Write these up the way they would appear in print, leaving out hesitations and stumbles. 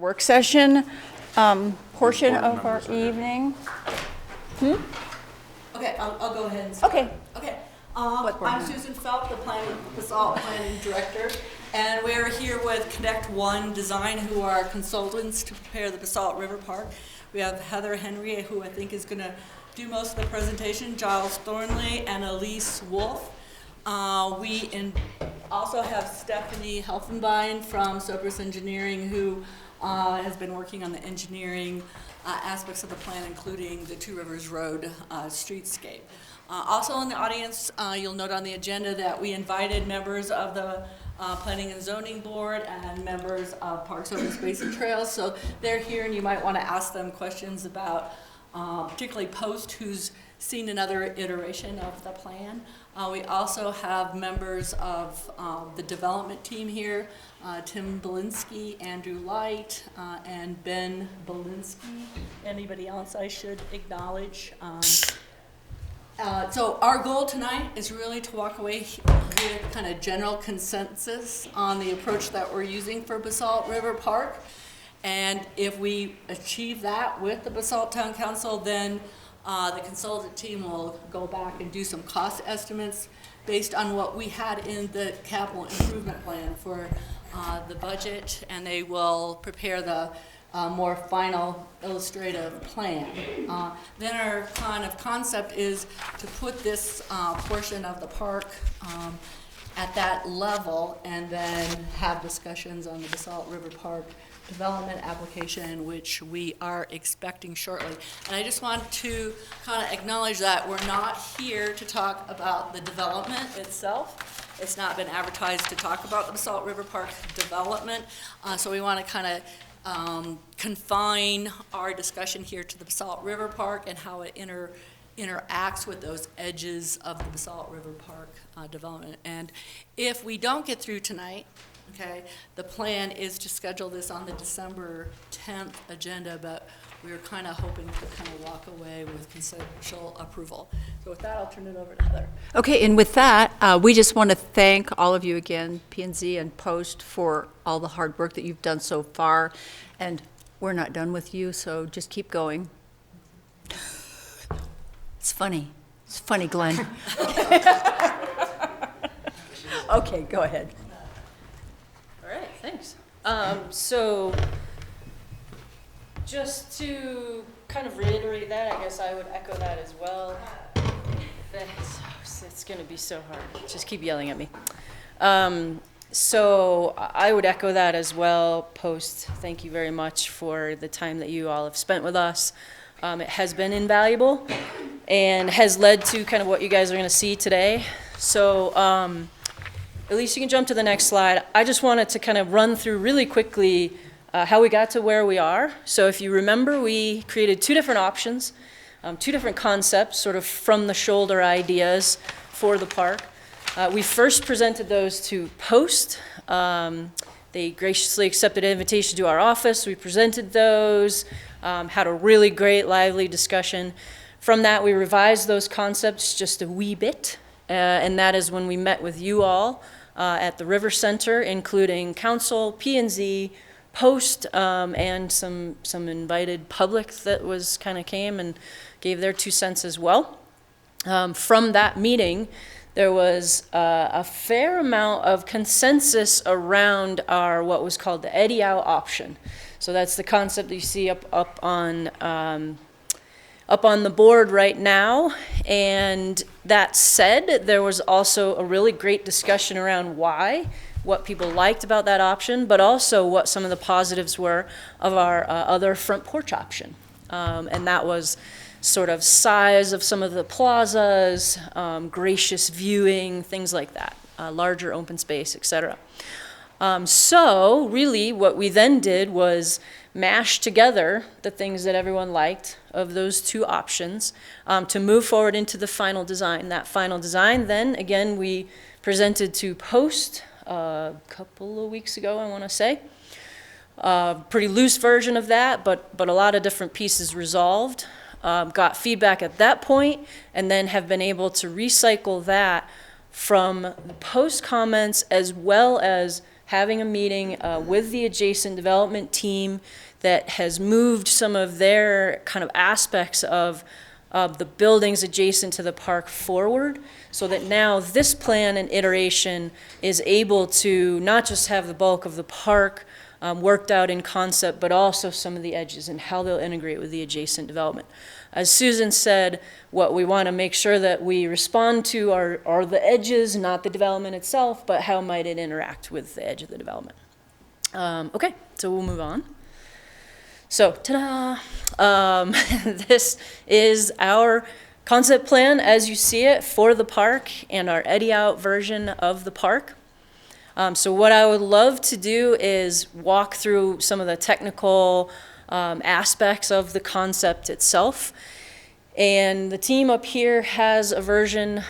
work session portion of our evening. Okay, I'll go ahead and start. Okay. Okay. What board I'm member? Susan Felt, the Basalt Planning Director, and we're here with Connect One Design, who are consultants to prepare the Basalt River Park. We have Heather Henry, who I think is going to do most of the presentation, Giles Thornley, and Elise Wolf. We also have Stephanie Helfenbein from Sopris Engineering, who has been working on the engineering aspects of the plan, including the Two Rivers Road streetscape. Also in the audience, you'll note on the agenda that we invited members of the Planning and Zoning Board and members of Parks, Open Space and Trails. So they're here, and you might want to ask them questions about particularly Post, who's seen another iteration of the plan. We also have members of the development team here, Tim Belinsky, Andrew Light, and Ben Belinsky. Anybody else I should acknowledge? So our goal tonight is really to walk away with kind of general consensus on the approach that we're using for Basalt River Park. And if we achieve that with the Basalt Town Council, then the consultant team will go back and do some cost estimates based on what we had in the capital improvement plan for the budget, and they will prepare the more final illustrative plan. Then our kind of concept is to put this portion of the park at that level, and then have discussions on the Basalt River Park development application, which we are expecting shortly. And I just want to kind of acknowledge that we're not here to talk about the development itself. It's not been advertised to talk about the Basalt River Park development, so we want to kind of confine our discussion here to the Basalt River Park and how it interacts with those edges of the Basalt River Park development. And if we don't get through tonight, okay, the plan is to schedule this on the December 10th agenda, but we're kind of hoping to kind of walk away with consensual approval. So with that, I'll turn it over to Heather. Okay, and with that, we just want to thank all of you again, P&Z and Post, for all the hard work that you've done so far. And we're not done with you, so just keep going. It's funny. It's funny, Glenn. Okay, go ahead. All right, thanks. So just to kind of reiterate that, I guess I would echo that as well. It's going to be so hard. Just keep yelling at me. So I would echo that as well. Post, thank you very much for the time that you all have spent with us. It has been invaluable and has led to kind of what you guys are going to see today. So at least you can jump to the next slide. I just wanted to kind of run through really quickly how we got to where we are. So if you remember, we created two different options, two different concepts, sort of from the shoulder ideas for the park. We first presented those to Post. They graciously accepted an invitation to our office. We presented those, had a really great, lively discussion. From that, we revised those concepts just a wee bit, and that is when we met with you all at the River Center, including council, P&Z, Post, and some invited public that was kind of came and gave their 2 cents as well. From that meeting, there was a fair amount of consensus around our what was called the Eddie Out option. So that's the concept that you see up on the board right now. And that said, there was also a really great discussion around why, what people liked about that option, but also what some of the positives were of our other front porch option. And that was sort of size of some of the plazas, gracious viewing, things like that, larger open space, etc. So really what we then did was mash together the things that everyone liked of those two options to move forward into the final design. That final design then, again, we presented to Post a couple of weeks ago, I want to say. Pretty loose version of that, but a lot of different pieces resolved. Got feedback at that point, and then have been able to recycle that from the Post comments as well as having a meeting with the adjacent development team that has moved some of their kind of aspects of the buildings adjacent to the park forward, so that now this plan and iteration is able to not just have the bulk of the park worked out in concept, but also some of the edges and how they'll integrate with the adjacent development. As Susan said, what we want to make sure that we respond to are the edges, not the development itself, but how might it interact with the edge of the development. Okay, so we'll move on. So, ta-da! This is our concept plan as you see it for the park and our eddy out version of the park. So what I would love to do is walk through some of the technical aspects of the concept itself. And the team up here has a version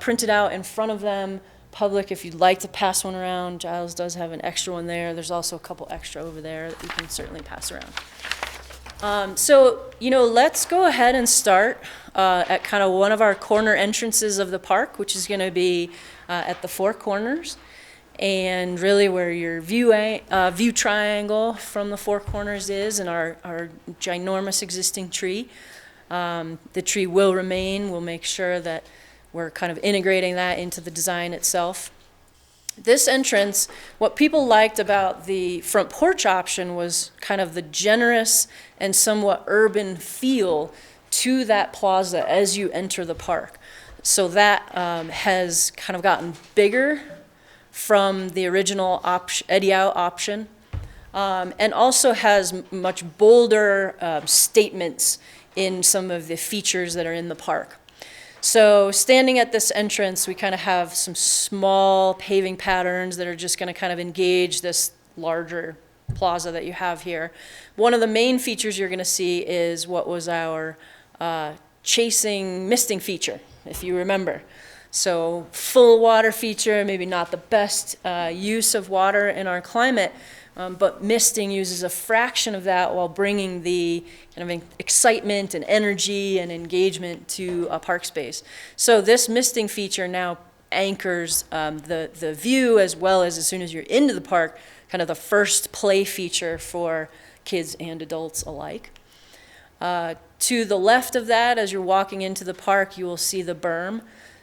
printed out in front of them. Public, if you'd like to pass one around, Giles does have an extra one there. There's also a couple extra over there that you can certainly pass around. So, let's go ahead and start at kind of one of our corner entrances of the park, which is going to be at the four corners. And really where your view triangle from the four corners is, and our ginormous existing tree. The tree will remain. We'll make sure that we're kind of integrating that into the design itself. This entrance, what people liked about the front porch option was kind of the generous and somewhat urban feel to that plaza as you enter the park. So that has kind of gotten bigger from the original eddy out option, and also has much bolder statements in some of the features that are in the park. So standing at this entrance, we kind of have some small paving patterns that are just going to kind of engage this larger plaza that you have here. One of the main features you're going to see is what was our chasing misting feature, if you remember. So full water feature, maybe not the best use of water in our climate, but misting uses a fraction of that while bringing the kind of excitement and energy and engagement to a park space. So this misting feature now anchors the view, as well as soon as you're into the park, kind of the first play feature for kids and adults alike. To the left of that, as you're walking into the park, you will see the berm.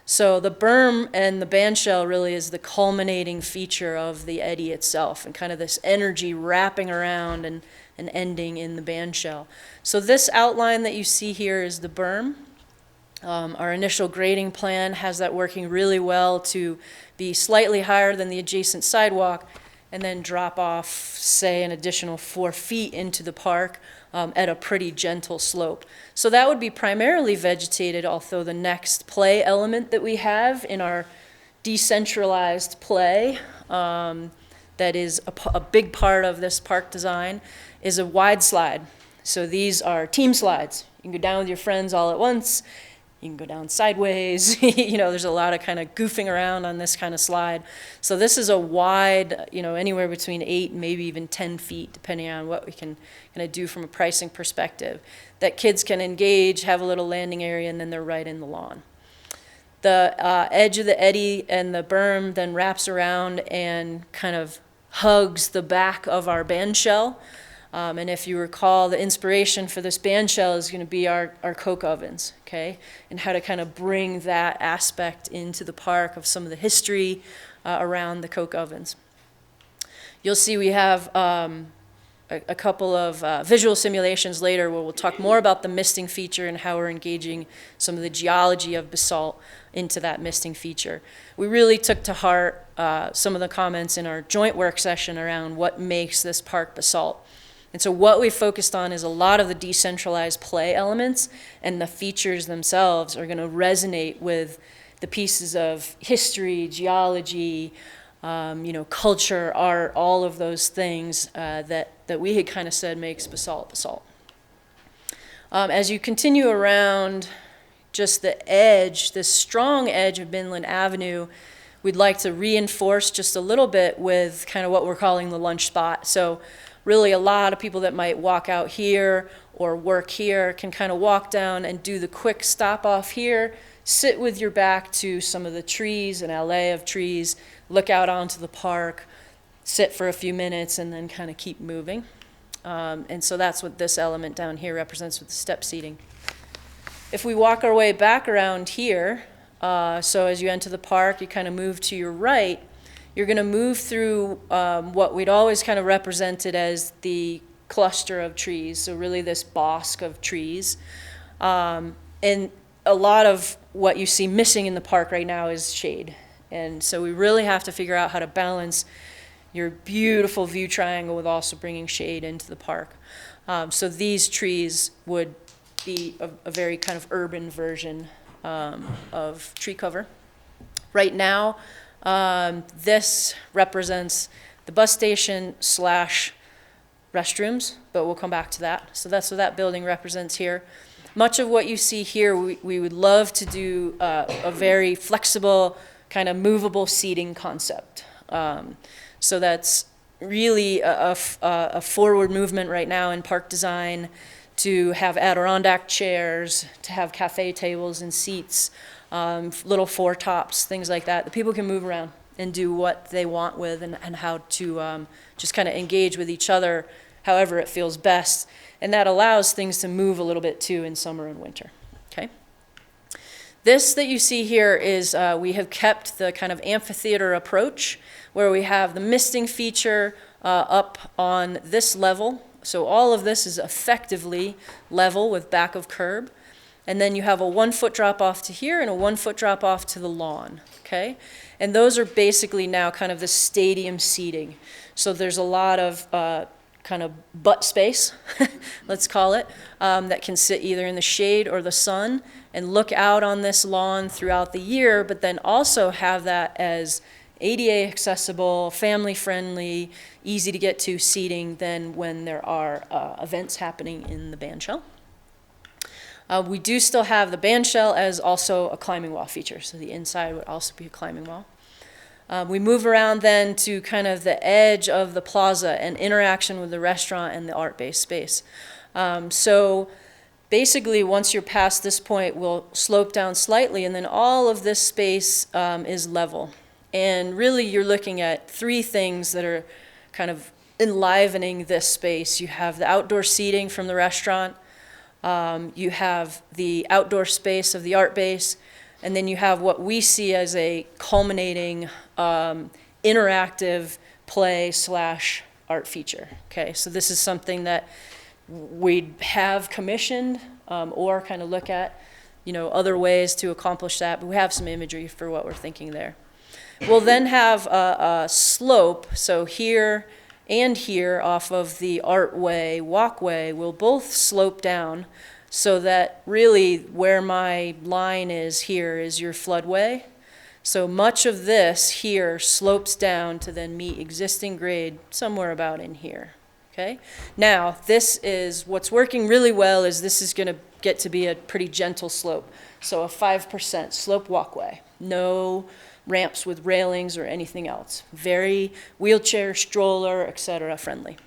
So the berm and the bandshell really is the culminating feature of the eddy itself, and kind of this energy wrapping around and ending in the bandshell. So this outline that you see here is the berm. Our initial grading plan has that working really well to be slightly higher than the adjacent sidewalk, and then drop off, say, an additional 4 feet into the park at a pretty gentle slope. So that would be primarily vegetated, although the next play element that we have in our decentralized play, that is a big part of this park design, is a wide slide. So these are team slides. You can go down with your friends all at once. You can go down sideways. There's a lot of kind of goofing around on this kind of slide. So this is a wide, anywhere between 8 and maybe even 10 feet, depending on what we can kind of do from a pricing perspective, that kids can engage, have a little landing area, and then they're right in the lawn. The edge of the eddy and the berm then wraps around and kind of hugs the back of our bandshell. And if you recall, the inspiration for this bandshell is going to be our coke ovens, okay? And how to kind of bring that aspect into the park of some of the history around the coke ovens. You'll see we have a couple of visual simulations later where we'll talk more about the misting feature and how we're engaging some of the geology of basalt into that misting feature. We really took to heart some of the comments in our joint work session around what makes this park basalt. And so what we focused on is a lot of the decentralized play elements, and the features themselves are going to resonate with the pieces of history, geology, culture, art, all of those things that we had kind of said makes basalt basalt. As you continue around just the edge, this strong edge of Midland Avenue, we'd like to reinforce just a little bit with kind of what we're calling the lunch spot. So really a lot of people that might walk out here or work here can kind of walk down and do the quick stop off here, sit with your back to some of the trees, an alley of trees, look out onto the park, sit for a few minutes and then kind of keep moving. And so that's what this element down here represents with the step seating. If we walk our way back around here, so as you enter the park, you kind of move to your right, you're going to move through what we'd always kind of represented as the cluster of trees, so really this bosque of trees. And a lot of what you see missing in the park right now is shade. And so we really have to figure out how to balance your beautiful view triangle with also bringing shade into the park. So these trees would be a very kind of urban version of tree cover. Right now, this represents the bus station / restrooms, but we'll come back to that. So that's what that building represents here. Much of what you see here, we would love to do a very flexible, kind of movable seating concept. So that's really a forward movement right now in park design, to have Adirondack chairs, to have cafe tables and seats, little four tops, things like that. The people can move around and do what they want with, and how to just kind of engage with each other however it feels best. And that allows things to move a little bit too in summer and winter, okay? This that you see here is, we have kept the kind of amphitheater approach, where we have the misting feature up on this level. So all of this is effectively level with back of curb. And then you have a 1 foot drop off to here and a 1 foot drop off to the lawn, okay? And those are basically now kind of the stadium seating. So there's a lot of kind of butt space, let's call it, that can sit either in the shade or the sun and look out on this lawn throughout the year, but then also have that as ADA accessible, family friendly, easy to get to seating than when there are events happening in the bandshell. We do still have the bandshell as also a climbing wall feature, so the inside would also be a climbing wall. We move around then to kind of the edge of the plaza and interaction with the restaurant and the art-based space. So basically, once you're past this point, we'll slope down slightly, and then all of this space is level. And really, you're looking at three things that are kind of enlivening this space. You have the outdoor seating from the restaurant, you have the outdoor space of the art base, and then you have what we see as a culminating interactive play / art feature. Okay, so this is something that we have commissioned or kind of look at, other ways to accomplish that, but we have some imagery for what we're thinking there. We'll then have a slope, so here and here off of the artway, walkway, will both slope down, so that really where my line is here is your floodway. So much of this here slopes down to then meet existing grade somewhere about in here, okay? Now, this is, what's working really well is this is gonna get to be a pretty gentle slope. So a 5% slope walkway, no ramps with railings or anything else. Very wheelchair, stroller, etc. friendly.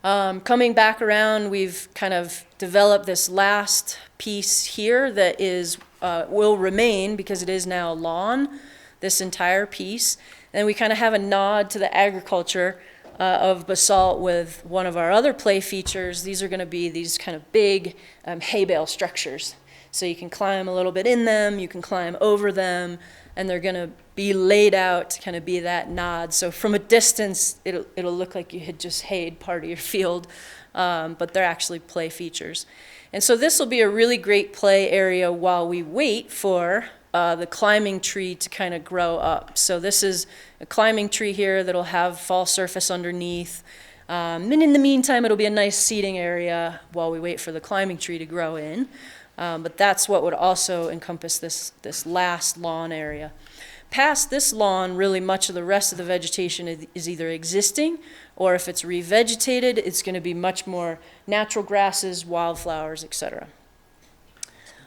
Coming back around, we've kind of developed this last piece here that is will remain because it is now lawn, this entire piece. And we kind of have a nod to the agriculture of Basalt with one of our other play features. These are going to be these kind of big hay bale structures. So you can climb a little bit in them, you can climb over them, and they're going to be laid out to kind of be that nod. So from a distance, it'll look like you had just hayed part of your field, but they're actually play features. And so this will be a really great play area while we wait for the climbing tree to kind of grow up. So this is a climbing tree here that'll have fall surface underneath. And in the meantime, it'll be a nice seating area while we wait for the climbing tree to grow in. But that's what would also encompass this last lawn area. Past this lawn, really much of the rest of the vegetation is either existing, or if it's revegetated, it's going to be much more natural grasses, wildflowers, etc.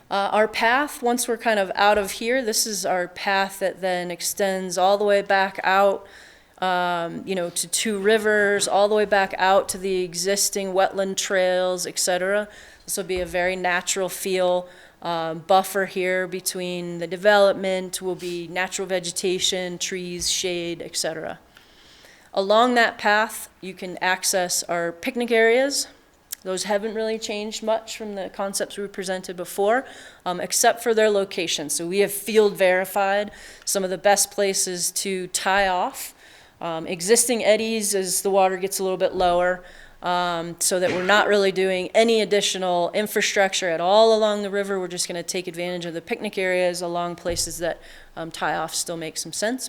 Our path, once we're kind of out of here, this is our path that then extends all the way back out, to Two Rivers, all the way back out to the existing wetland trails, etc. This will be a very natural feel buffer here between the development, will be natural vegetation, trees, shade, etc. Along that path, you can access our picnic areas. Those haven't really changed much from the concepts we presented before, except for their location. So we have field verified some of the best places to tie off existing eddies as the water gets a little bit lower, so that we're not really doing any additional infrastructure at all along the river. We're just going to take advantage of the picnic areas along places that tie off still make some sense.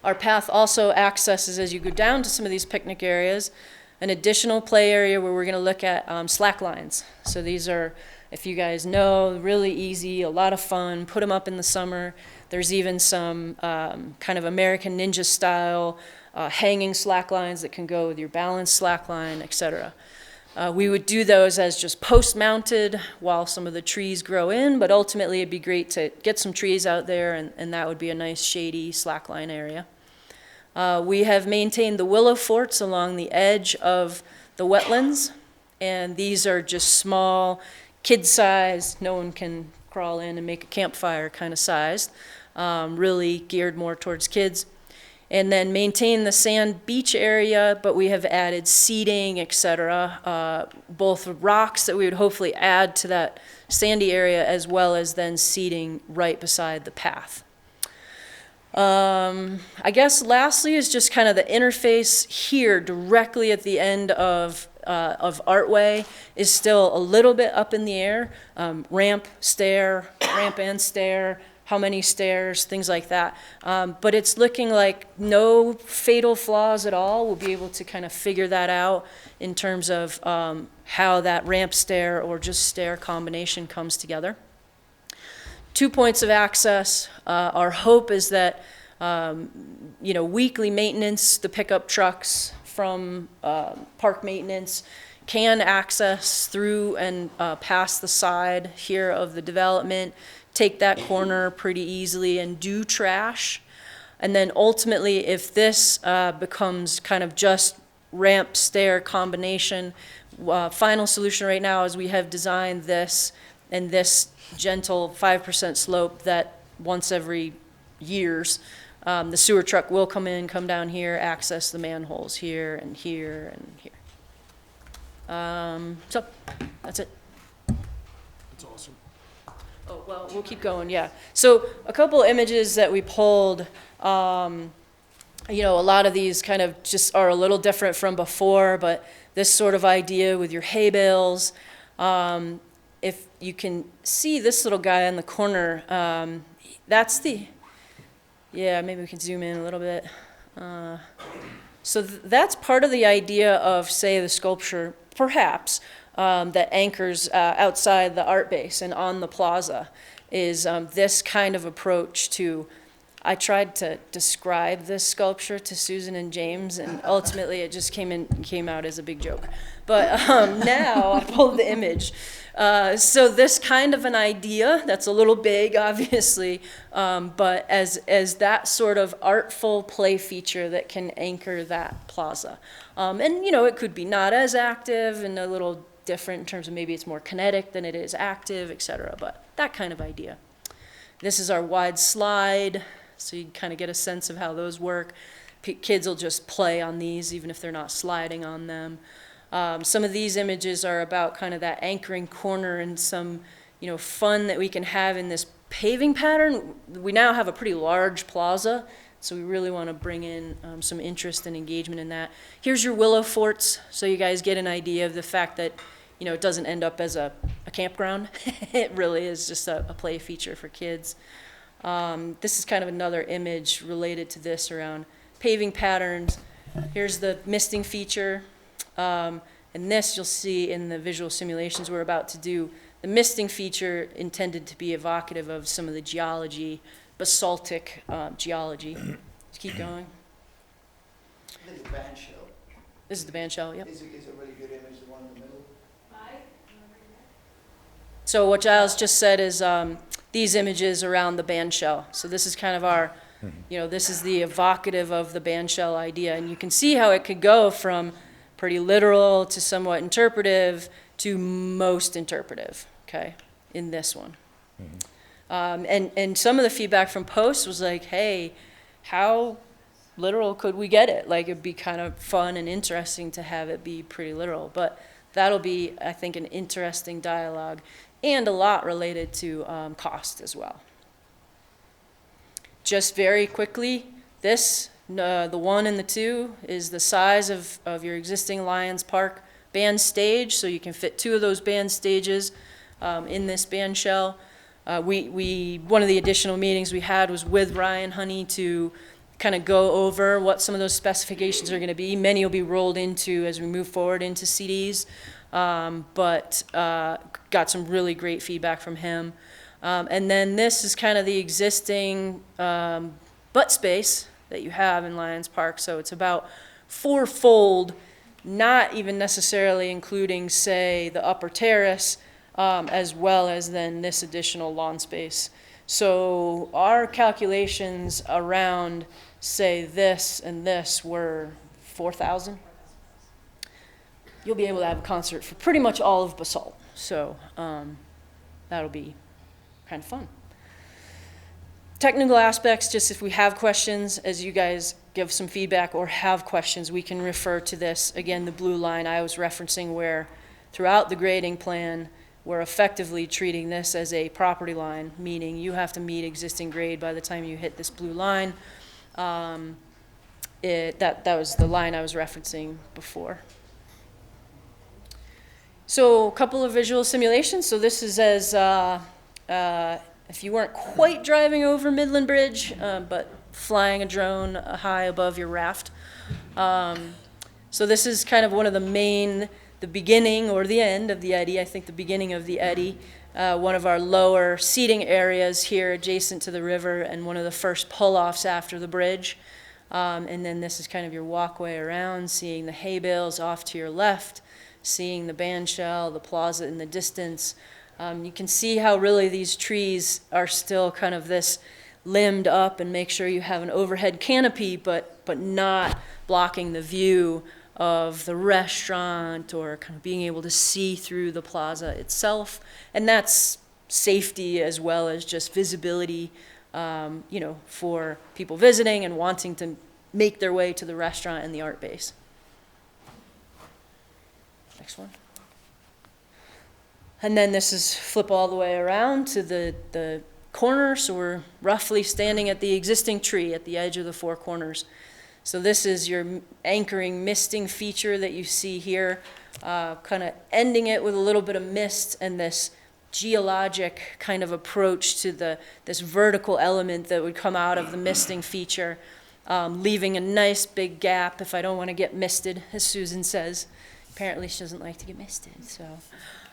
Our path also accesses, as you go down to some of these picnic areas, an additional play area where we're going to look at slack lines. So these are, if you guys know, really easy, a lot of fun. Put them up in the summer. There's even some kind of American Ninja style hanging slack lines that can go with your balance slack line, etc. We would do those as just post-mounted while some of the trees grow in, but ultimately it'd be great to get some trees out there, and that would be a nice shady slackline area. We have maintained the willow forts along the edge of the wetlands, and these are just small, kid-sized, no one can crawl in and make a campfire kind of sized, really geared more towards kids. And then maintain the sand beach area, but we have added seating, etc., both rocks that we would hopefully add to that sandy area, as well as then seating right beside the path. I guess lastly is just kind of the interface here directly at the end of Artway is still a little bit up in the air. Ramp and stair, how many stairs, things like that. But it's looking like no fatal flaws at all. We'll be able to kind of figure that out in terms of how that ramp stair or just stair combination comes together. 2 points of access. Our hope is that weekly maintenance, the pickup trucks from park maintenance can access through and past the side here of the development, take that corner pretty easily and do trash. And then ultimately, if this becomes kind of just ramp stair combination, final solution right now is we have designed this and this gentle 5% slope that once every years, the sewer truck will come in, come down here, access the manholes here and here and here. So that's it. That's awesome. Oh, well, we'll keep going, yeah. So a couple images that we pulled, a lot of these kind of just are a little different from before, but this sort of idea with your hay bales. If you can see this little guy in the corner, maybe we can zoom in a little bit. So that's part of the idea of, say, the sculpture, perhaps, that anchors outside the art base and on the plaza, is this kind of approach to, I tried to describe this sculpture to Susan and James, and ultimately it just came out as a big joke. But now I pulled the image. So this kind of an idea, that's a little big, obviously, but as that sort of artful play feature that can anchor that plaza. And, it could be not as active and a little different in terms of maybe it's more kinetic than it is active, etc., but that kind of idea. This is our wide slide, so you kind of get a sense of how those work. Kids will just play on these even if they're not sliding on them. Some of these images are about kind of that anchoring corner and some, fun that we can have in this paving pattern. We now have a pretty large plaza, so we really want to bring in some interest and engagement in that. Here's your willow forts, so you guys get an idea of the fact that, it doesn't end up as a campground. It really is just a play feature for kids. This is kind of another image related to this around paving patterns. Here's the misting feature. And this you'll see in the visual simulations we're about to do. The misting feature intended to be evocative of some of the geology, basaltic geology. Let's keep going. This is the band shell. This is the band shell, yep. Is a really good image, the one in the middle. So what Giles just said is these images around the band shell. So this is kind of our, this is the evocative of the band shell idea. And you can see how it could go from pretty literal to somewhat interpretive to most interpretive, okay, in this one. And some of the feedback from posts was like, hey, how literal could we get it? Like, it'd be kind of fun and interesting to have it be pretty literal. But that'll be, I think, an interesting dialogue and a lot related to cost as well. Just very quickly, this, the 1 and the 2, is the size of your existing Lions Park band stage, so you can fit 2 of those band stages in this band shell. One of the additional meetings we had was with Ryan Honey to kind of go over what some of those specifications are going to be. Many will be rolled into as we move forward into CDs, but got some really great feedback from him. And then this is kind of the existing butt space that you have in Lions Park, so it's about 4-fold, not even necessarily including, say, the upper terrace, as well as then this additional lawn space. So our calculations around, say, this and this were 4,000. You'll be able to have a concert for pretty much all of Basalt. So that'll be kind of fun. Technical aspects, just if we have questions, as you guys give some feedback or have questions, we can refer to this. Again, the blue line I was referencing, where throughout the grading plan, we're effectively treating this as a property line, meaning you have to meet existing grade by the time you hit this blue line. That was the line I was referencing before. So a couple of visual simulations. So this is as, if you weren't quite driving over Midland Bridge, but flying a drone high above your raft. So this is kind of one of the beginning or the end of the eddy. I think the beginning of the eddy. One of our lower seating areas here adjacent to the river, and one of the first pull-offs after the bridge. And then this is kind of your walkway around, seeing the hay bales off to your left, seeing the band shell, the plaza in the distance. You can see how really these trees are still kind of this limbed up, and make sure you have an overhead canopy, but not blocking the view of the restaurant, or kind of being able to see through the plaza itself. And that's safety as well as just visibility, for people visiting and wanting to make their way to the restaurant and the art base. Next one. And then this is flip all the way around to the corner. So we're roughly standing at the existing tree at the edge of the 4 corners. So this is your anchoring misting feature that you see here, kind of ending it with a little bit of mist and this geologic kind of approach to this vertical element that would come out of the misting feature, leaving a nice big gap if I don't want to get misted, as Susan says. Apparently she doesn't like to get misted, so.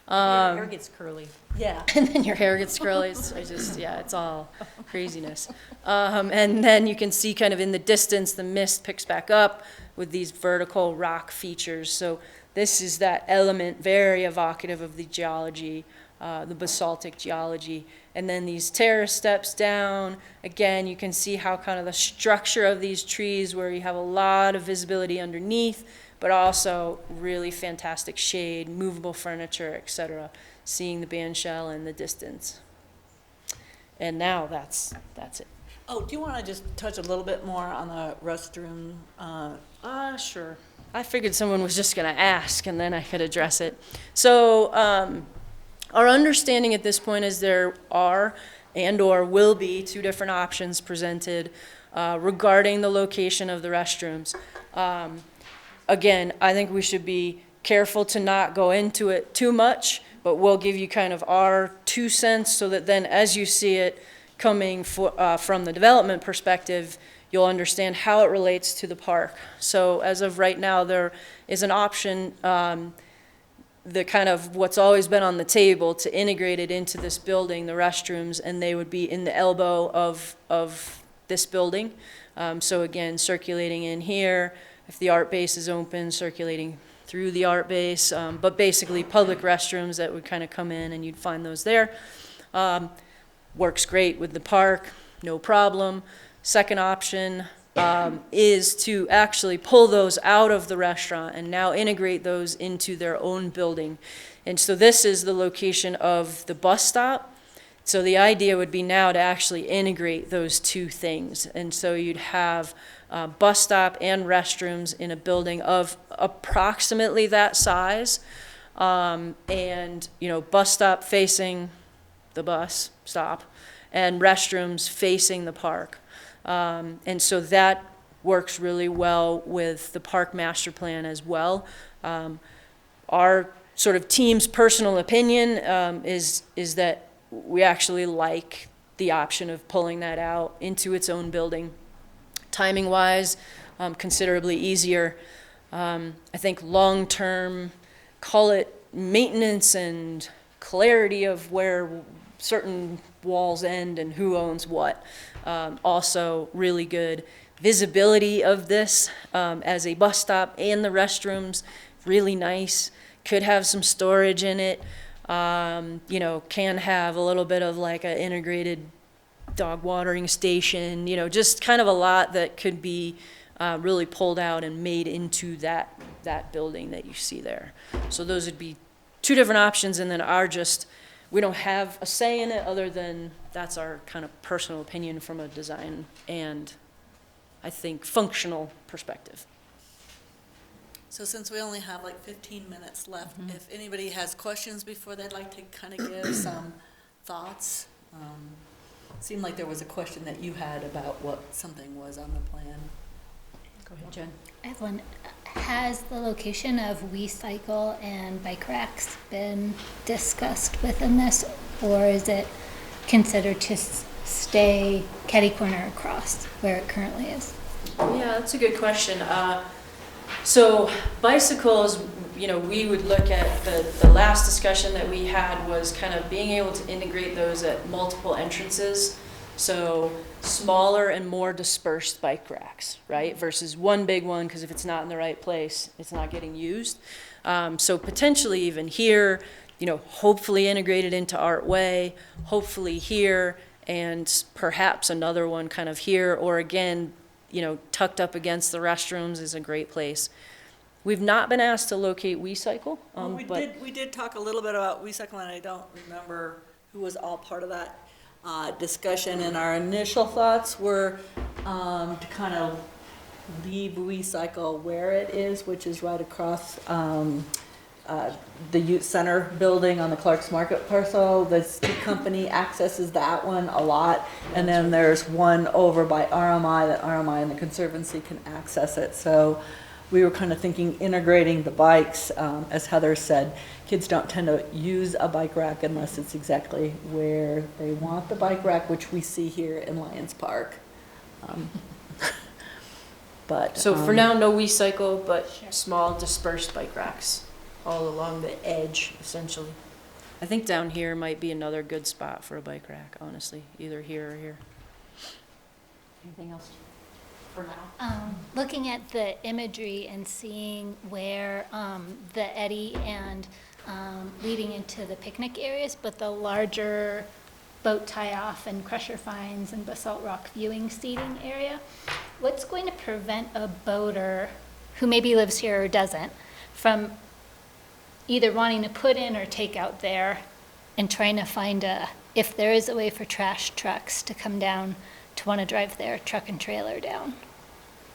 Your hair gets curly. Yeah, and then your hair gets curly. It's all craziness. And then you can see kind of in the distance, the mist picks back up with these vertical rock features. So this is that element very evocative of the geology, the basaltic geology. And then these terrace steps down. Again, you can see how kind of the structure of these trees, where you have a lot of visibility underneath, but also really fantastic shade, movable furniture, etc. Seeing the band shell in the distance. And now that's it. Oh, do you want to just touch a little bit more on the restroom? Sure. I figured someone was just going to ask, and then I could address it. So our understanding at this point is there are and/or will be 2 different options presented regarding the location of the restrooms. Again, I think we should be careful to not go into it too much, but we'll give you kind of our 2 cents, so that then as you see it coming from the development perspective, you'll understand how it relates to the park. So as of right now, there is an option, the kind of what's always been on the table, to integrate it into this building, the restrooms, and they would be in the elbow of this building. So again, circulating in here. If the art base is open, circulating through the art base, but basically public restrooms that would kind of come in, and you'd find those there. Works great with the park, no problem. Second option is to actually pull those out of the restaurant and now integrate those into their own building. And so this is the location of the bus stop. So the idea would be now to actually integrate those two things. And so you'd have bus stop and restrooms in a building of approximately that size. And, bus stop facing the bus stop and restrooms facing the park. And so that works really well with the park master plan as well. Our sort of team's personal opinion is that we actually like the option of pulling that out into its own building. Timing-wise, considerably easier. I think long-term, call it maintenance and clarity of where certain walls end and who owns what. Also really good visibility of this as a bus stop and the restrooms, really nice. Could have some storage in it. Can have a little bit of like an integrated dog watering station, just kind of a lot that could be really pulled out and made into that building that you see there. So those would be two different options, and then we don't have a say in it other than that's our kind of personal opinion from a design and I think functional perspective. So since we only have like 15 minutes left, if anybody has questions before they'd like to kind of give some thoughts. Seemed like there was a question that you had about what something was on the plan. Go ahead, Jen. I have one. Has the location of WeCycle and bike racks been discussed within this, or is it considered to stay catty corner across where it currently is? Yeah, that's a good question. So bicycles, we would look at the last discussion that we had was kind of being able to integrate those at multiple entrances. So smaller and more dispersed bike racks, right? Versus one big one, because if it's not in the right place, it's not getting used. So potentially even here, hopefully integrated into Art Way, hopefully here, and perhaps another one kind of here, or again, tucked up against the restrooms is a great place. We've not been asked to locate WeCycle. We did talk a little bit about WeCycle, and I don't remember who was all part of that discussion. And our initial thoughts were to kind of leave WeCycle where it is, which is right across the youth center building on the Clark's Market parcel. The ski company accesses that one a lot, and then there's one over by RMI that RMI and the Conservancy can access it. So we were kind of thinking integrating the bikes. As Heather said, kids don't tend to use a bike rack unless it's exactly where they want the bike rack, which we see here in Lions Park. So for now, no WeCycle, but small dispersed bike racks all along the edge, essentially. I think down here might be another good spot for a bike rack, honestly, either here or here. Anything else for now? Looking at the imagery and seeing where the eddy and leading into the picnic areas, but the larger boat tie-off and Crusher Finds and Basalt Rock viewing seating area, what's going to prevent a boater who maybe lives here or doesn't from either wanting to put in or take out there and trying to find if there is a way for trash trucks to come down to want to drive their truck and trailer down?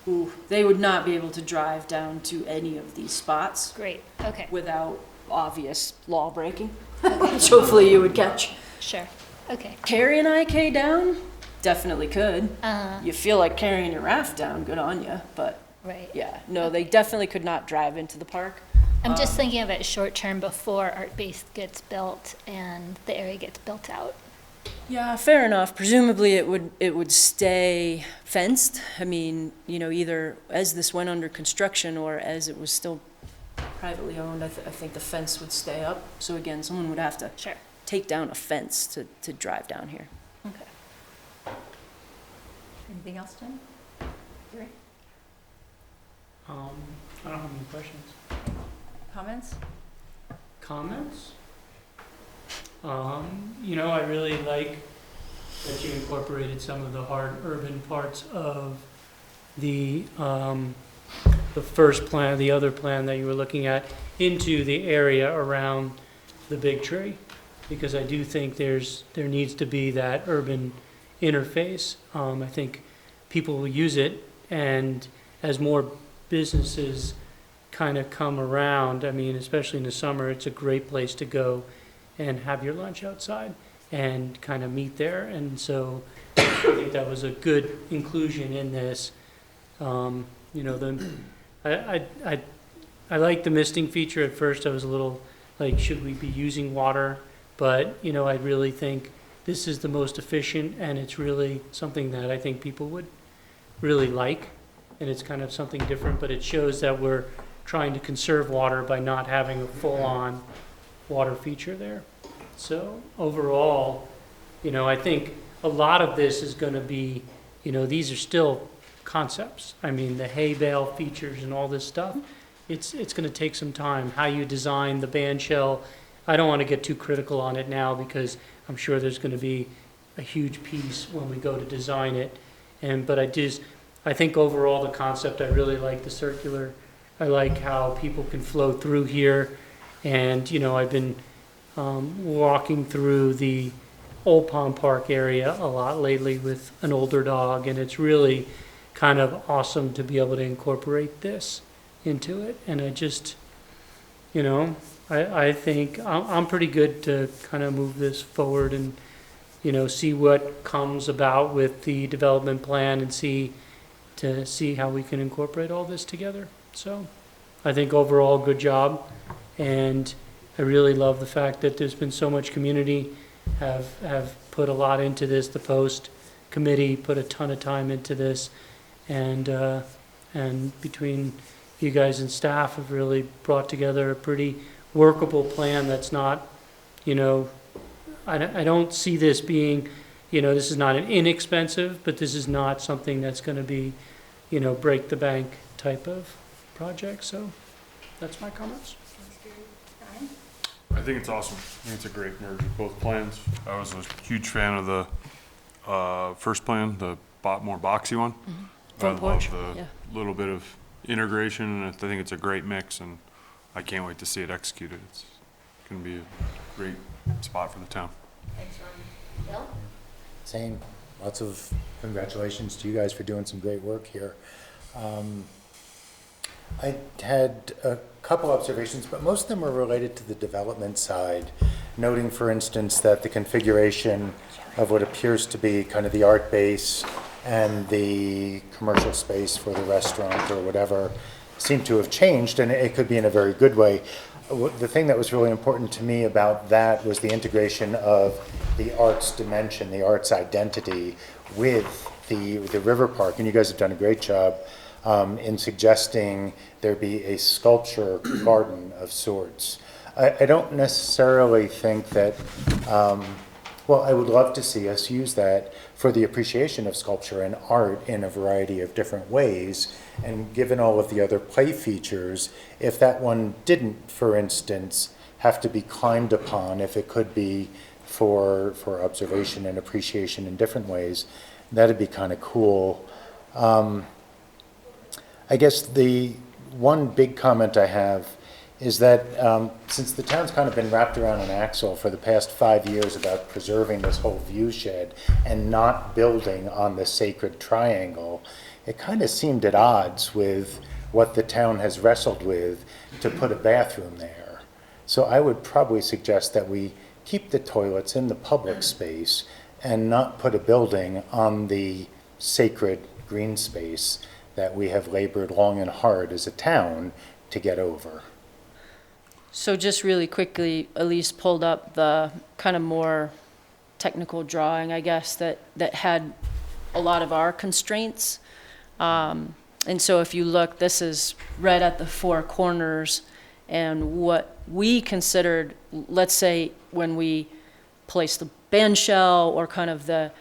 Ooh, they would not be able to drive down to any of these spots Great, okay, without obvious law breaking, which hopefully you would catch. sure, okay. Carry an IK down? Definitely could. Uh, You feel like carrying your raft down, good on you, but right. yeah, no, they definitely could not drive into the park. I'm just thinking of it short-term before Art Base gets built and the area gets built out. Yeah, fair enough. Presumably it would stay fenced. I mean, either as this went under construction or as it was still privately owned, I think the fence would stay up. So again, someone would have to Sure, take down a fence to drive down here. okay. Anything else, Jen? Gary? I don't have any questions. Comments? Comments? I really like that you incorporated some of the hard urban parts of the first plan, the other plan that you were looking at, into the area around the big tree. because I do think there needs to be that urban interface. I think people will use it, and as more businesses kind of come around, I mean, especially in the summer, it's a great place to go and have your lunch outside and kind of meet there. And so I think that was a good inclusion in this. You know, I like the misting feature. At first I was a little like, should we be using water? But, you know, I really think this is the most efficient, and it's really something that I think people would really like. And it's kind of something different, but it shows that we're trying to conserve water by not having a full-on water feature there. So overall, you know, I think a lot of this is going to be, you know, these are still concepts. I mean, the hay bale features and all this stuff, it's going to take some time. How you design the band shell, I don't want to get too critical on it now because I'm sure there's going to be a huge piece when we go to design it. But I think overall the concept, I really like the circular. I like how people can flow through here. And, you know, I've been walking through the Old Palm Park area a lot lately with an older dog, and it's really kind of awesome to be able to incorporate this into it. And I just, you know, I think I'm pretty good to kind of move this forward and, you know, see what comes about with the development plan and see how we can incorporate all this together. So I think overall, good job. And I really love the fact that there's been so much community have put a lot into this. The Post committee put a ton of time into this, and between you guys and staff have really brought together a pretty workable plan that's not, you know, I don't see this being, you know, this is not an inexpensive, but this is not something that's going to be, you know, break the bank type of project. So that's my comments. I think it's awesome. I think it's a great merge of both plans. I was a huge fan of the first plan, the more boxy one. Front I porch, love the yeah. little bit of integration, and I think it's a great mix, and I can't wait to see it executed. It's going to be a great spot for the town. Thanks, Ron. Bill? Same. Lots of congratulations to you guys for doing some great work here. I had a couple observations, but most of them were related to the development side, noting, for instance, that the configuration of what appears to be kind of the art base and the commercial space for the restaurant or whatever seem to have changed, and it could be in a very good way. The thing that was really important to me about that was the integration of the arts dimension, the arts identity with the river park, and you guys have done a great job in suggesting there be a sculpture garden of sorts. I don't necessarily think that, well, I would love to see us use that for the appreciation of sculpture and art in a variety of different ways. And given all of the other play features, if that one didn't, for instance, have to be climbed upon, if it could be for observation and appreciation in different ways, that'd be kind of cool. I guess the one big comment I have is that since the town's kind of been wrapped around an axle for the past 5 years about preserving this whole view shed and not building on the sacred triangle, it kind of seemed at odds with what the town has wrestled with to put a bathroom there. So I would probably suggest that we keep the toilets in the public space and not put a building on the sacred green space that we have labored long and hard as a town to get over. So just really quickly, Elise pulled up the kind of more technical drawing, I guess, that had a lot of our constraints. And so if you look, this is right at the four corners, and what we considered, let's say when we place the band shell or kind of the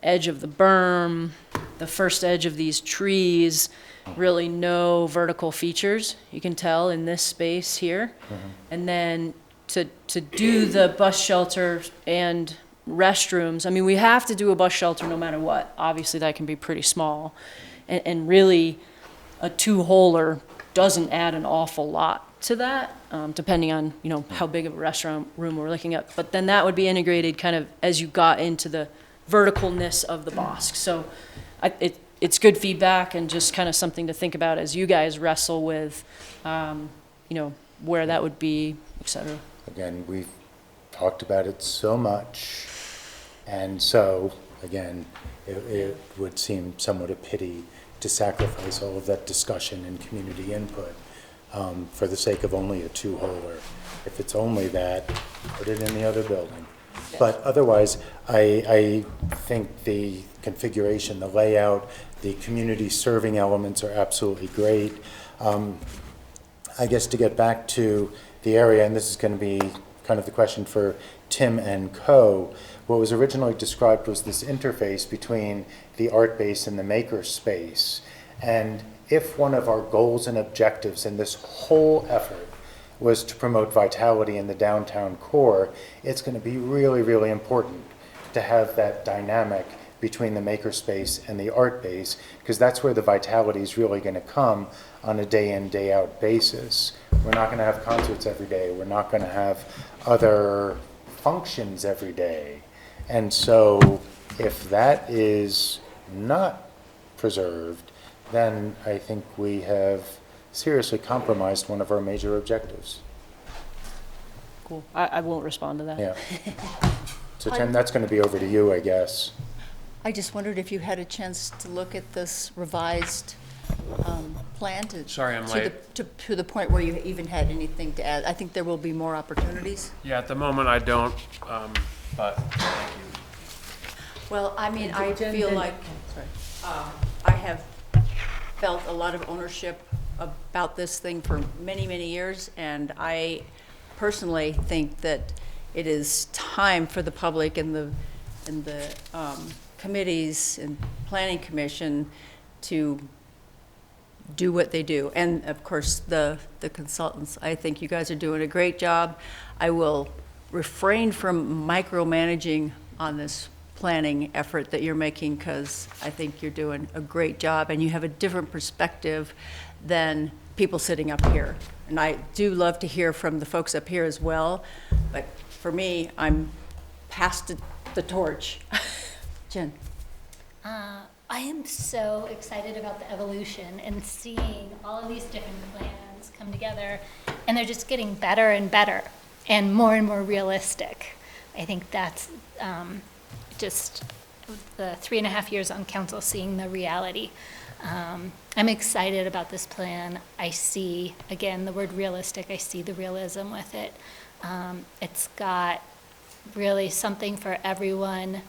edge of the berm, the first edge of these trees, really no vertical features, you can tell in this space here. And then to do the bus shelter and restrooms, I mean, we have to do a bus shelter no matter what. Obviously, that can be pretty small. And really, a two-holer doesn't add an awful lot to that, depending on, you know, how big of a restaurant room we're looking at. But then that would be integrated kind of as you got into the verticalness of the Bosque. So it's good feedback and just kind of something to think about as you guys wrestle with, you know, where that would be, et cetera. Again, we've talked about it so much, and so, again, it would seem somewhat a pity to sacrifice all of that discussion and community input for the sake of only a two-holer. If it's only that, put it in the other building. But otherwise, I think the configuration, the layout, the community serving elements are absolutely great. I guess to get back to the area, and this is going to be kind of the question for Tim and Co., what was originally described was this interface between the art base and the maker space. And if one of our goals and objectives in this whole effort was to promote vitality in the downtown core, it's going to be really, really important to have that dynamic between the makerspace and the art base, because that's where the vitality is really going to come on a day in, day out basis. We're not going to have concerts every day. We're not going to have other functions every day. And so if that is not preserved, then I think we have seriously compromised one of our major objectives. Cool. I won't respond to that. Yeah. So Tim, that's going to be over to you, I guess. I just wondered if you had a chance to look at this revised plan to. Sorry, I'm late. To the point where you even had anything to add. I think there will be more opportunities. Yeah, at the moment I don't, but thank you. Well, I mean, I Jen feel did- like I have felt a lot of ownership about this thing for many, many years, and I personally think that it is time for the public and the committees and planning commission to do what they do. And of course, the consultants, I think you guys are doing a great job. I will refrain from micromanaging on this planning effort that you're making, because I think you're doing a great job and you have a different perspective than people sitting up here. And I do love to hear from the folks up here as well, but for me, I'm past the torch. Jen. I am so excited about the evolution and seeing all of these different plans come together, and they're just getting better and better and more realistic. I think that's just the 3.5 years on council, seeing the reality. I'm excited about this plan. I see, again, the word realistic, I see the realism with it. It's got really something for everyone.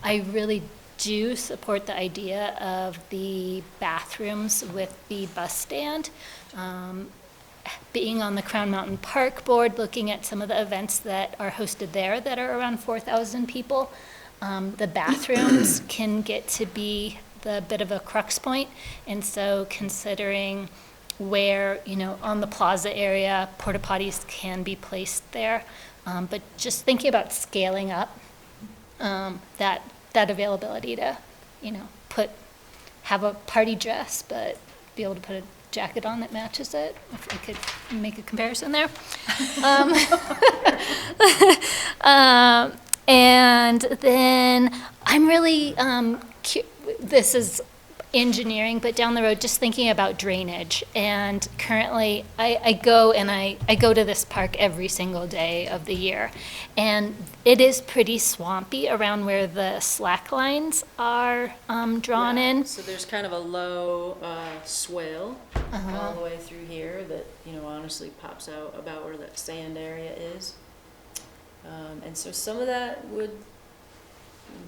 I really do support the idea of the bathrooms with the bus stand. Being on the Crown Mountain Park Board, looking at some of the events that are hosted there that are around 4,000 people, the bathrooms can get to be the bit of a crux point. And so considering where, you know, on the plaza area, porta potties can be placed there. But just thinking about scaling up that availability to, you know, have a party dress, but be able to put a jacket on that matches it, if I could make a comparison there. And then I'm really, this is engineering, but down the road, just thinking about drainage. And currently, I go to this park every single day of the year. And it is pretty swampy around where the slack lines are drawn in. So there's kind of a low swale all the way through here that, you know, honestly pops out about where that sand area is. And so some of that would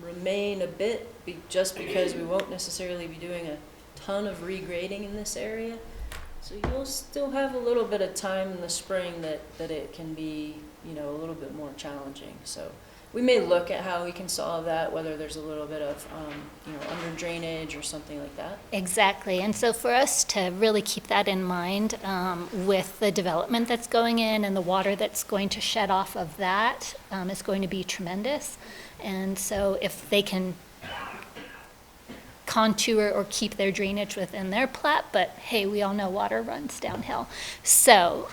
remain a bit just because we won't necessarily be doing a ton of regrading in this area. So you'll still have a little bit of time in the spring that it can be, you know, a little bit more challenging. So we may look at how we can solve that, whether there's a little bit of, you know, under drainage or something like that. Exactly. And so for us to really keep that in mind with the development that's going in and the water that's going to shed off of that is going to be tremendous. And so if they can contour or keep their drainage within their plat, but hey, we all know water runs downhill. So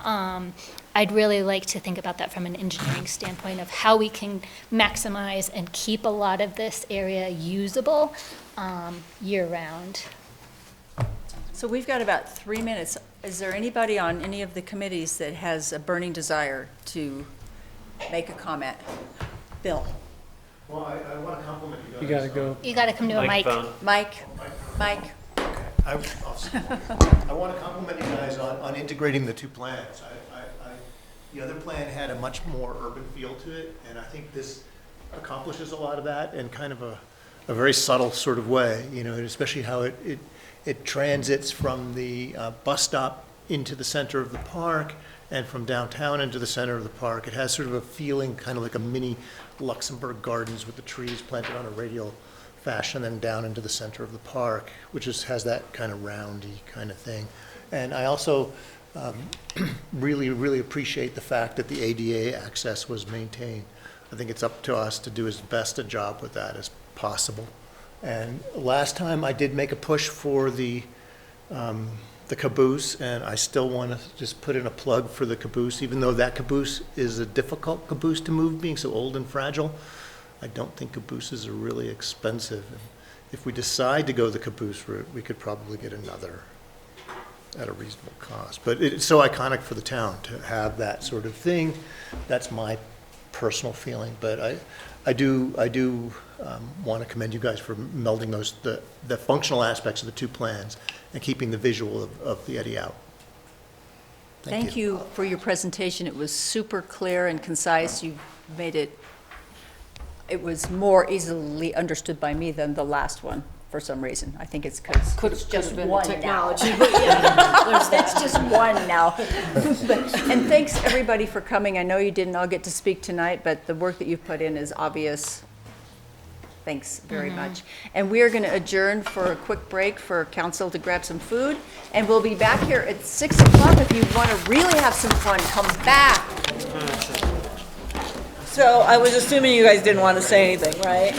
I'd really like to think about that from an engineering standpoint of how we can maximize and keep a lot of this area usable year-round. So we've got about 3 minutes. Is there anybody on any of the committees that has a burning desire to make a comment? Bill? Well, I want to compliment you guys. You gotta go. You got to come to a mic. Microphone. Mike? I want to compliment you guys on integrating the two plans. The other plan had a much more urban feel to it, and I think this accomplishes a lot of that in kind of a very subtle sort of way, you know, and especially how it transits from the bus stop into the center of the park and from downtown into the center of the park. It has sort of a feeling kind of like a mini Luxembourg Gardens with the trees planted on a radial fashion and down into the center of the park, which has that kind of roundy kind of thing. And I also really appreciate the fact that the ADA access was maintained. I think it's up to us to do as best a job with that as possible. And last time I did make a push for the caboose, and I still want to just put in a plug for the caboose, even though that caboose is a difficult caboose to move, being so old and fragile. I don't think cabooses are really expensive. And if we decide to go the caboose route, we could probably get another at a reasonable cost. But it's so iconic for the town to have that sort of thing. That's my personal feeling. But I do want to commend you guys for melding the functional aspects of the two plans and keeping the visual of the Eddy out. Thank you for your presentation. It was super clear and concise. You made it was more easily understood by me than the last one for some reason. I think it's because it's just one technology. That's just one now. And thanks everybody for coming. I know you didn't all get to speak tonight, but the work that you've put in is obvious. Thanks very much. And we are going to adjourn for a quick break for council to grab some food. And we'll be back here at 6 o'clock. If you want to really have some fun, come back. So I was assuming you guys didn't want to say anything, right?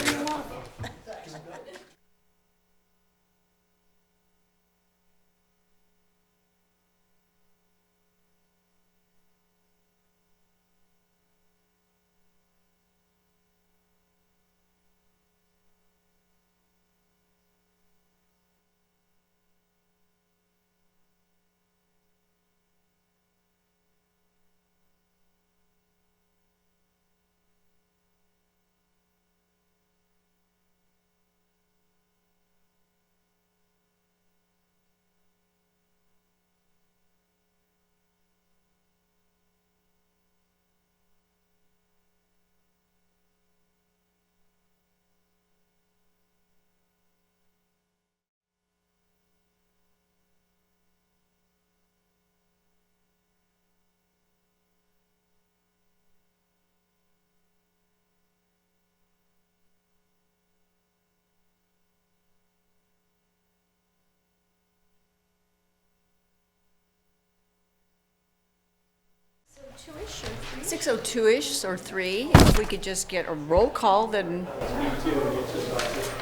Two-ish or 6:02-ish or 3. If we could just get a roll call, then.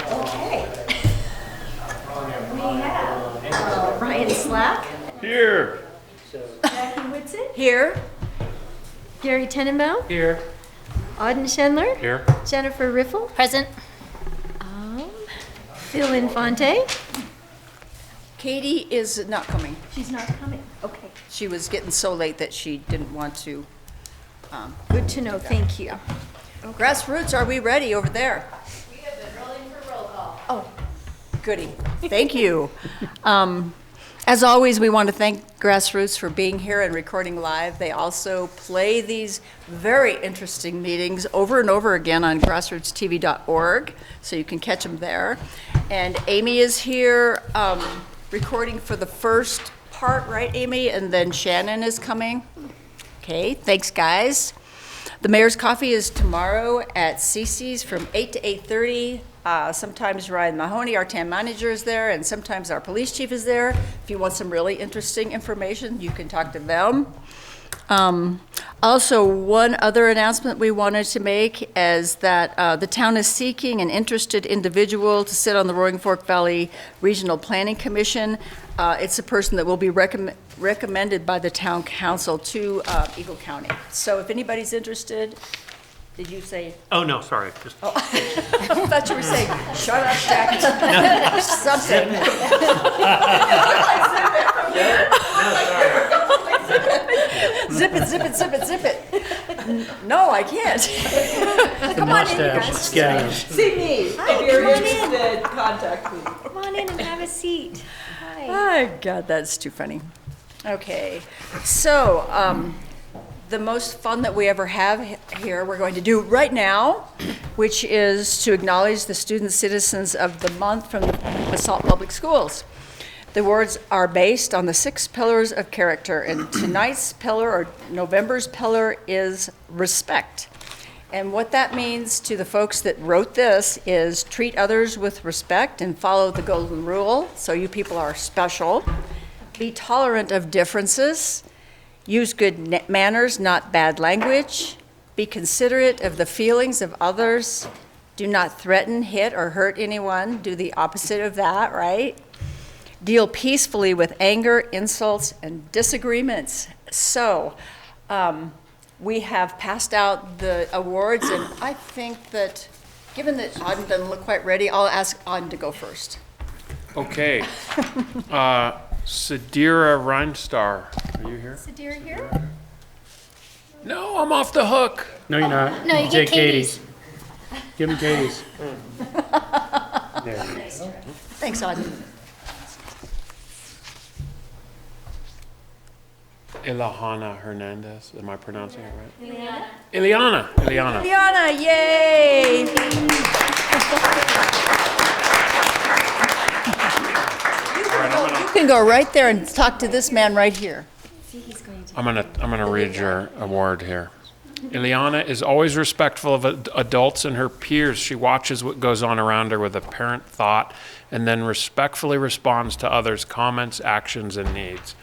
Okay. We have Ryan Slack. Here. Jackie Whitson, Here. Gary Tenenbaum, Here. Auden Schendler, Here. Jennifer Riffle, Present. Phil Infante. Katie is not coming. She's not coming. Okay, She was getting so late that she didn't want to. good to know. Thank you. Grassroots, are we ready over there? We have been rolling for roll call. Oh, goody. Thank you. As always, we want to thank Grassroots for being here and recording live. They also play these very interesting meetings over and over again on grassrootstv.org, so you can catch them there. And Amy is here recording for the first part, right, Amy? And then Shannon is coming. Okay, thanks, guys. The Mayor's Coffee is tomorrow at Cece's from 8 to 8:30. Sometimes Ryan Mahoney, our town manager, is there, and sometimes our police chief is there. If you want some really interesting information, you can talk to them. Also, one other announcement we wanted to make is that the town is seeking an interested individual to sit on the Roaring Fork Valley Regional Planning Commission. It's a person that will be recommended by the town council to Eagle County. So if anybody's interested, did you say? Oh, no, sorry. Just I thought you were saying, shut up, Jack. Something. Zip it, zip it, zip it, zip it. No, I can't. the Come on in, you mustache. guys. It's getting us. See me, if you're interested, contact me. Come on in and have a seat. Hi. Oh, God, that's too funny. Okay, so, the most fun that we ever have here, we're going to do right now, which is to acknowledge the student citizens of the month from the Basalt Public Schools. The awards are based on the 6 pillars of character, and tonight's pillar, or November's pillar, is respect. And what that means to the folks that wrote this is treat others with respect and follow the golden rule, so you people are special. Be tolerant of differences. Use good manners, not bad language. Be considerate of the feelings of others. Do not threaten, hit, or hurt anyone. Do the opposite of that, right? Deal peacefully with anger, insults, and disagreements. So, we have passed out the awards, and I think that, given that Auden doesn't look quite ready, I'll ask Auden to go first. Okay. Sadira Reinstar, are you here? Sadir here? No, I'm off the hook. No, you're not. No, you Take get Katie's. Give him Katie's. Thanks, Auden. Ilahana Hernandez, am I pronouncing it right? Ileana. Ileana. Liana, yay! You can go right there and talk to this man right here. I'm gonna read your award here. Ileana is always respectful of adults and her peers. She watches what goes on around her with apparent thought and then respectfully responds to others' comments, actions, and needs.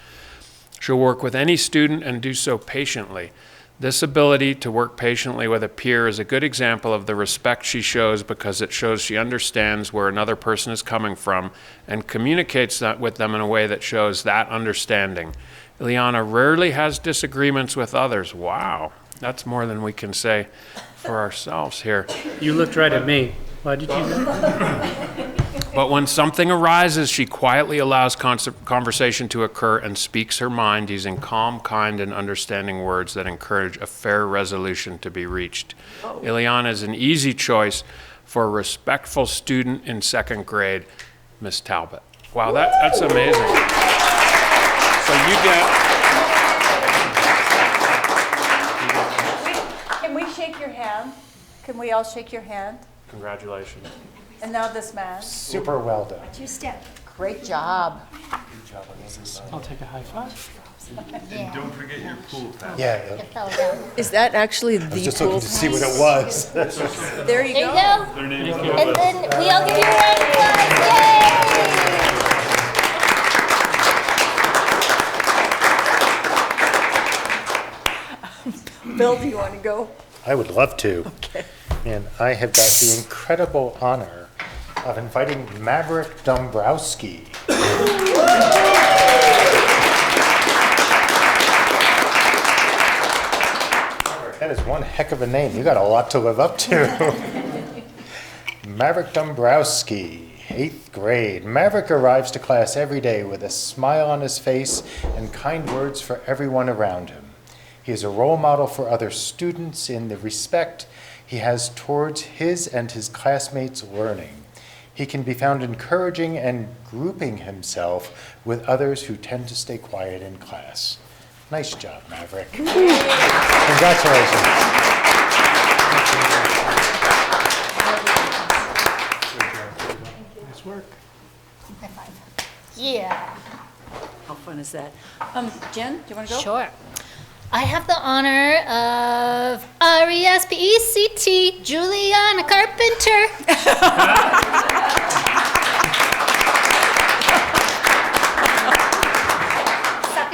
She'll work with any student and do so patiently. This ability to work patiently with a peer is a good example of the respect she shows because it shows she understands where another person is coming from and communicates that with them in a way that shows that understanding. Ileana rarely has disagreements with others. Wow, that's more than we can say for ourselves here. You looked right at me. Why'd you do that? But when something arises, she quietly allows conversation to occur and speaks her mind using calm, kind, and understanding words that encourage a fair resolution to be reached. Ileana is an easy choice for a respectful student in 2nd grade, Miss Talbot. Wow, that's amazing. So you get... Can we shake your hand? Can we all shake your hand? Congratulations. And now this man. Super well done. 2-step. Great job. I'll take a high five. Yeah. Don't forget your pool pad. Yeah, It fell down. Is that actually I was the just pool looking to see what pass? it was. There you There you go. go. Their name is And then we all give you a round of applause. Bill, do you want to go? I would love to. Okay. And I have got the incredible honor of inviting Maverick Dombrowski. That is one heck of a name. You got a lot to live up to. Maverick Dombrowski, 8th grade. Maverick arrives to class every day with a smile on his face and kind words for everyone around him. He is a role model for other students in the respect he has towards his and his classmates' learning. He can be found encouraging and grouping himself with others who tend to stay quiet in class. Nice job, Maverick. Congratulations. Nice work. High five. Yeah. How fun is that? Jen, do you want to go? Sure. I have the honor of RESPECT, Juliana Carpenter.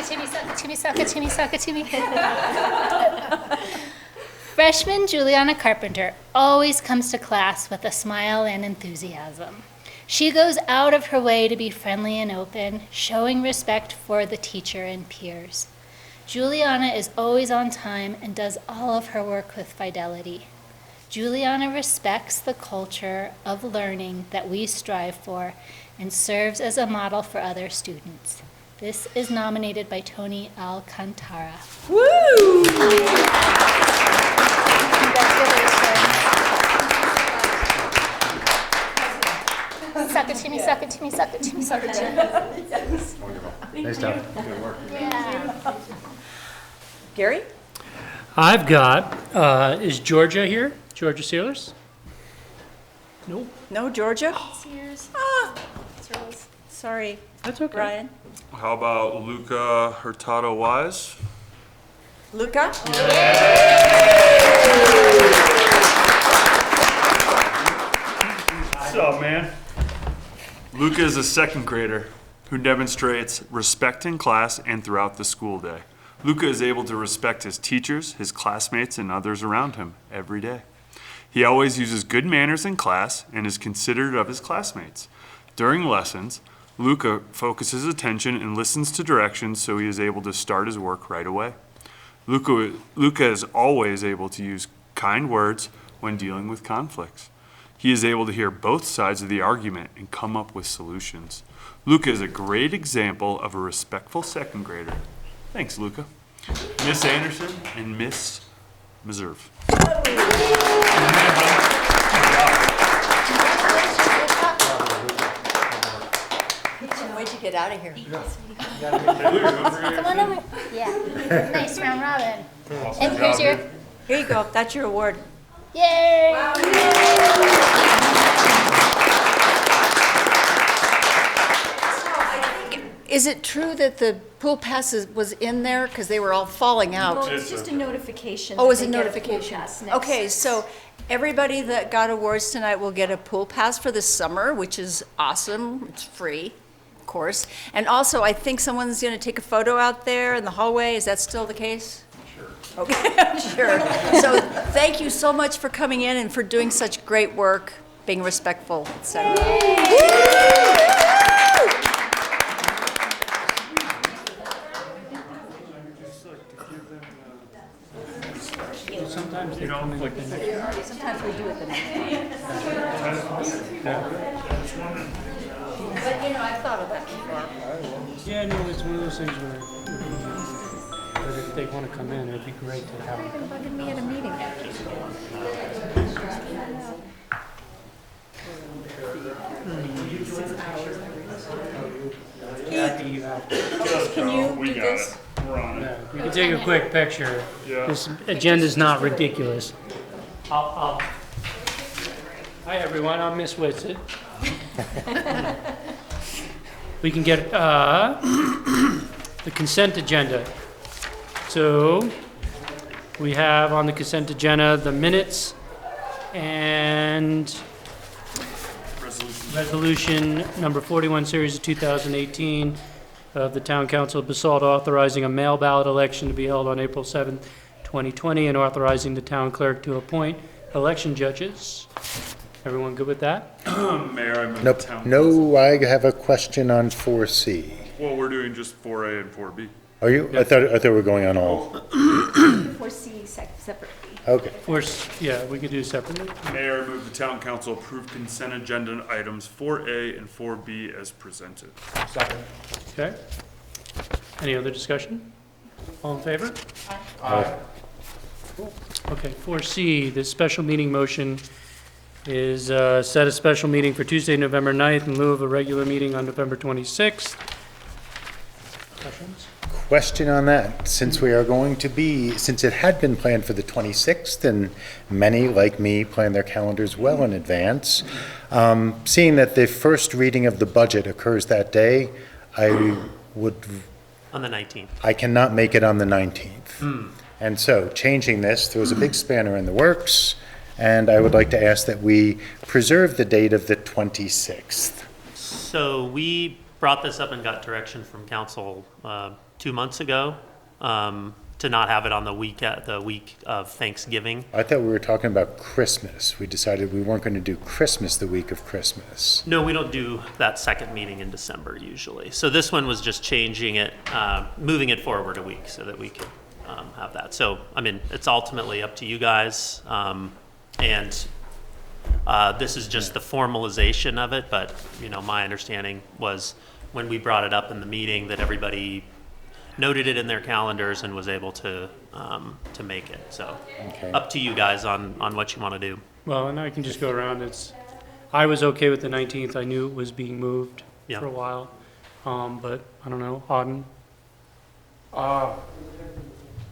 it to me, suck it to me, suck it to me, suck it to me. Freshman Juliana Carpenter always comes to class with a smile and enthusiasm. She goes out of her way to be friendly and open, showing respect for the teacher and peers. Juliana is always on time and does all of her work with fidelity. Juliana respects the culture of learning that we strive for and serves as a model for other students. This is nominated by Tony Alcantara. Woo! Suck it to me, suck it to me, suck it to me, suck it to me. Nice job. Yeah. Gary? I've got, is Georgia here? Georgia Sailors? Nope, No, Georgia? Sears. Sorry, that's okay. Brian. How about Luca Hurtado Wise? Luca? What's up, man? Luca is a second grader who demonstrates respect in class and throughout the school day. Luca is able to respect his teachers, his classmates, and others around him every day. He always uses good manners in class and is considerate of his classmates. During lessons, Luca focuses attention and listens to directions so he is able to start his work right away. Luca is always able to use kind words when dealing with conflicts. He is able to hear both sides of the argument and come up with solutions. Luca is a great example of a respectful second grader. Thanks, Luca. Miss Anderson and Miss Meserve. Where'd you get out of here? Come on over. Yeah. Nice round robin. And here's your, Here you go, that's your award. yay! Is it true that the pool passes was in there because they were all falling out? Well, it's just a notification. Oh, that is it they get a pool notification? pass next. Okay, so everybody that got awards tonight will get a pool pass for the summer, which is awesome. It's free, of course. And also, I think someone's going to take a photo out there in the hallway. Is that still the case? Sure. Okay, sure. So thank you so much for coming in and for doing such great work, being respectful, et cetera. Sometimes they come in like the Sometimes we do it the next day. But, you know, I've thought of that before. Yeah, no, it's one of those things where if they want to come in, it'd be great to have them. Bugging me at a meeting. Can you do this? We're on it. Yeah, we can take a quick picture. Yeah. This agenda's not ridiculous. Hi, everyone, I'm Miss Whitsett. We can get the consent agenda. So we have on the consent agenda the minutes and resolution number 41, series of 2018 of the Town Council of Basalt authorizing a mail ballot election to be held on April 7th, 2020, and authorizing the town clerk to appoint election judges. Everyone good with that? Mayor, I move Nope. the town. No, I have a question on 4C. Well, we're doing just 4A and 4B. Are you? I thought we were going on all. Foresee separately. Okay. Of course, yeah, we could do separately. Mayor, I move the town council approve consent agenda items 4A and 4B as presented. Okay. Any other discussion? All in favor? Aye. Okay, 4C, the special meeting motion is set a special meeting for Tuesday, November 9th in lieu of a regular meeting on November 26th. Questions? Question on that, since it had been planned for the 26th, and many, like me, plan their calendars well in advance, seeing that the first reading of the budget occurs that day, I would, On the 19th. I cannot make it on the 19th. And so, changing this throws a big spanner in the works, and I would like to ask that we preserve the date of the 26th. So we brought this up and got direction from council 2 months ago to not have it on the week of Thanksgiving. I thought we were talking about Christmas. We decided we weren't going to do Christmas the week of Christmas. No, we don't do that second meeting in December usually. So this one was just changing it, moving it forward a week so that we could have that. So, I mean, it's ultimately up to you guys. And this is just the formalization of it, but, you know, my understanding was when we brought it up in the meeting that everybody noted it in their calendars and was able to make it. So, Okay. up to you guys on what you want to do. Well, and I can just go around. I was okay with the 19th. I knew it was being moved Yeah. for a while. But I don't know, Auden?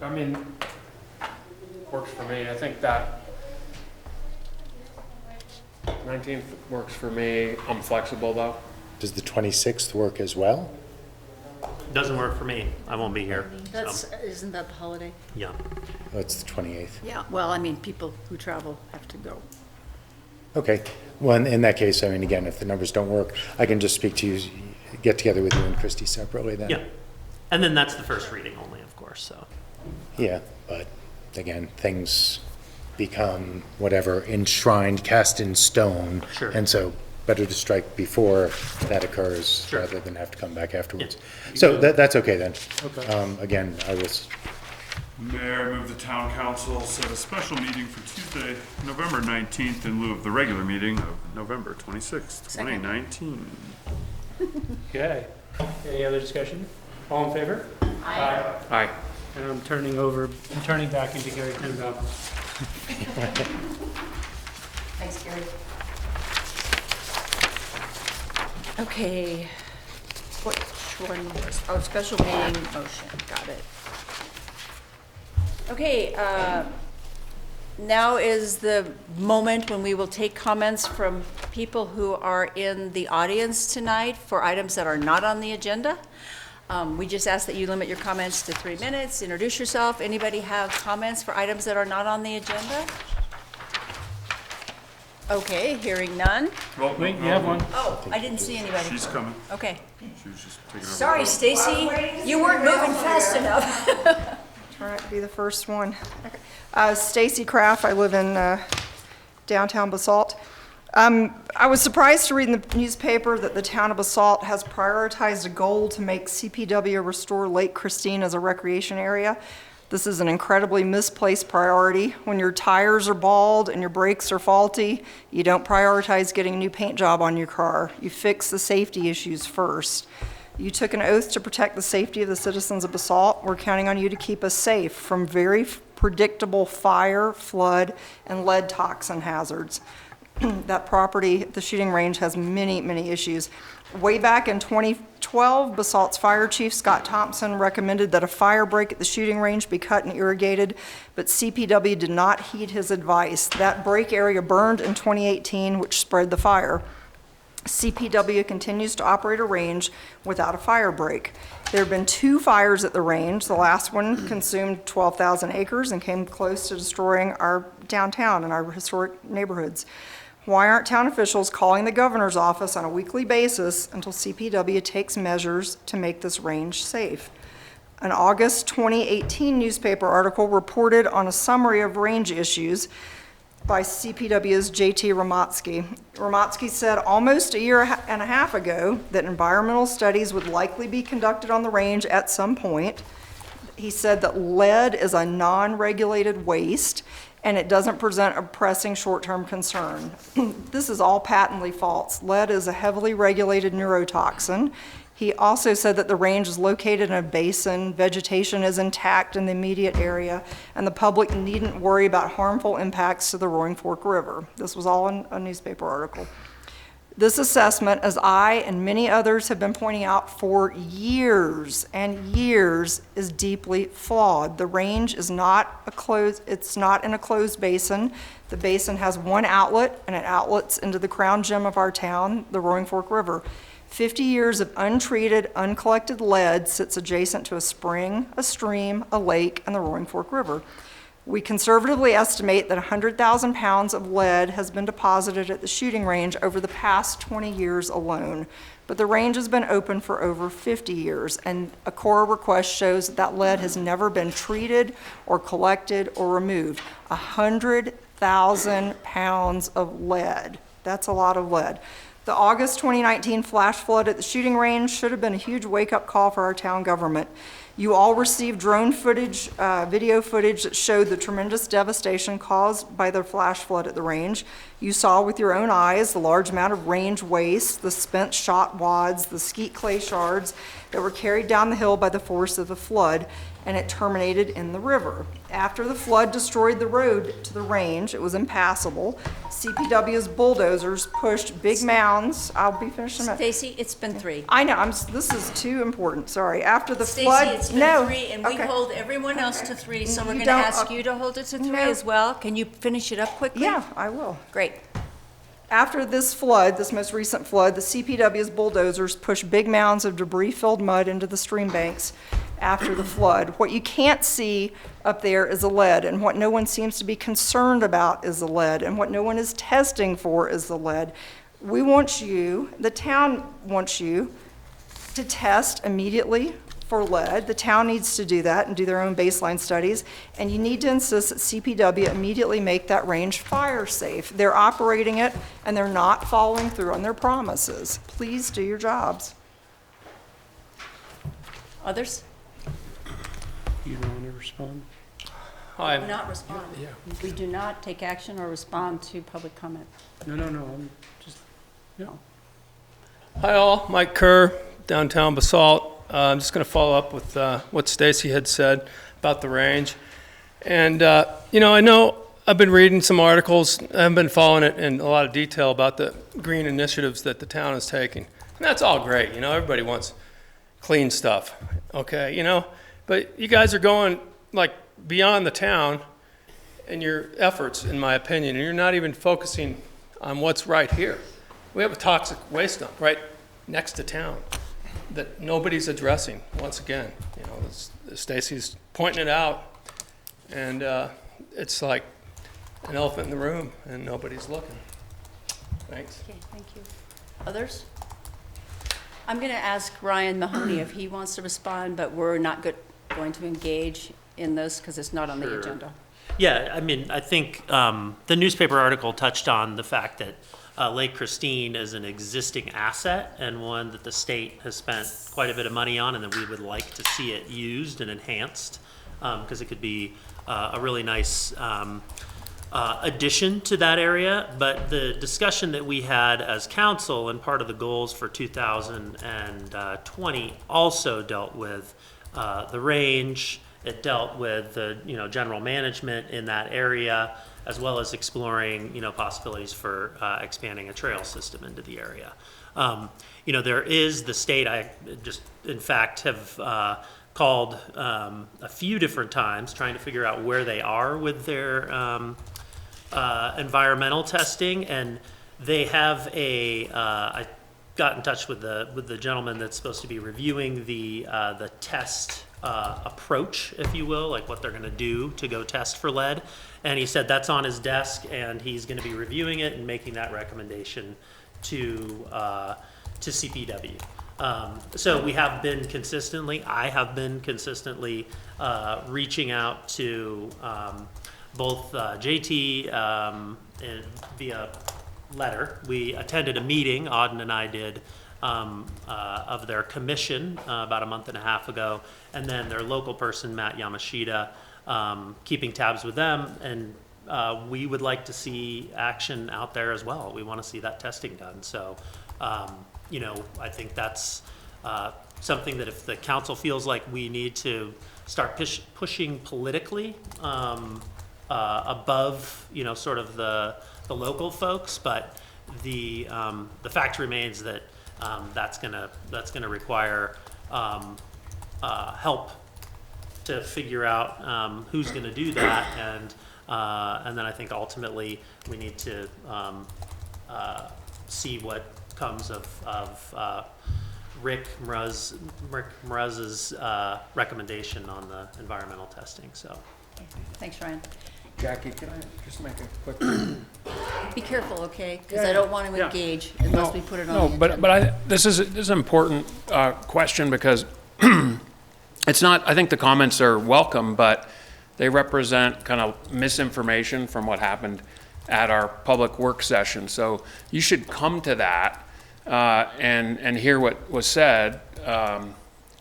I mean, works for me. I think that 19th works for me. I'm flexible though. Does the 26th work as well? Doesn't work for me. I won't be here. So, Isn't that the holiday? yeah. Oh, it's the 28th. Yeah, well, I mean, people who travel have to go. Okay. Well, in that case, I mean, again, if the numbers don't work, I can just speak to you, get together with you and Christie separately then. Yeah. And then that's the first reading only, of course, so. Yeah, but again, things become whatever, enshrined, cast in stone. Sure. And so better to strike before that occurs Sure. rather than have to come back afterwards. So that's okay then. Okay. Again, I was, Mayor, move the town council set a special meeting for Tuesday, November 19th in lieu of the regular meeting of November 26th, 2019. Okay. Any other discussion? All in favor? Aye. And I'm turning back into Gary Tenenbaum. Thanks, Gary. Okay, which one was, oh, special meeting motion, got it. Okay, now is the moment when we will take comments from people who are in the audience tonight for items that are not on the agenda. We just ask that you limit your comments to 3 minutes, introduce yourself. Anybody have comments for items that are not on the agenda? Okay, hearing none. Well, Wait, you have one? Oh, I didn't see anybody. She's coming. Okay. She was just taking over. Sorry, Stacy, you weren't moving fast enough. Try to be the first one. Stacy Kraft, I live in downtown Basalt. I was surprised to read in the newspaper that the town of Basalt has prioritized a goal to make CPW restore Lake Christine as a recreation area. This is an incredibly misplaced priority. When your tires are bald and your brakes are faulty, you don't prioritize getting a new paint job on your car. You fix the safety issues first. You took an oath to protect the safety of the citizens of Basalt. We're counting on you to keep us safe from very predictable fire, flood, and lead toxin hazards. That property, the shooting range, has many, many issues. Way back in 2012, Basalt's fire chief, Scott Thompson, recommended that a fire break at the shooting range be cut and irrigated, but CPW did not heed his advice. That break area burned in 2018, which spread the fire. CPW continues to operate a range without a fire break. There have been 2 fires at the range. The last one consumed 12,000 acres and came close to destroying our downtown and our historic neighborhoods. Why aren't town officials calling the governor's office on a weekly basis until CPW takes measures to make this range safe? An August 2018 newspaper article reported on a summary of range issues by CPW's J.T. Ramatsky. Ramatsky said almost a year and a half ago that environmental studies would likely be conducted on the range at some point. He said that lead is a non-regulated waste and it doesn't present a pressing short-term concern. This is all patently false. Lead is a heavily regulated neurotoxin. He also said that the range is located in a basin, vegetation is intact in the immediate area, and the public needn't worry about harmful impacts to the Roaring Fork River. This was all in a newspaper article. This assessment, as I and many others have been pointing out for years and years, is deeply flawed. The range is not it's not in a closed basin. The basin has one outlet, and it outlets into the crown gem of our town, the Roaring Fork River. 50 years of untreated, uncollected lead sits adjacent to a spring, a stream, a lake, and the Roaring Fork River. We conservatively estimate that 100,000 pounds of lead has been deposited at the shooting range over the past 20 years alone. but the range has been open for over 50 years, and a Corps request shows that lead has never been treated or collected or removed. 100,000 pounds of lead. That's a lot of lead. The August 2019 flash flood at the shooting range should have been a huge wake-up call for our town government. You all received drone footage, video footage that showed the tremendous devastation caused by the flash flood at the range. You saw with your own eyes the large amount of range waste, the spent shot wads, the skeet clay shards that were carried down the hill by the force of the flood, and it terminated in the river. After the flood destroyed the road to the range, it was impassable. CPW's bulldozers pushed big mounds. I'll be finished in a minute. Stacy, it's been 3. I know, this is too important, sorry. After the Stacy, flood, it's no. been 3, and we Okay. hold everyone else to 3, so we're You going to don't- ask you to hold it to 3 no. as well. Can you finish it up quickly? Yeah, I will. Great. After this flood, this most recent flood, the CPW's bulldozers pushed big mounds of debris-filled mud into the stream banks after the flood. What you can't see up there is the lead, and what no one seems to be concerned about is the lead, and what no one is testing for is the lead. We want you, the town wants you, to test immediately for lead. The town needs to do that and do their own baseline studies, and you need to insist that CPW immediately make that range fire safe. They're operating it, and they're not following through on their promises. Please do your jobs. Others? You don't want to respond? Do not respond. We do not take action or respond to public comment. No, I'm just, Hi all, Mike Kerr, downtown Basalt. I'm just going to follow up with what Stacy had said about the range. And, I know I've been reading some articles, I haven't been following it in a lot of detail about the green initiatives that the town is taking. And that's all great, everybody wants clean stuff, okay, but you guys are going like beyond the town in your efforts, in my opinion, and you're not even focusing on what's right here. We have a toxic waste dump right next to town that nobody's addressing. Once again, Stacy's pointing it out, and it's like an elephant in the room, and nobody's looking. Thanks. Okay, thank you. Others? I'm going to ask Ryan Mahoney if he wants to respond, but we're not going to engage in those because it's not on the agenda. Yeah, I think the newspaper article touched on the fact that Lake Christine is an existing asset and one that the state has spent quite a bit of money on, and that we would like to see it used and enhanced because it could be a really nice addition to that area. But the discussion that we had as council and part of the goals for 2020 also dealt with the range. It dealt with the general management in that area, as well as exploring possibilities for expanding a trail system into the area. There is the state. I just in fact have called a few different times trying to figure out where they are with their environmental testing, and they have I got in touch with the gentleman that's supposed to be reviewing the test approach, if you will, like what they're going to do to go test for lead. And he said that's on his desk, and he's going to be reviewing it and making that recommendation to CPW. So we have been I have been consistently reaching out to both JT and via letter. We attended a meeting, Auden and I did, of their commission about a month and a half ago, and then their local person, Matt Yamashita, keeping tabs with them, and we would like to see action out there as well. We want to see that testing done. So, I think that's something that if the council feels like we need to start pushing politically above, sort of the local folks, but the fact remains that that's gonna require help to figure out who's going to do that, and then I think ultimately we need to see what comes of Rick Mraz's recommendation on the environmental testing. So, Thanks, Ryan. Jackie, can I just make a quick? Be careful, okay? Because I don't want to engage unless we put it on the No, agenda. but this is an important question because it's not, I think the comments are welcome, but they represent kind of misinformation from what happened at our public work session. So you should come to that and hear what was said.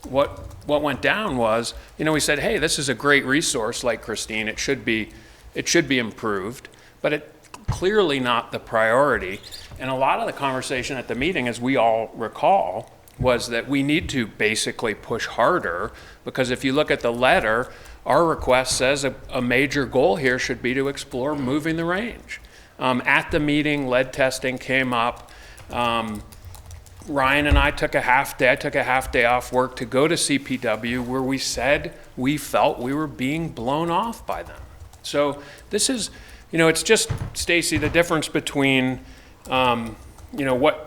What went down was, we said, hey, this is a great resource, like Christine. It should be improved, but it's clearly not the priority. And a lot of the conversation at the meeting, as we all recall, was that we need to basically push harder, because if you look at the letter, our request says a major goal here should be to explore moving the range. At the meeting, lead testing came up. Ryan and I took a half day. I took a half day off work to go to CPW, where we said we felt we were being blown off by them. So this is, it's just, Stacy, the difference between, what,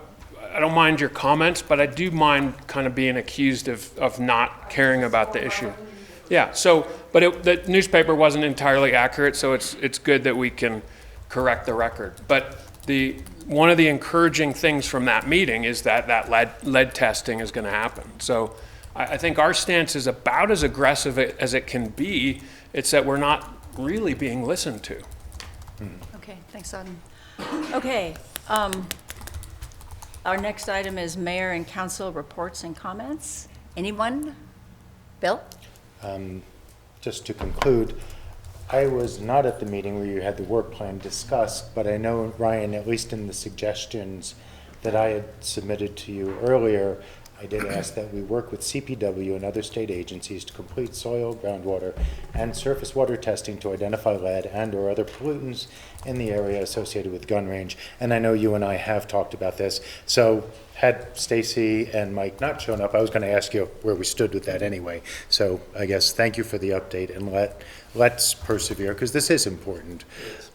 I don't mind your comments, but I do mind kind of being accused of not caring about the issue. Yeah, so, but the newspaper wasn't entirely accurate, so it's good that we can correct the record. But one of the encouraging things from that meeting is that lead testing is going to happen. So I think our stance is about as aggressive as it can be. It's that we're not really being listened to. Okay, thanks, Auden. Okay, our next item is mayor and council reports and comments. Anyone? Bill? Just to conclude, I was not at the meeting where you had the work plan discussed, but I know, Ryan, at least in the suggestions that I had submitted to you earlier, I did ask that we work with CPW and other state agencies to complete soil, groundwater, and surface water testing to identify lead and/or other pollutants in the area associated with gun range. And I know you and I have talked about this. So had Stacy and Mike not shown up, I was going to ask you where we stood with that anyway. So I guess thank you for the update, and let's persevere, because this is important.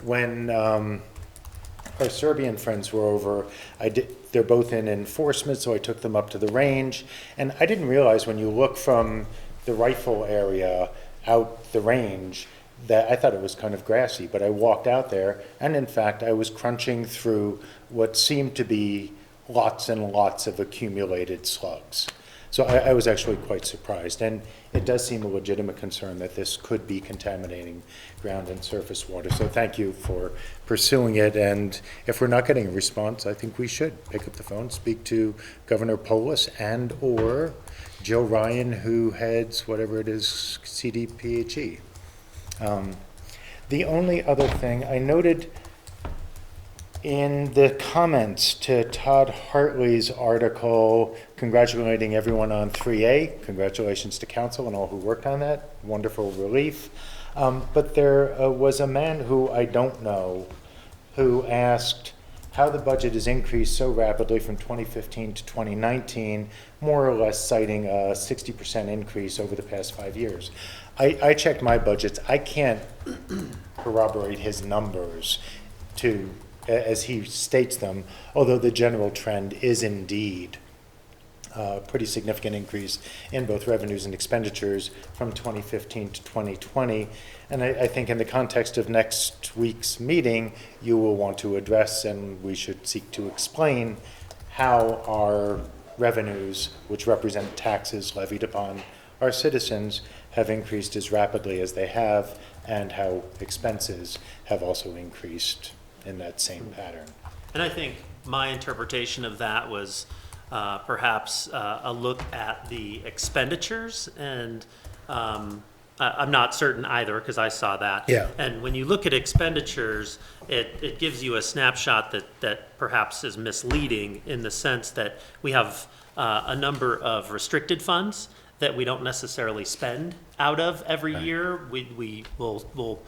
When our Serbian friends were over, they're both in enforcement, so I took them up to the range. And I didn't realize, when you look from the rifle area out the range, that I thought it was kind of grassy, but I walked out there, and in fact, I was crunching through what seemed to be lots and lots of accumulated slugs. So I was actually quite surprised, and it does seem a legitimate concern that this could be contaminating ground and surface water. So thank you for pursuing it, and if we're not getting a response, I think we should pick up the phone, speak to Governor Polis and/or Joe Ryan, who heads whatever it is, CDPHE. The only other thing I noted in the comments to Todd Hartley's article congratulating everyone on 3A, congratulations to council and all who worked on that, wonderful relief. But there was a man who I don't know who asked how the budget has increased so rapidly from 2015 to 2019, more or less citing a 60% increase over the past 5 years. I checked my budgets. I can't corroborate his numbers as he states them, although the general trend is indeed a pretty significant increase in both revenues and expenditures from 2015 to 2020. And I think in the context of next week's meeting, you will want to address, and we should seek to explain, how our revenues, which represent taxes levied upon our citizens, have increased as rapidly as they have, and how expenses have also increased in that same pattern. And I think my interpretation of that was perhaps a look at the expenditures, and I'm not certain either, because I saw that. Yeah. And when you look at expenditures, it gives you a snapshot that perhaps is misleading, in the sense that we have a number of restricted funds that we don't necessarily spend out of every year. We will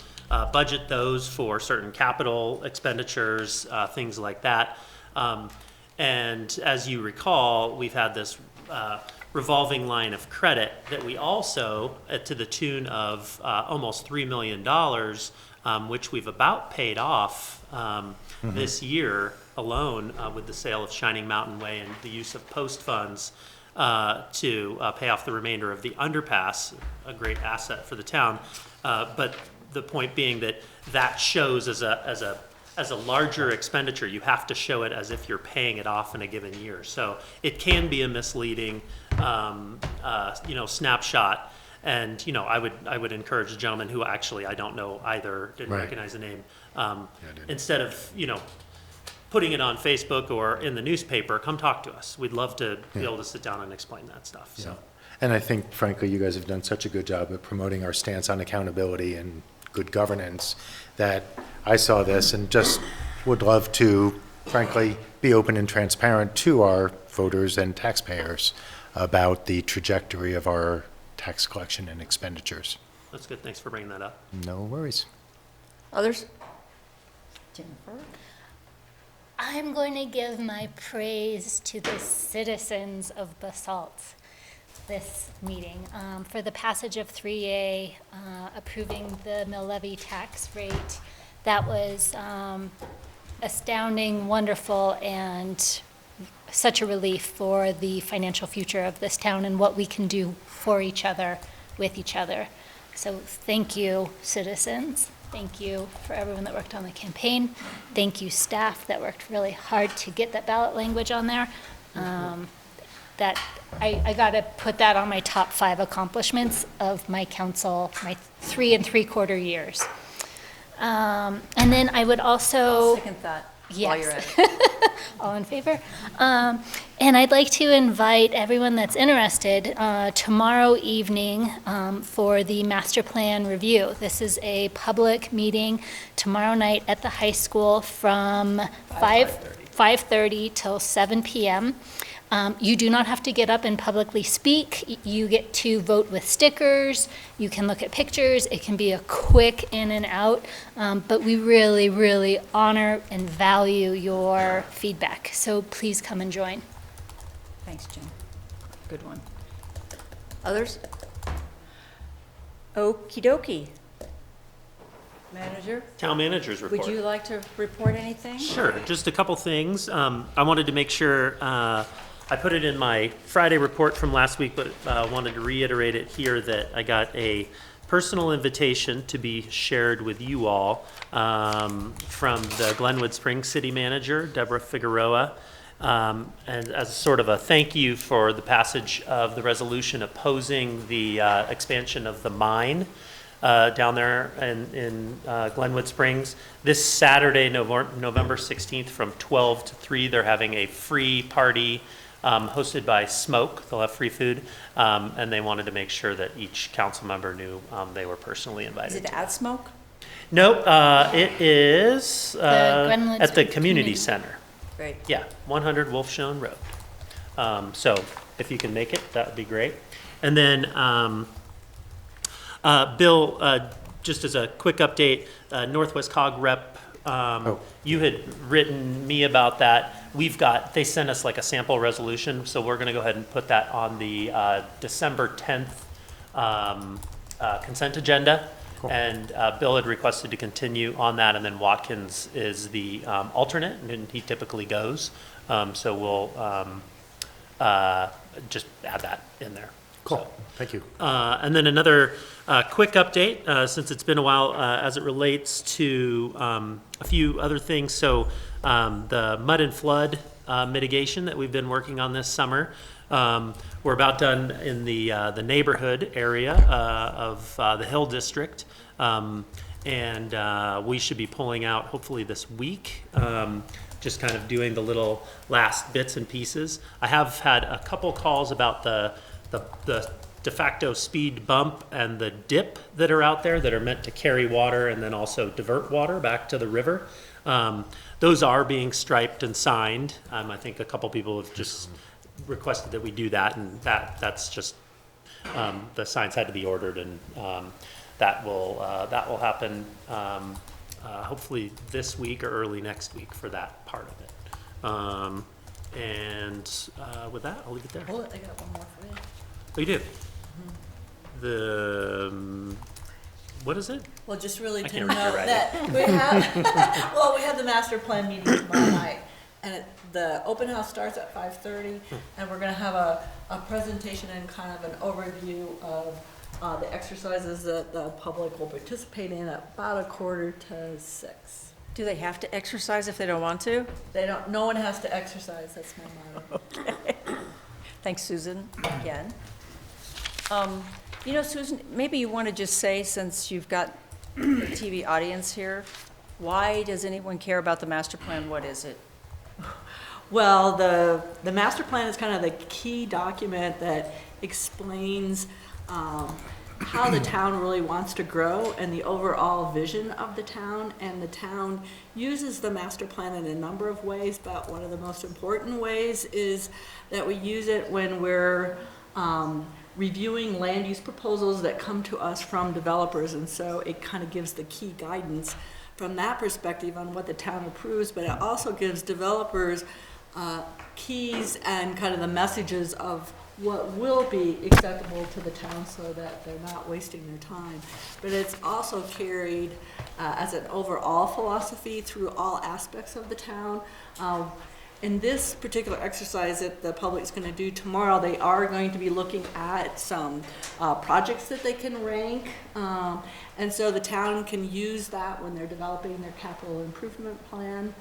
budget those for certain capital expenditures, things like that. And as you recall, we've had this revolving line of credit that we also, to the tune of almost $3 million, which we've about paid off this year alone, with the sale of Shining Mountain Way and the use of post funds to pay off the remainder of the underpass, a great asset for the town. But the point being that that shows as a larger expenditure, you have to show it as if you're paying it off in a given year. So it can be a misleading, snapshot. And, I would encourage the gentleman who actually, I don't know either, didn't Right. recognize the name, instead of, putting it on Facebook or in the newspaper, come talk to us. We'd love to be able to sit down and explain that stuff, so. And I think, frankly, you guys have done such a good job at promoting our stance on accountability and good governance that I saw this and just would love to, frankly, be open and transparent to our voters and taxpayers about the trajectory of our tax collection and expenditures. That's good, thanks for bringing that up. No worries. Others? Jennifer? I'm going to give my praise to the citizens of Basalt this meeting for the passage of 3A, approving the mill levy tax rate. That was astounding, wonderful, and such a relief for the financial future of this town and what we can do for each other, with each other. So thank you, citizens. Thank you for everyone that worked on the campaign. Thank you, staff that worked really hard to get that ballot language on there. That I got to put that on my top 5 accomplishments of my council, my 3 3/4 years. And then I would also. Second that. Yes. While you're at it. All in favor? And I'd like to invite everyone that's interested tomorrow evening for the master plan review. This is a public meeting tomorrow night at the high school from 5:30 till 7 p.m. You do not have to get up and publicly speak. You get to vote with stickers. You can look at pictures. It can be a quick in and out, but we really, really honor and value your feedback. So please come and join. Thanks, Jim. Good one. Others? Okey dokey. Manager, Town managers report. would you like to report anything? Sure, just a couple things. I wanted to make sure, I put it in my Friday report from last week, but wanted to reiterate it here that I got a personal invitation to be shared with you all from the Glenwood Springs City Manager, Deborah Figueroa. And as sort of a thank you for the passage of the resolution opposing the expansion of the mine down there in Glenwood Springs. This Saturday, November 16th, from 12 to 3, they're having a free party hosted by Smoke. They'll have free food, and they wanted to make sure that each council member knew they were personally invited. Is it at Smoke? No, it is Glenwood at the Springs community Community. center. Great. Yeah, 100 Wolfshone Road. So if you can make it, that would be great. And then, Bill, just as a quick update, Northwest Cog Rep, you had written me about that. They sent us like a sample resolution, so we're gonna go ahead and put that on the December 10th consent agenda. And Bill had requested to continue on that, and then Watkins is the alternate, and he typically goes. So we'll just add that in there. Cool, thank you. And then another quick update, since it's been a while, as it relates to a few other things. So the mud and flood mitigation that we've been working on this summer, we're about done in the neighborhood area of the Hill District. And we should be pulling out hopefully this week, just kind of doing the little last bits and pieces. I have had a couple calls about the de facto speed bump and the dip that are out there that are meant to carry water and then also divert water back to the river. Those are being striped and signed. I think a couple people have just requested that we do that, and that's just, the signs had to be ordered, and that will happen hopefully this week or early next week for that part of it. And with that, I'll leave it there. Oh, I got one more for you. Oh, you do? The, what is it? Well, just really I to can't know read your that we have, well, we have the master plan meeting tomorrow night, and the open house starts at 5:30, and we're gonna have a presentation and kind of an overview of the exercises that the public will participate in at about 5:45 to 6. Do they have to exercise if they don't want to? They don't, no one has to exercise, that's my motto. Thanks, Susan, again. You know, Susan, maybe you want to just say, since you've got the TV audience here, why does anyone care about the master plan? What is it? Well, the master plan is kind of the key document that explains how the town really wants to grow and the overall vision of the town. And the town uses the master plan in a number of ways, but one of the most important ways is that we use it when we're reviewing land use proposals that come to us from developers. And so it kind of gives the key guidance from that perspective on what the town approves, but it also gives developers keys and kind of the messages of what will be acceptable to the town so that they're not wasting their time. But it's also carried as an overall philosophy through all aspects of the town. In this particular exercise that the public's going to do tomorrow, they are going to be looking at some projects that they can rank. And so the town can use that when they're developing their capital improvement plan.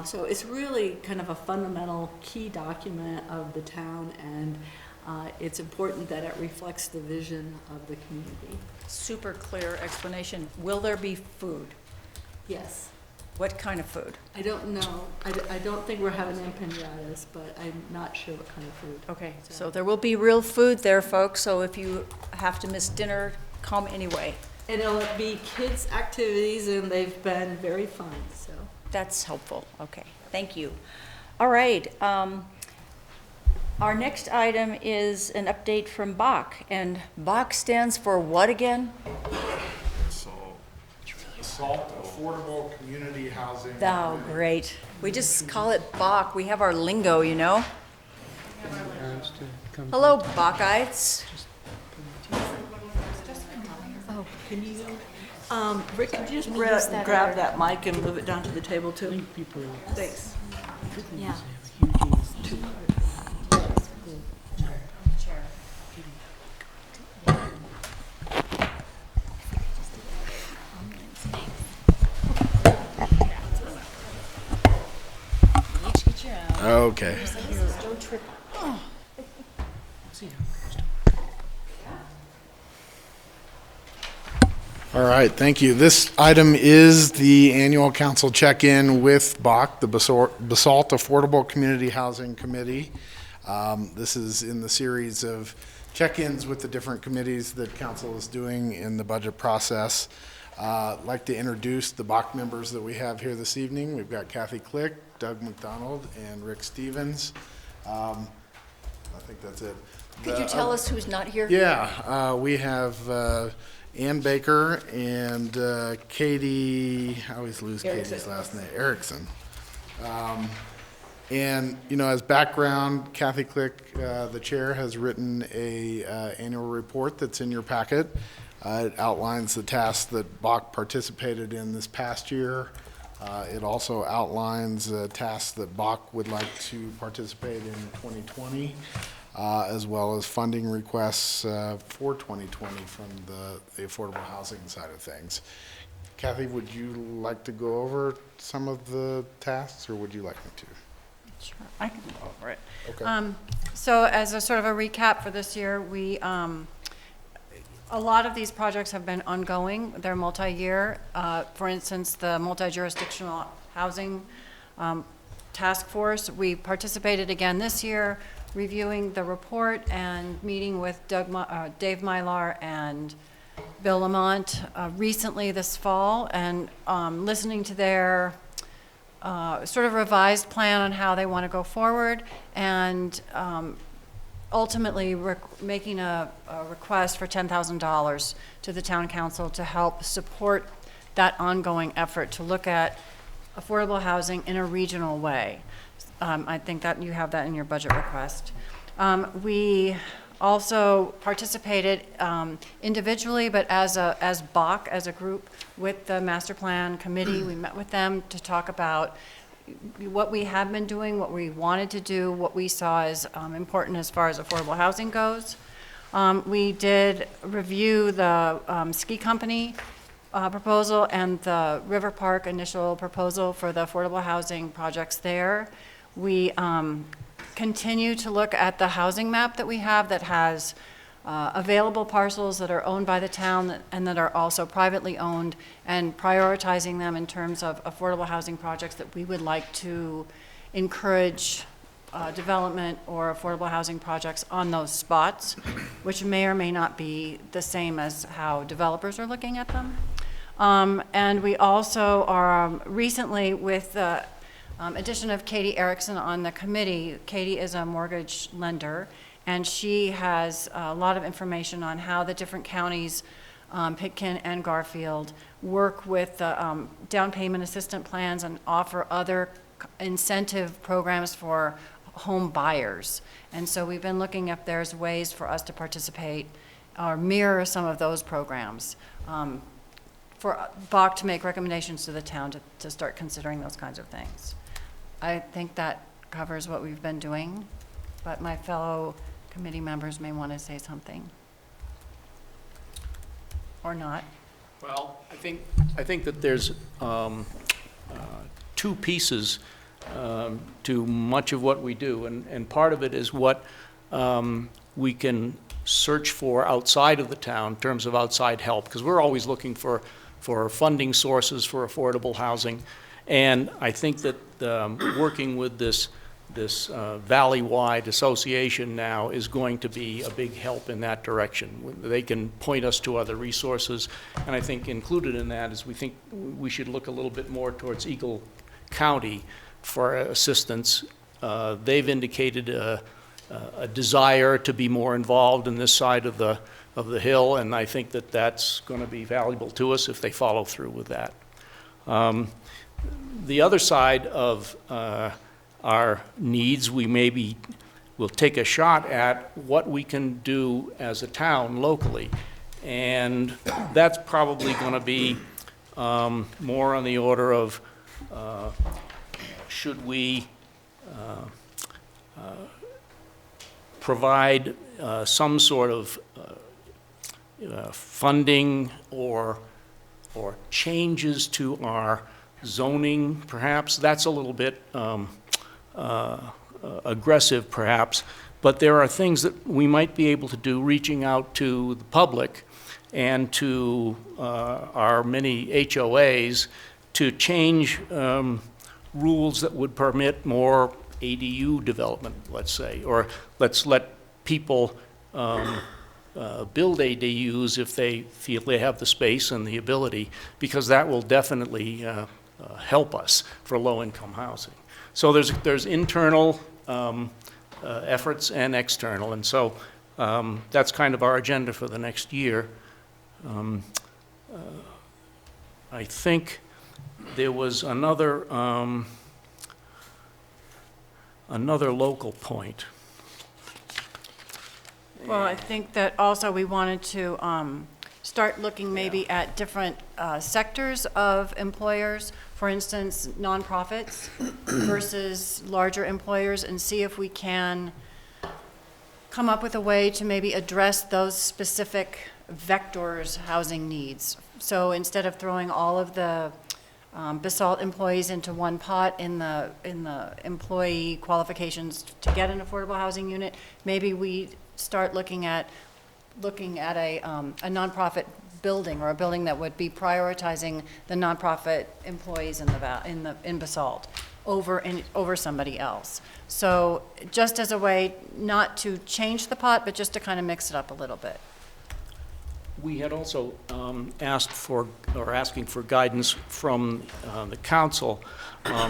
So it's really kind of a fundamental key document of the town, and it's important that it reflects the vision of the community. Super clear explanation. Will there be food? Yes. What kind of food? I don't know. I don't think we're having empanadas, but I'm not sure what kind of food. Okay, so there will be real food there, folks, so if you have to miss dinner, come anyway. And it'll be kids' activities, and they've been very fun, so. That's helpful, okay, thank you. All right, our next item is an update from BAC, and BAC stands for what again? Basalt Affordable Community Housing. Oh, great. We just call it BAC, we have our lingo, you know? Hello, BACites. Oh, can you, Rick, could you just grab that mic and move it down to the table too? Thanks. Yeah. Okay. Don't trip. All right, thank you. This item is the annual council check-in with BAC, the Basalt Affordable Community Housing Committee. This is in the series of check-ins with the different committees that council is doing in the budget process. I'd like to introduce the BAC members that we have here this evening. We've got Kathy Click, Doug McDonald, and Rick Stevens. I think that's it. Could you tell us who's not here? Yeah, we have Ann Baker and Katie, I always lose Katie's last name, Erickson. And, you know, as background, Kathy Click, the chair, has written a annual report that's in your packet. It outlines the tasks that BAC participated in this past year. It also outlines tasks that BAC would like to participate in 2020, as well as funding requests for 2020 from the affordable housing side of things. Kathy, would you like to go over some of the tasks, or would you like me to? Sure, I can go over it. Okay. So as a sort of a recap for this year, we, a lot of these projects have been ongoing. They're multi-year. For instance, the multi-jurisdictional housing task force, we participated again this year, reviewing the report and meeting with Dave Mylar and Bill Lamont recently this fall, and listening to their sort of revised plan on how they want to go forward, and ultimately making a request for $10,000 to the town council to help support that ongoing effort to look at affordable housing in a regional way. I think that you have that in your budget request. We also participated individually, but as BAC, as a group, with the master plan committee. We met with them to talk about what we have been doing, what we wanted to do, what we saw as important as far as affordable housing goes. We did review the ski company proposal and the River Park initial proposal for the affordable housing projects there. We continue to look at the housing map that we have that has available parcels that are owned by the town and that are also privately owned, and prioritizing them in terms of affordable housing projects that we would like to encourage development or affordable housing projects on those spots, which may or may not be the same as how developers are looking at them. And we also are recently, with the addition of Katie Erickson on the committee. Katie is a mortgage lender, and she has a lot of information on how the different counties, Pitkin and Garfield, work with the down payment assistance plans and offer other incentive programs for home buyers. And so we've been looking if there's ways for us to participate or mirror some of those programs, for BOC to make recommendations to the town to start considering those kinds of things. I think that covers what we've been doing, but my fellow committee members may want to say something. Or not. Well, I think that there's two pieces to much of what we do, and part of it is what we can search for outside of the town in terms of outside help, because we're always looking for funding sources for affordable housing. And I think that working with this valley-wide association now is going to be a big help in that direction. They can point us to other resources, and I think included in that is we think we should look a little bit more towards Eagle County for assistance. They've indicated a desire to be more involved in this side of the hill, and I think that that's going to be valuable to us if they follow through with that. The other side of our needs, we'll take a shot at what we can do as a town locally, and that's probably going to be more on the order of should we provide some sort of funding or changes to our zoning, perhaps. That's a little bit aggressive, perhaps, but there are things that we might be able to do reaching out to the public and to our many HOAs to change rules that would permit more ADU development, let's say, or let's let people build ADUs if they feel they have the space and the ability, because that will definitely help us for low-income housing. So there's internal efforts and external, and so that's kind of our agenda for the next year. I think there was another local point. Well, I think that also we wanted to start looking maybe at different sectors of employers, for instance, nonprofits versus larger employers, and see if we can come up with a way to maybe address those specific vectors' housing needs. So instead of throwing all of the Basalt employees into one pot in the employee qualifications to get an affordable housing unit, maybe we start looking at a nonprofit building, or a building that would be prioritizing the nonprofit employees in Basalt over somebody else. So just as a way not to change the pot, but just to kind of mix it up a little bit. We had also asking for guidance from the council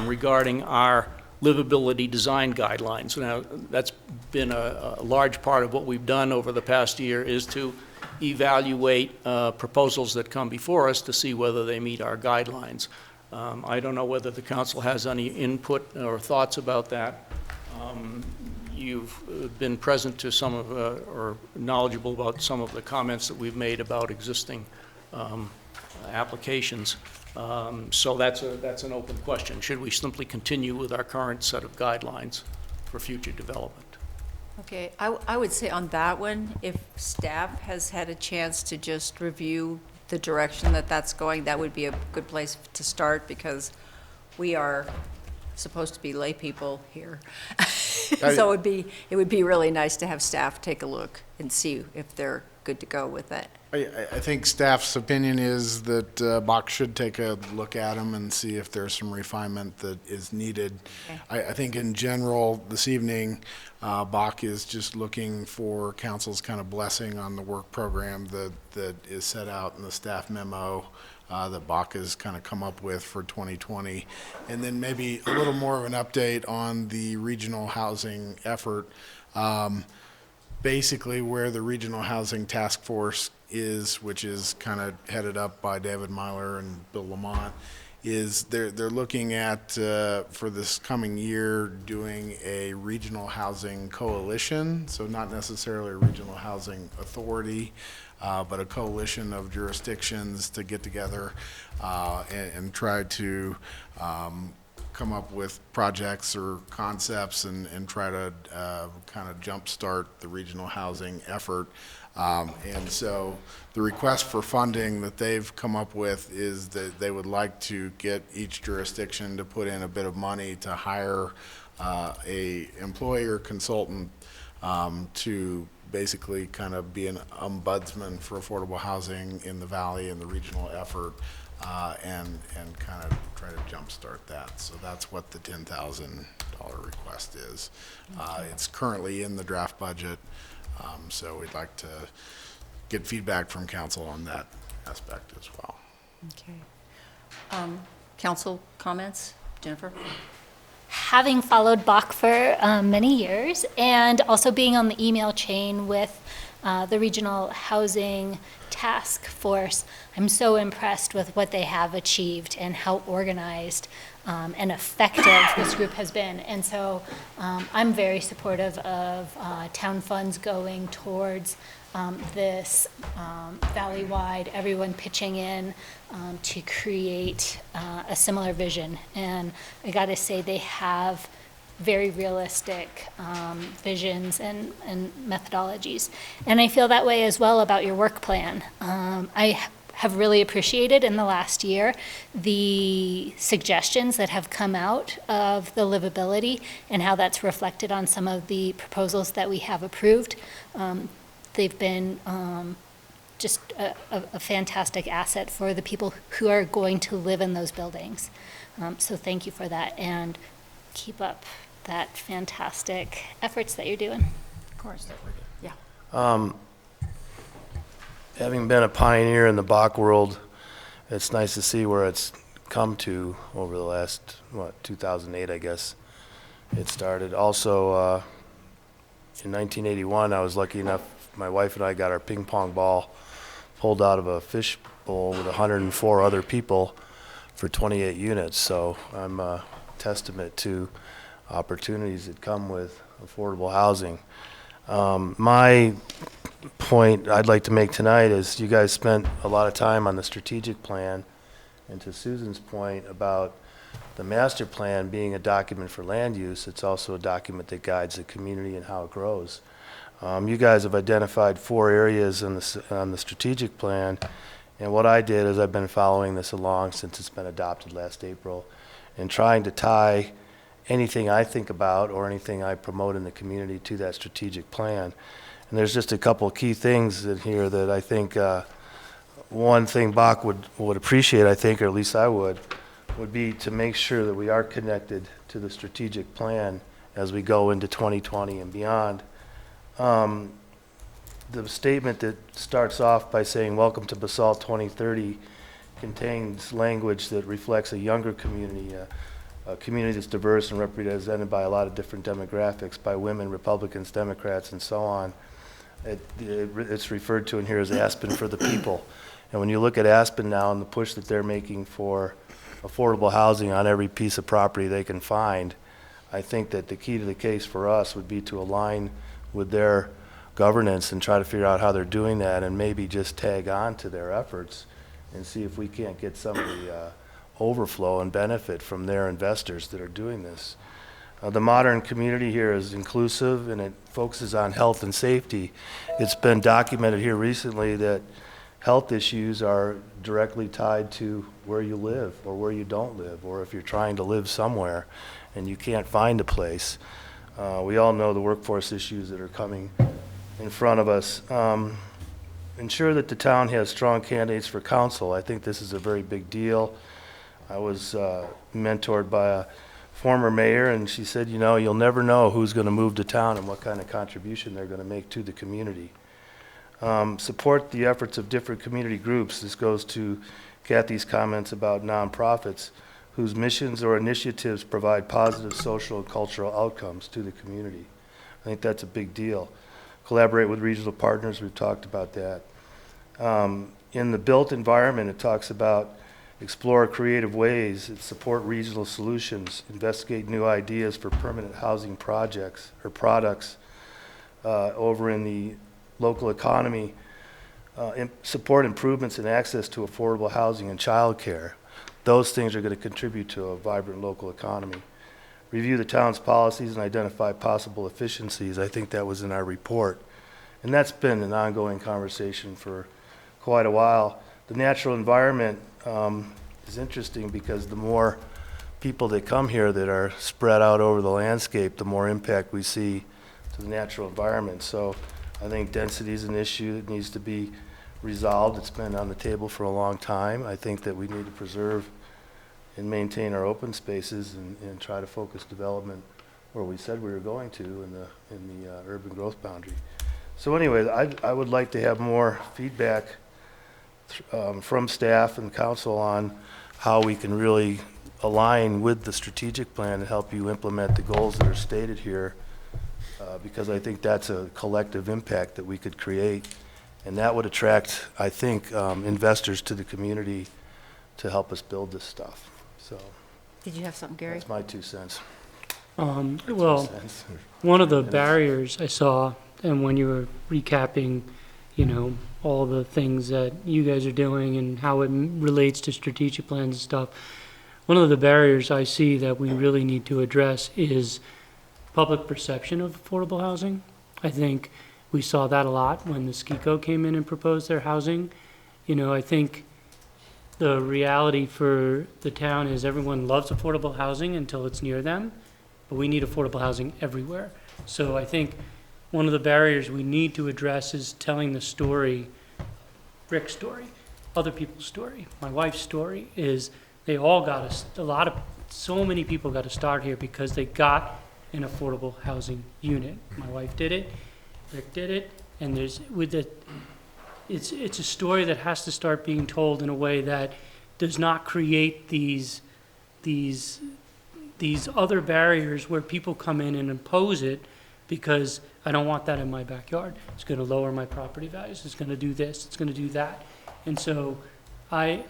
regarding our livability design guidelines. Now, that's been a large part of what we've done over the past year, is to evaluate proposals that come before us to see whether they meet our guidelines. I don't know whether the council has any input or thoughts about that. You've been present to some of, or knowledgeable about some of the comments that we've made about existing applications. So that's an open question. Should we simply continue with our current set of guidelines for future development? Okay, I would say on that one, if staff has had a chance to just review the direction that that's going, that would be a good place to start, because we are supposed to be lay people here. So it would be really nice to have staff take a look and see if they're good to go with that. I think staff's opinion is that Bach should take a look at them and see if there's some refinement that is needed. Okay. I think in general, this evening, Bach is just looking for council's kind of blessing on the work program that is set out in the staff memo that Bach has kind of come up with for 2020. And then maybe a little more of an update on the regional housing effort. Basically where the Regional Housing Task Force is, which is kind of headed up by David Myler and Bill Lamont, is they're looking at, for this coming year, doing a regional housing coalition, so not necessarily a regional housing authority, but a coalition of jurisdictions to get together and try to come up with projects or concepts and try to kind of jumpstart the regional housing effort. And so the request for funding that they've come up with is that they would like to get each jurisdiction to put in a bit of money to hire a employer consultant to basically kind of be an ombudsman for affordable housing in the valley and the regional effort. And kind of try to jumpstart that. So that's what the $10,000 request is. It's currently in the draft budget, so we'd like to get feedback from council on that aspect as well. Okay. Council comments? Jennifer? Having followed Bach for many years, and also being on the email chain with the Regional Housing Task Force, I'm so impressed with what they have achieved and how organized and effective this group has been. And so I'm very supportive of town funds going towards this valley-wide, everyone pitching in to create a similar vision. And I gotta say, they have very realistic visions and methodologies. And I feel that way as well about your work plan. I have really appreciated in the last year the suggestions that have come out of the livability and how that's reflected on some of the proposals that we have approved. They've been just a fantastic asset for the people who are going to live in those buildings. So thank you for that, and keep up that fantastic efforts that you're doing. Of course. Yeah. Having been a pioneer in the Bach world, it's nice to see where it's come to over the last, 2008, I guess it started. Also, in 1981, I was lucky enough, my wife and I got our ping pong ball pulled out of a fish bowl with 104 other people for 28 units. So I'm a testament to opportunities that come with affordable housing. My point I'd like to make tonight is you guys spent a lot of time on the strategic plan, and to Susan's point about the master plan being a document for land use, it's also a document that guides the community and how it grows. You guys have identified 4 areas on the strategic plan, and what I did is I've been following this along since it's been adopted last April and trying to tie anything I think about or anything I promote in the community to that strategic plan. And there's just a couple of key things in here that I think one thing Bach would appreciate, I think, or at least I would be to make sure that we are connected to the strategic plan as we go into 2020 and beyond. The statement that starts off by saying, "Welcome to Basalt 2030," contains language that reflects a younger community, a community that's diverse and represented by a lot of different demographics, by women, Republicans, Democrats, and so on. It's referred to in here as Aspen for the people. And when you look at Aspen now and the push that they're making for affordable housing on every piece of property they can find, I think that the key to the case for us would be to align with their governance and try to figure out how they're doing that, and maybe just tag on to their efforts and see if we can't get some of the overflow and benefit from their investors that are doing this. The modern community here is inclusive and it focuses on health and safety. It's been documented here recently that health issues are directly tied to where you live or where you don't live, or if you're trying to live somewhere and you can't find a place. We all know the workforce issues that are coming in front of us. Ensure that the town has strong candidates for council. I think this is a very big deal. I was mentored by a former mayor, and she said, you know, you'll never know who's going to move to town and what kind of contribution they're going to make to the community. Support the efforts of different community groups. This goes to Kathy's comments about nonprofits whose missions or initiatives provide positive social and cultural outcomes to the community. I think that's a big deal. Collaborate with regional partners, we've talked about that. In the built environment, it talks about explore creative ways, support regional solutions, investigate new ideas for permanent housing projects or products over in the local economy, support improvements in access to affordable housing and childcare. Those things are going to contribute to a vibrant local economy. Review the town's policies and identify possible efficiencies. I think that was in our report. And that's been an ongoing conversation for quite a while. The natural environment is interesting because the more people that come here that are spread out over the landscape, the more impact we see to the natural environment. So I think density is an issue that needs to be resolved. It's been on the table for a long time. I think that we need to preserve and maintain our open spaces and try to focus development where we said we were going to in the urban growth boundary. So anyway, I would like to have more feedback from staff and council on how we can really align with the strategic plan and help you implement the goals that are stated here, because I think that's a collective impact that we could create, and that would attract, I think, investors to the community to help us build this stuff. So Did you have something, Gary? that's my 2 cents. Well, one of the barriers I saw, and when you were recapping, you know, all the things that you guys are doing and how it relates to strategic plans and stuff, one of the barriers I see that we really need to address is public perception of affordable housing. I think we saw that a lot when the SKICO came in and proposed their housing. You know, I think the reality for the town is everyone loves affordable housing until it's near them, but we need affordable housing everywhere. So I think one of the barriers we need to address is telling the story, Rick's story, other people's story. My wife's story is they all got so many people got to start here because they got an affordable housing unit. My wife did it, Rick did it, and it's a story that has to start being told in a way that does not create these other barriers where people come in and impose it because I don't want that in my backyard. It's going to lower my property values. It's going to do this. It's going to do that. And so I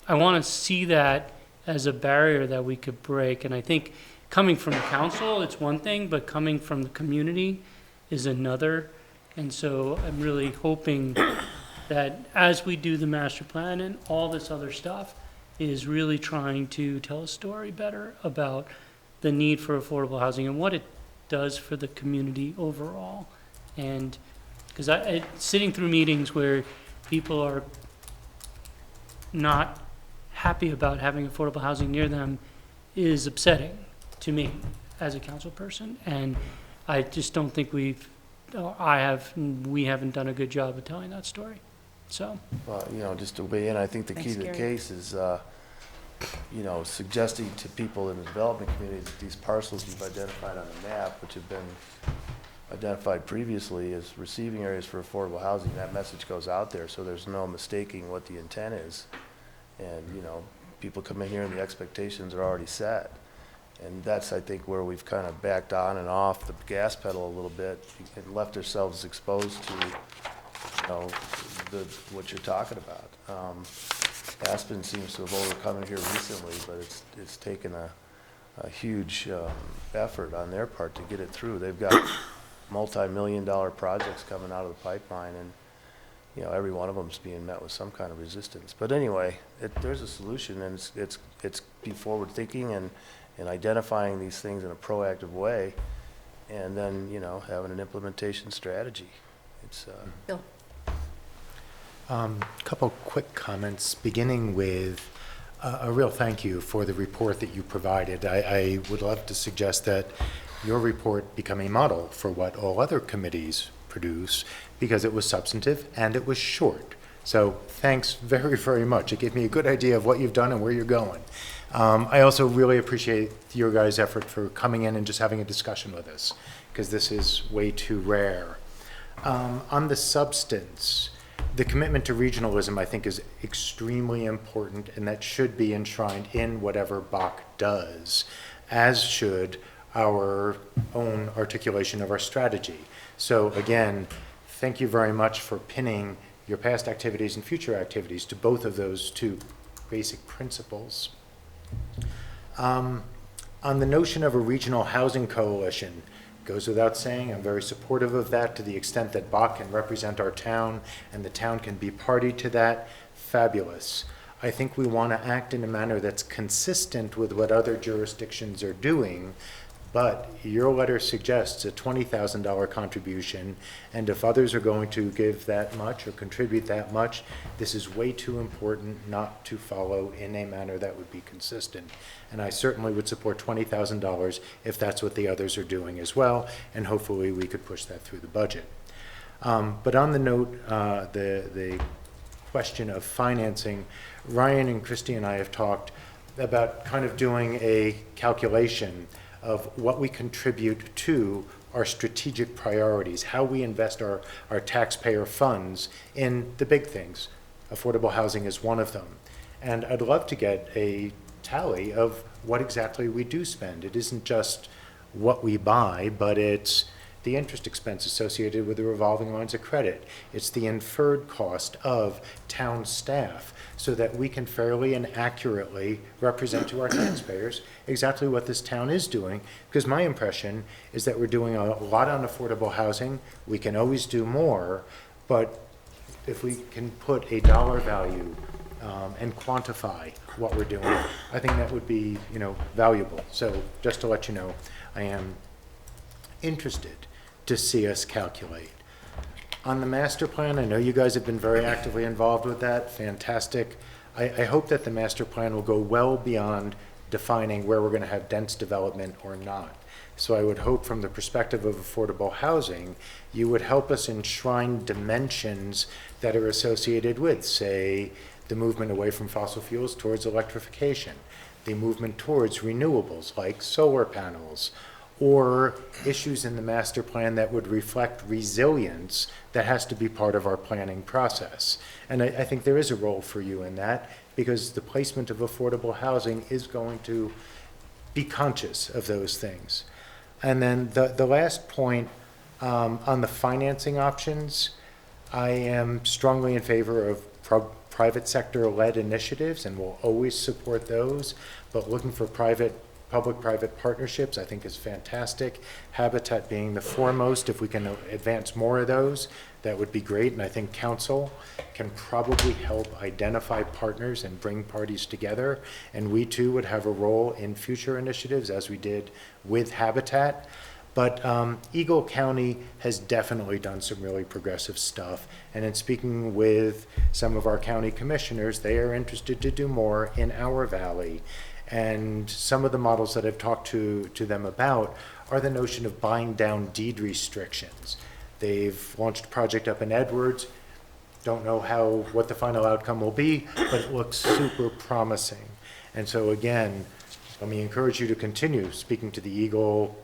want to see that as a barrier that we could break. And I think coming from the council, it's one thing, but coming from the community is another. And so I'm really hoping that as we do the master plan and all this other stuff is really trying to tell a story better about the need for affordable housing and what it does for the community overall. And because sitting through meetings where people are not happy about having affordable housing near them is upsetting to me as a council person. And I just don't think we haven't done a good job of telling that story. So. Well, you know, just to weigh in, I think the key to the case is, you know, suggesting to people in the development community that these parcels you've identified on the map, which have been identified previously as receiving areas for affordable housing, that message goes out there so there's no mistaking what the intent is. And, you know, people come in here and the expectations are already set. And that's, I think, where we've kind of backed on and off the gas pedal a little bit and left ourselves exposed to, you know, what you're talking about. Aspen seems to have overcome it here recently, but it's taken a huge effort on their part to get it through. They've got multi-million-dollar projects coming out of the pipeline, and you know every one of them is being met with some kind of resistance. But anyway, there's a solution, and it's be forward-thinking and identifying these things in a proactive way, and then, you know, having an implementation strategy. It's, Bill? Couple quick comments, beginning with a real thank you for the report that you provided. I would love to suggest that your report become a model for what all other committees produce, because it was substantive and it was short. So thanks very, very much. It gave me a good idea of what you've done and where you're going. I also really appreciate your guys' effort for coming in and just having a discussion with us, because this is way too rare. On the substance, the commitment to regionalism, I think, is extremely important, and that should be enshrined in whatever BOC does, as should our own articulation of our strategy. So again, thank you very much for pinning your past activities and future activities to both of those two basic principles. On the notion of a regional housing coalition, goes without saying, I'm very supportive of that to the extent that BOC can represent our town and the town can be party to that. Fabulous. I think we want to act in a manner that's consistent with what other jurisdictions are doing, but your letter suggests a $20,000 contribution, and if others are going to give that much or contribute that much, this is way too important not to follow in a manner that would be consistent. And I certainly would support $20,000 if that's what the others are doing as well, and hopefully we could push that through the budget. But on the note, the question of financing, Ryan and Christy and I have talked about kind of doing a calculation of what we contribute to our strategic priorities, how we invest our taxpayer funds in the big things. Affordable housing is one of them. And I'd love to get a tally of what exactly we do spend. It isn't just what we buy, but it's the interest expense associated with the revolving lines of credit. It's the inferred cost of town staff, so that we can fairly and accurately represent to our taxpayers exactly what this town is doing. Because my impression is that we're doing a lot on affordable housing. We can always do more, but if we can put a dollar value and quantify what we're doing, I think that would be, you know, valuable. So just to let you know, I am interested to see us calculate. On the master plan, I know you guys have been very actively involved with that. Fantastic. I hope that the master plan will go well beyond defining where we're going to have dense development or not. So I would hope from the perspective of affordable housing, you would help us enshrine dimensions that are associated with, say, the movement away from fossil fuels towards electrification, the movement towards renewables like solar panels, or issues in the master plan that would reflect resilience that has to be part of our planning process. And I think there is a role for you in that, because the placement of affordable housing is going to be conscious of those things. And then the last point, on the financing options, I am strongly in favor of private sector-led initiatives, and will always support those, but looking for public-private partnerships, I think, is fantastic. Habitat being the foremost. If we can advance more of those, that would be great. And I think council can probably help identify partners and bring parties together. And we too would have a role in future initiatives, as we did with Habitat. But Eagle County has definitely done some really progressive stuff. And in speaking with some of our county commissioners, they are interested to do more in our valley. And some of the models that I've talked to them about are the notion of buying down deed restrictions. They've launched a project up in Edwards. Don't know what the final outcome will be, but it looks super promising. And so again, let me encourage you to continue speaking to the Eagle,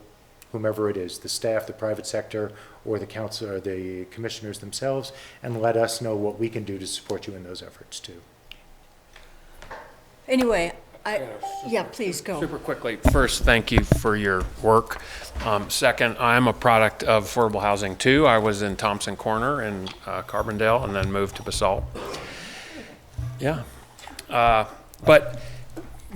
whomever it is, the staff, the private sector, or the council, or the commissioners themselves, and let us know what we can do to support you in those efforts too. Anyway, yeah, please go. Super quickly, first, thank you for your work. Second, I'm a product of affordable housing too. I was in Thompson Corner in Carbondale and then moved to Basalt. Yeah. But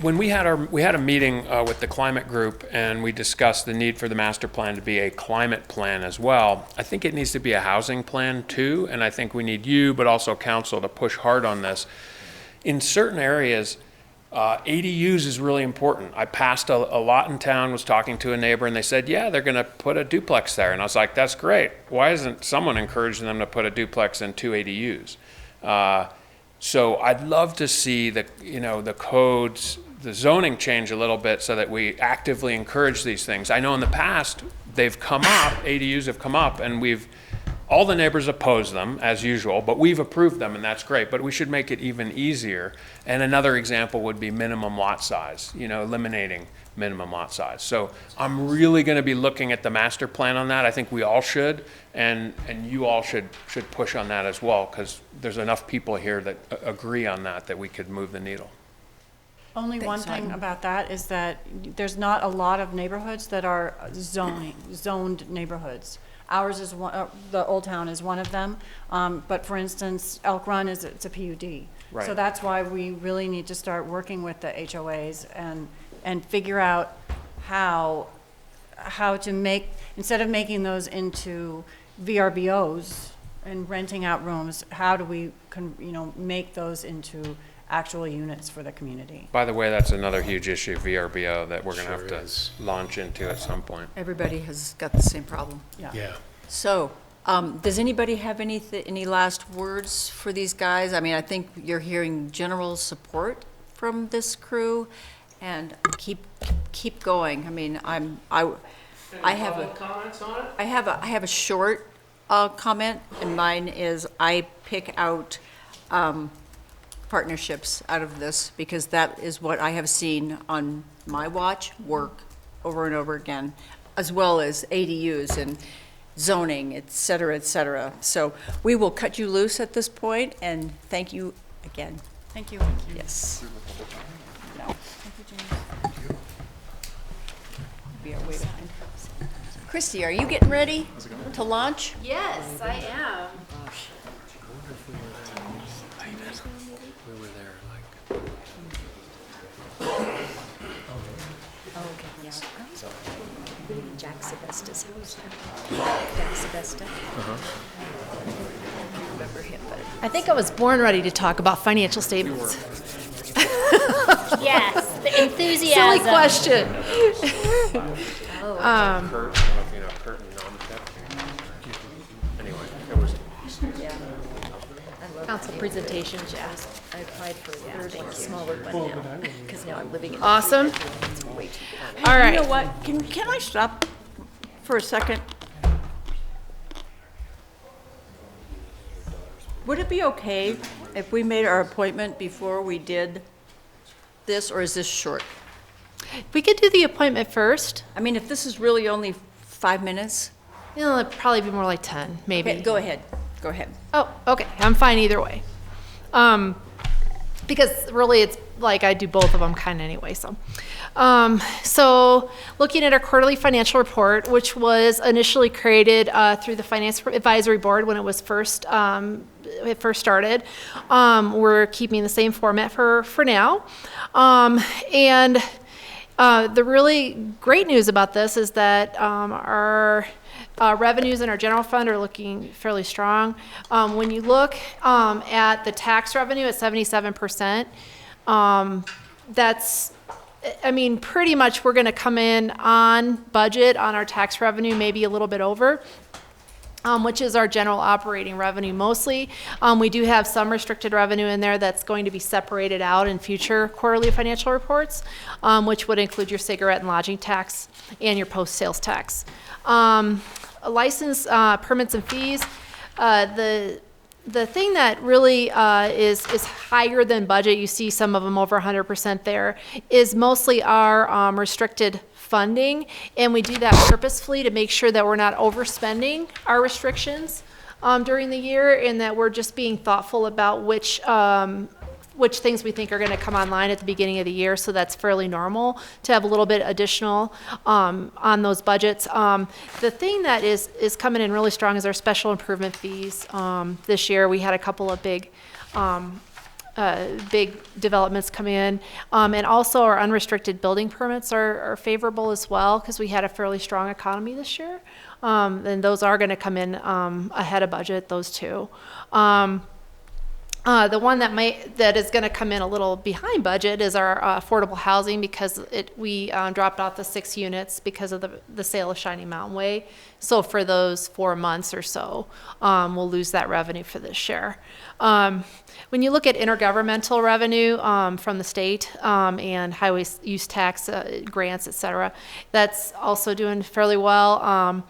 when we had a meeting with the climate group, and we discussed the need for the master plan to be a climate plan as well. I think it needs to be a housing plan too, and I think we need you, but also council, to push hard on this. In certain areas, ADUs is really important. I passed a lot in town, was talking to a neighbor, and they said, yeah, they're going to put a duplex there. And I was like, that's great. Why isn't someone encouraging them to put a duplex and 2 ADUs? So I'd love to see the codes, the zoning change a little bit so that we actively encourage these things. I know in the past, they've come up, ADUs have come up, and all the neighbors oppose them, as usual, but we've approved them, and that's great. But we should make it even easier. And another example would be minimum lot size, eliminating minimum lot size. So I'm really going to be looking at the master plan on that. I think we all should, and you all should push on that as well, because there's enough people here that agree on that we could move the needle. Only one thing about that is that there's not a lot of neighborhoods that are zoned neighborhoods. Ours is one, the Old Town is one of them, but for instance, Elk Run it's a PUD. Right. So that's why we really need to start working with the HOAs and figure out how to make, instead of making those into VRBOs and renting out rooms, how do we make those into actual units for the community? By the way, that's another huge issue, VRBO, that we're going to have to launch into at some point. Everybody has got the same problem. Yeah. So, does anybody have any last words for these guys? I mean, I think you're hearing general support from this crew, and keep going. I mean, I have a short comment, and mine is I pick out partnerships out of this, because that is what I have seen on my watch work over and over again, as well as ADUs and zoning, et cetera, et cetera. So we will cut you loose at this point, and thank you again. Thank you. Yes. No. Thank you, James. We are way behind. Christy, are you getting ready to launch? Yes, I am. We were there Okay, yeah. We live in Jack Sebastia's house. Jack Sebesta. I don't remember him, but. I think I was born ready to talk about financial statements. Yes, the enthusiasm. Silly question. Oh, Anyway, it was Council presentations, yeah. I applied for a third smaller one now, because now I'm living in. Awesome. It's way too bad. All right. You know what? Can I stop for a second? Would it be okay if we made our appointment before we did this, or is this short? We could do the appointment first. I mean, if this is really only 5 minutes. It'll probably be more like 10, maybe. Okay, go ahead. Go ahead. Oh, okay. I'm fine either way. Because really it's like I do both of them kind of anyway. So looking at our quarterly financial report, which was initially created through the Finance Advisory Board when it first started, we're keeping the same format for now. And the really great news about this is that our revenues in our general fund are looking fairly strong. When you look at the tax revenue at 77%, that's, I mean, pretty much we're going to come in on budget on our tax revenue, maybe a little bit over. Which is our general operating revenue mostly. We do have some restricted revenue in there that's going to be separated out in future quarterly financial reports, which would include your cigarette and lodging tax and your post-sales tax. License permits and fees, the thing that really is higher than budget, you see some of them over 100% there, is mostly our restricted funding, and we do that purposefully to make sure that we're not overspending our restrictions during the year, and that we're just being thoughtful about which things we think are going to come online at the beginning of the year. So that's fairly normal to have a little bit additional on those budgets. The thing that is coming in really strong is our special improvement fees. This year we had a couple of big developments come in, and also our unrestricted building permits are favorable as well, because we had a fairly strong economy this year, and those are going to come in ahead of budget, those two. The one that is going to come in a little behind budget is our affordable housing, because we dropped off the 6 units because of the sale of Shining Mountain Way. So for those 4 months or so, we'll lose that revenue for this year. When you look at intergovernmental revenue from the state and highway use tax grants, et cetera, that's also doing fairly well.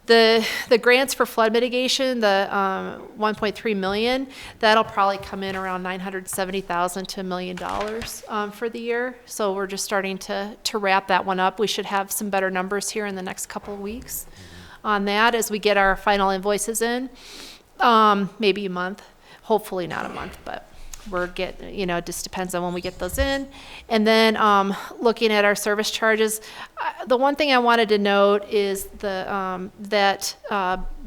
The grants for flood mitigation, the 1.3 million, that'll probably come in around $970,000 to $1 million for the year. So we're just starting to wrap that one up. We should have some better numbers here in the next couple of weeks on that as we get our final invoices in. Maybe a month, hopefully not a month, but it just depends on when we get those in. And then looking at our service charges, the one thing I wanted to note is that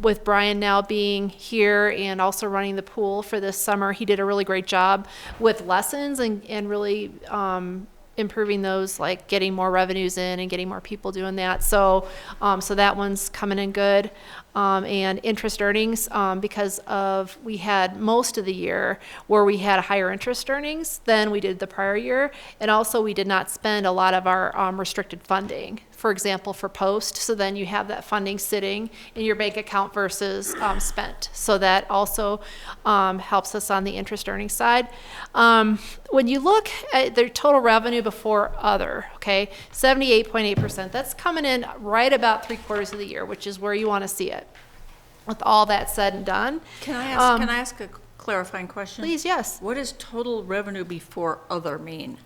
with Brian now being here and also running the pool for this summer, he did a really great job with lessons and really improving those, like getting more revenues in and getting more people doing that. So that one's coming in good. And interest earnings, because we had most of the year where we had higher interest earnings than we did the prior year. And also we did not spend a lot of our restricted funding, for example, for post. So then you have that funding sitting in your bank account versus spent. So that also helps us on the interest earnings side. When you look at the total revenue before other, okay, 78.8%, that's coming in right about 3/4 of the year, which is where you want to see it. With all that said and done. Can I ask a clarifying question? Please, yes. What does total revenue before other mean?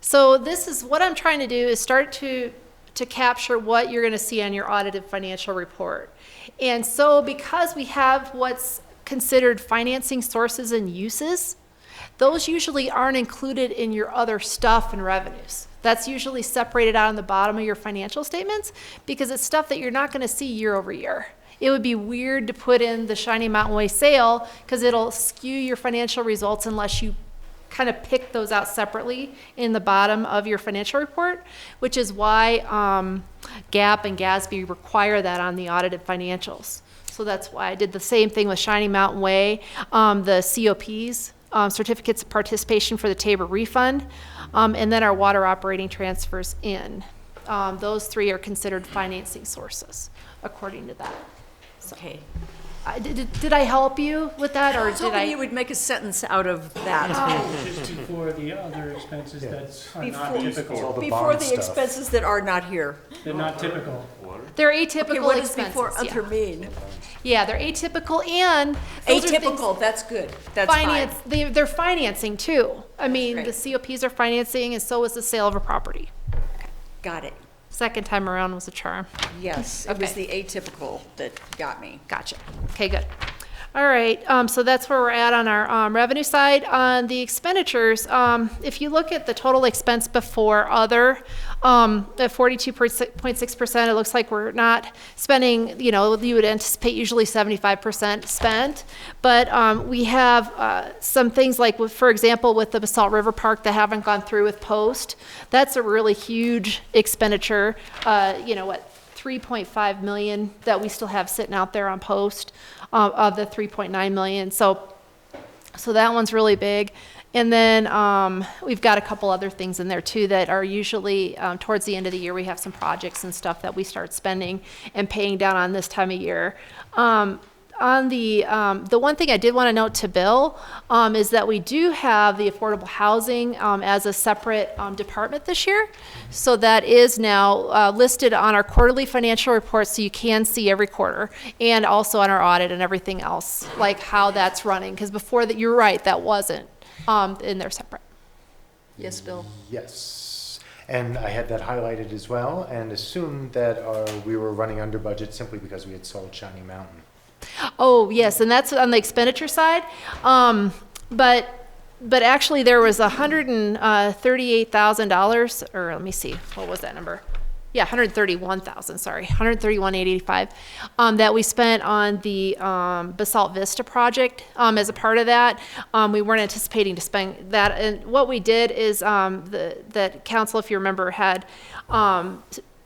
So this is what I'm trying to do is start to capture what you're going to see on your audited financial report. And so because we have what's considered financing sources and uses, those usually aren't included in your other stuff and revenues. That's usually separated out on the bottom of your financial statements because it's stuff that you're not going to see year over year. It would be weird to put in the Shining Mountain Way sale because it'll skew your financial results unless you kind of pick those out separately in the bottom of your financial report, which is why GAAP and GASB require that on the audited financials. So that's why I did the same thing with Shining Mountain Way, the COPs, certificates of participation for the Tabor refund, and then our water operating transfers in. Those 3 are considered financing sources according to that. So, okay. Did I help you with that, or did I? You would make a sentence out of that. Just before the other expenses that are not typical. Before the expenses that are not here. They're not typical. They're atypical Okay, what does expenses. before other mean? Yeah, they're atypical and those are Atypical, that's good. That's finance. fine. They're financing too. I mean, Great. the COPs are financing, and so is the sale of a property. Got it. Second time around was a charm. Yes, it was the atypical that got me. Gotcha. Okay, good. All right, so that's where we're at on our revenue side. On the expenditures, if you look at the total expense before other, at 42.6%, it looks like we're not spending, you would anticipate usually 75% spent. But we have some things like, for example, with the Basalt River Park that haven't gone through with post. That's a really huge expenditure, 3.5 million that we still have sitting out there on post of the 3.9 million. So that one's really big. And then we've got a couple other things in there too that are usually towards the end of the year. We have some projects and stuff that we start spending and paying down on this time of year. On the one thing I did want to note to Bill is that we do have the affordable housing as a separate department this year. So that is now listed on our quarterly financial report, so you can see every quarter, and also on our audit and everything else, like how that's running. Because before that, you're right, that wasn't in there separate. Yes, Bill? Yes. And I had that highlighted as well, and assumed that we were running under budget simply because we had sold Shining Mountain. Oh, yes, and that's on the expenditure side. But actually there was $138,000, or let me see, what was that number? Yeah, 131,000, sorry, 131,885, that we spent on the Basalt Vista project. As a part of that, we weren't anticipating to spend that. And what we did is that council, if you remember, had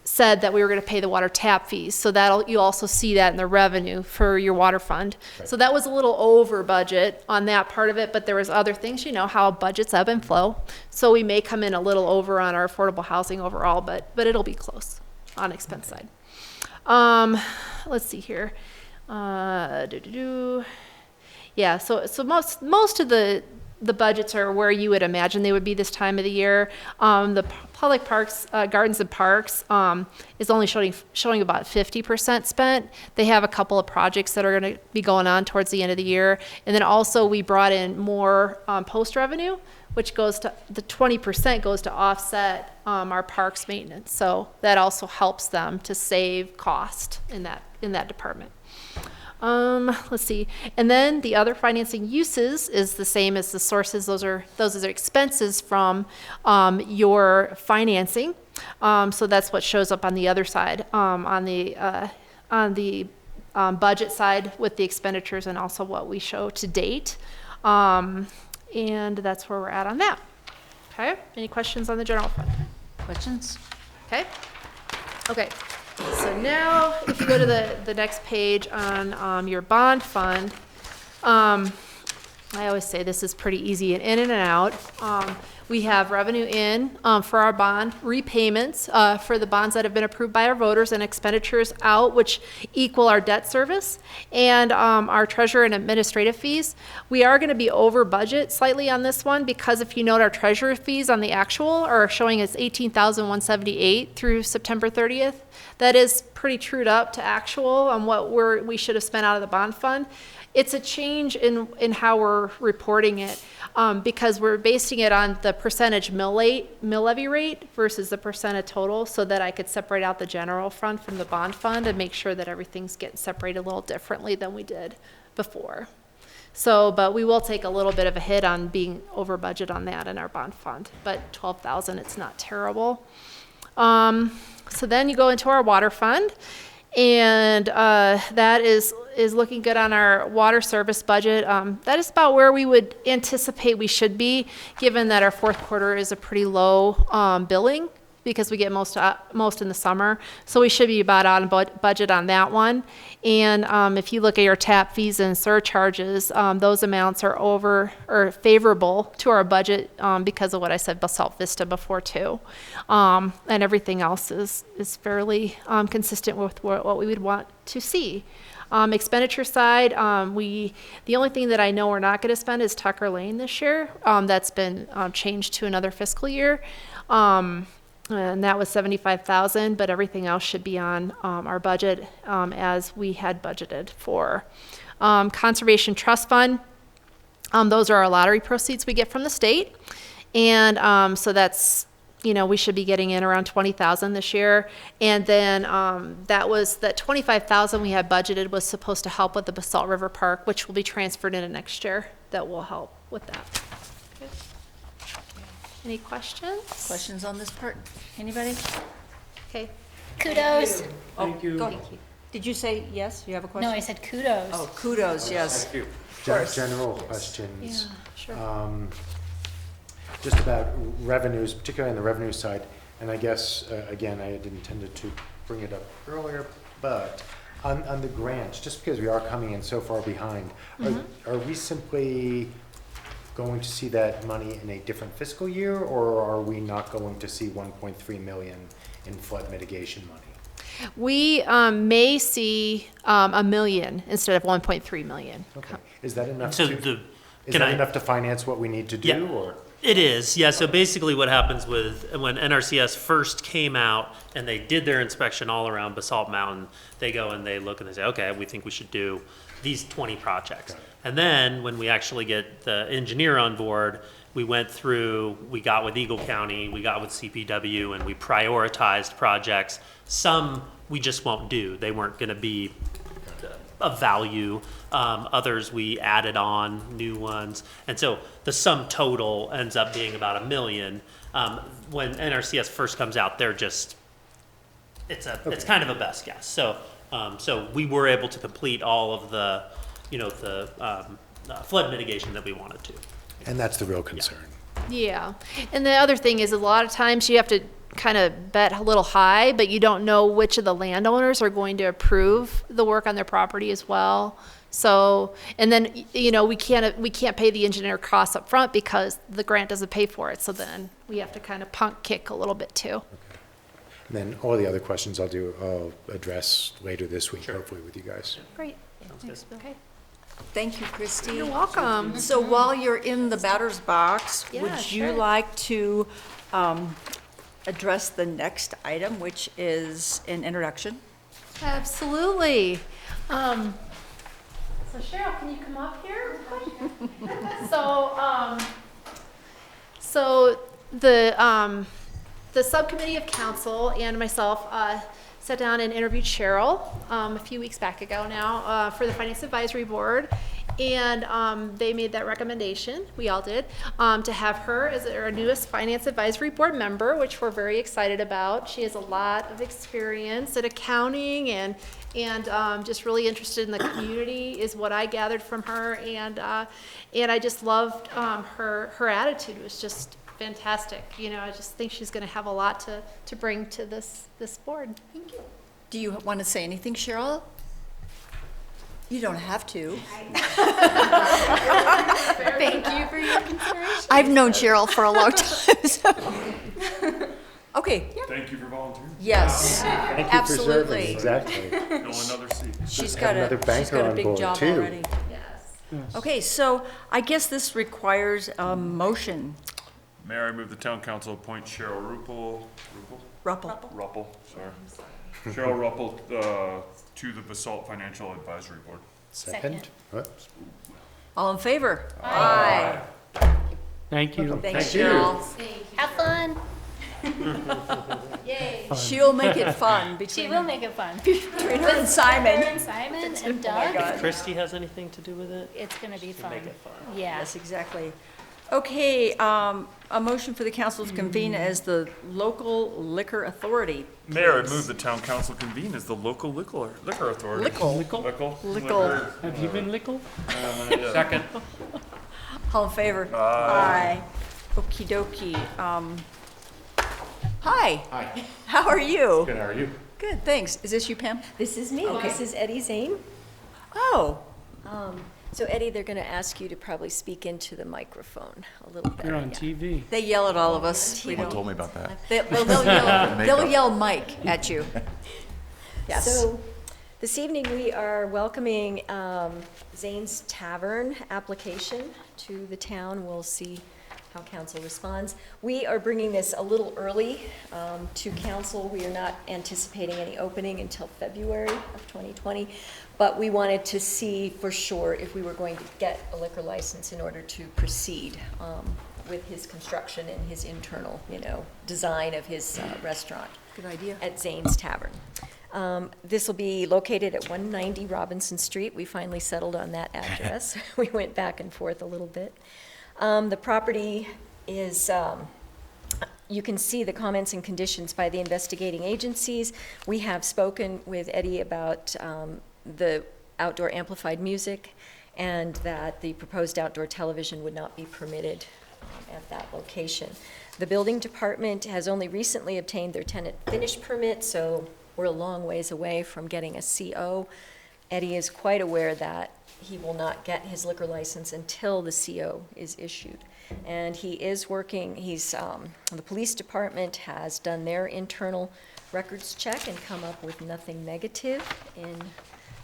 said that we were going to pay the water tap fees. So you'll also see that in the revenue for your water fund. So that was a little over budget on that part of it, but there was other things, you know, how budgets ebb and flow. So we may come in a little over on our affordable housing overall, but it'll be close on expense side. Let's see here. Yeah, so most of the budgets are where you would imagine they would be this time of the year. The public parks, gardens and parks is only showing about 50% spent. They have a couple of projects that are going to be going on towards the end of the year. And then also we brought in more post revenue, which goes to, the 20% goes to offset our parks maintenance. So that also helps them to save cost in that department. Let's see. And then the other financing uses is the same as the sources. Those are expenses from your financing. So that's what shows up on the other side, on the budget side with the expenditures and also what we show to date. And that's where we're at on that. Okay. Any questions on the general fund? Questions? Okay. Okay. So now, if you go to the next page on your bond fund, I always say this is pretty easy in and out. We have revenue in for our bond repayments for the bonds that have been approved by our voters, and expenditures out, which equal our debt service, and our treasurer and administrative fees. We are going to be over budget slightly on this one because if you note, our treasurer fees on the actual are showing as $18,178 through September 30th. That is pretty trued up to actual on what we should have spent out of the bond fund. It's a change in how we're reporting it because we're basing it on the percentage mill levy rate versus the percent of total, so that I could separate out the general fund from the bond fund and make sure that everything's getting separated a little differently than we did before. So, but we will take a little bit of a hit on being over budget on that in our bond fund, but 12,000, it's not terrible. So then you go into our water fund, and that is looking good on our water service budget. That is about where we would anticipate we should be, given that our fourth quarter is a pretty low billing because we get most in the summer. So we should be about on budget on that one. And if you look at your tap fees and surcharges, those amounts are over or favorable to our budget because of what I said, Basalt Vista before too. And everything else is fairly consistent with what we would want to see. Expenditure side, the only thing that I know we're not going to spend is Tucker Lane this year. That's been changed to another fiscal year. And that was $75,000, but everything else should be on our budget as we had budgeted for. Conservation Trust Fund, those are our lottery proceeds we get from the state. And so that's, we should be getting in around $20,000 this year. And then that $25,000 we had budgeted was supposed to help with the Basalt River Park, which will be transferred into next year. That will help with that. Any questions? Questions on this part? Anybody? Okay. Kudos. Thank you. Go ahead. Did you say yes? You have a question? No, I said kudos. Oh, kudos, yes. Thank you. course. General questions. Yeah, sure. Just about revenues, particularly on the revenue side, and I guess, again, I had intended to bring it up earlier, but on the grants, just because we are coming in so far behind, are we simply going to see that money in a different fiscal year, or are we not going to see 1.3 million in flood mitigation money? We may see $1 million instead of 1.3 million. Okay. Is that enough So enough to finance what we need to do? Yeah. Or? It is, yeah. So basically what happens when NRCS first came out and they did their inspection all around Basalt Mountain, they go and they look and they say, okay, we think we should do these 20 projects. And then when we actually get the engineer on board, we went through, we got with Eagle County, we got with CPW, and we prioritized projects. Some we just won't do. They weren't going to be of value. Others we added on new ones. And so the sum total ends up being about $1 million. When NRCS first comes out, they're just, it's kind of a best guess. So we were able to complete all of the, flood mitigation that we wanted to. And that's the real concern. Yeah. And the other thing is a lot of times you have to kind of bet a little high, but you don't know which of the landowners are going to approve the work on their property as well. So, and then, you know, we can't pay the engineer costs up front because the grant doesn't pay for it. So then we have to kind of punk kick a little bit too. And then all the other questions I'll address later this week, hopefully with you guys. Great. Thanks, Bill. Okay. Thank you, Christy. You're welcome. So while you're in the batter's box, Yeah, would you sure. like to address the next item, which is an introduction? Absolutely. So Cheryl, can you come up here? So the subcommittee of council and myself sat down and interviewed Cheryl a few weeks back ago now for the Finance Advisory Board. And they made that recommendation, we all did, to have her as our newest Finance Advisory Board member, which we're very excited about. She has a lot of experience in accounting and just really interested in the community is what I gathered from her. And I just loved her attitude. It was just fantastic. You know, I just think she's going to have a lot to bring to this board. Thank you. Do you want to say anything, Cheryl? You don't have to. Thank you for your consideration. I've known Cheryl for a long time, so. Okay. Thank you for volunteering. Yes, Thank you for serving, absolutely. exactly. Fill another seat. She's Have got another banker a on big board, job too. already. Yes. Okay, so I guess this requires a motion. Mayor, I move the town council appoint Cheryl Ruppel, sorry. Cheryl Ruppel, to the Basalt Financial Advisory Board. Second? What? All in favor? Aye. Thank you. Thanks, Cheryl. Have fun. Yay. She'll make it fun She between will make it fun. between her and Simon. Her and Simon and Oh my Doug. God. Christy has anything to do with it? It's gonna be fun. Make it fun. Yeah. Yes, exactly. Okay, a motion for the council to convene as the local liquor authority. Mayor, I move the town council convene as the local liquor authority. Lickle. Have you been lickle? Second. All in favor? Aye. Okey dokey. Hi. Hi. How are you? Good, how are you? Good, thanks. Is this you, Pam? This is me. Okay. This is Eddie Zane. Oh, So Eddie, they're going to ask you to probably speak into the microphone a little better. You're on TV. they yell at all of us. We don't. Told me about that. They'll yell Mike at you. Yes. So this evening, we are welcoming Zane's Tavern application to the town. We'll see how council responds. We are bringing this a little early to council. We are not anticipating any opening until February of 2020, but we wanted to see for sure if we were going to get a liquor license in order to proceed with his construction and his internal, design of his restaurant. Good idea. At Zane's Tavern. This will be located at 190 Robinson Street. We finally settled on that address. We went back and forth a little bit. The property is, you can see the comments and conditions by the investigating agencies. We have spoken with Eddie about the outdoor amplified music and that the proposed outdoor television would not be permitted at that location. The building department has only recently obtained their tenant finish permit, so we're a long ways away from getting a CO. Eddie is quite aware that he will not get his liquor license until the CO is issued. And he is working, the police department has done their internal records check and come up with nothing negative in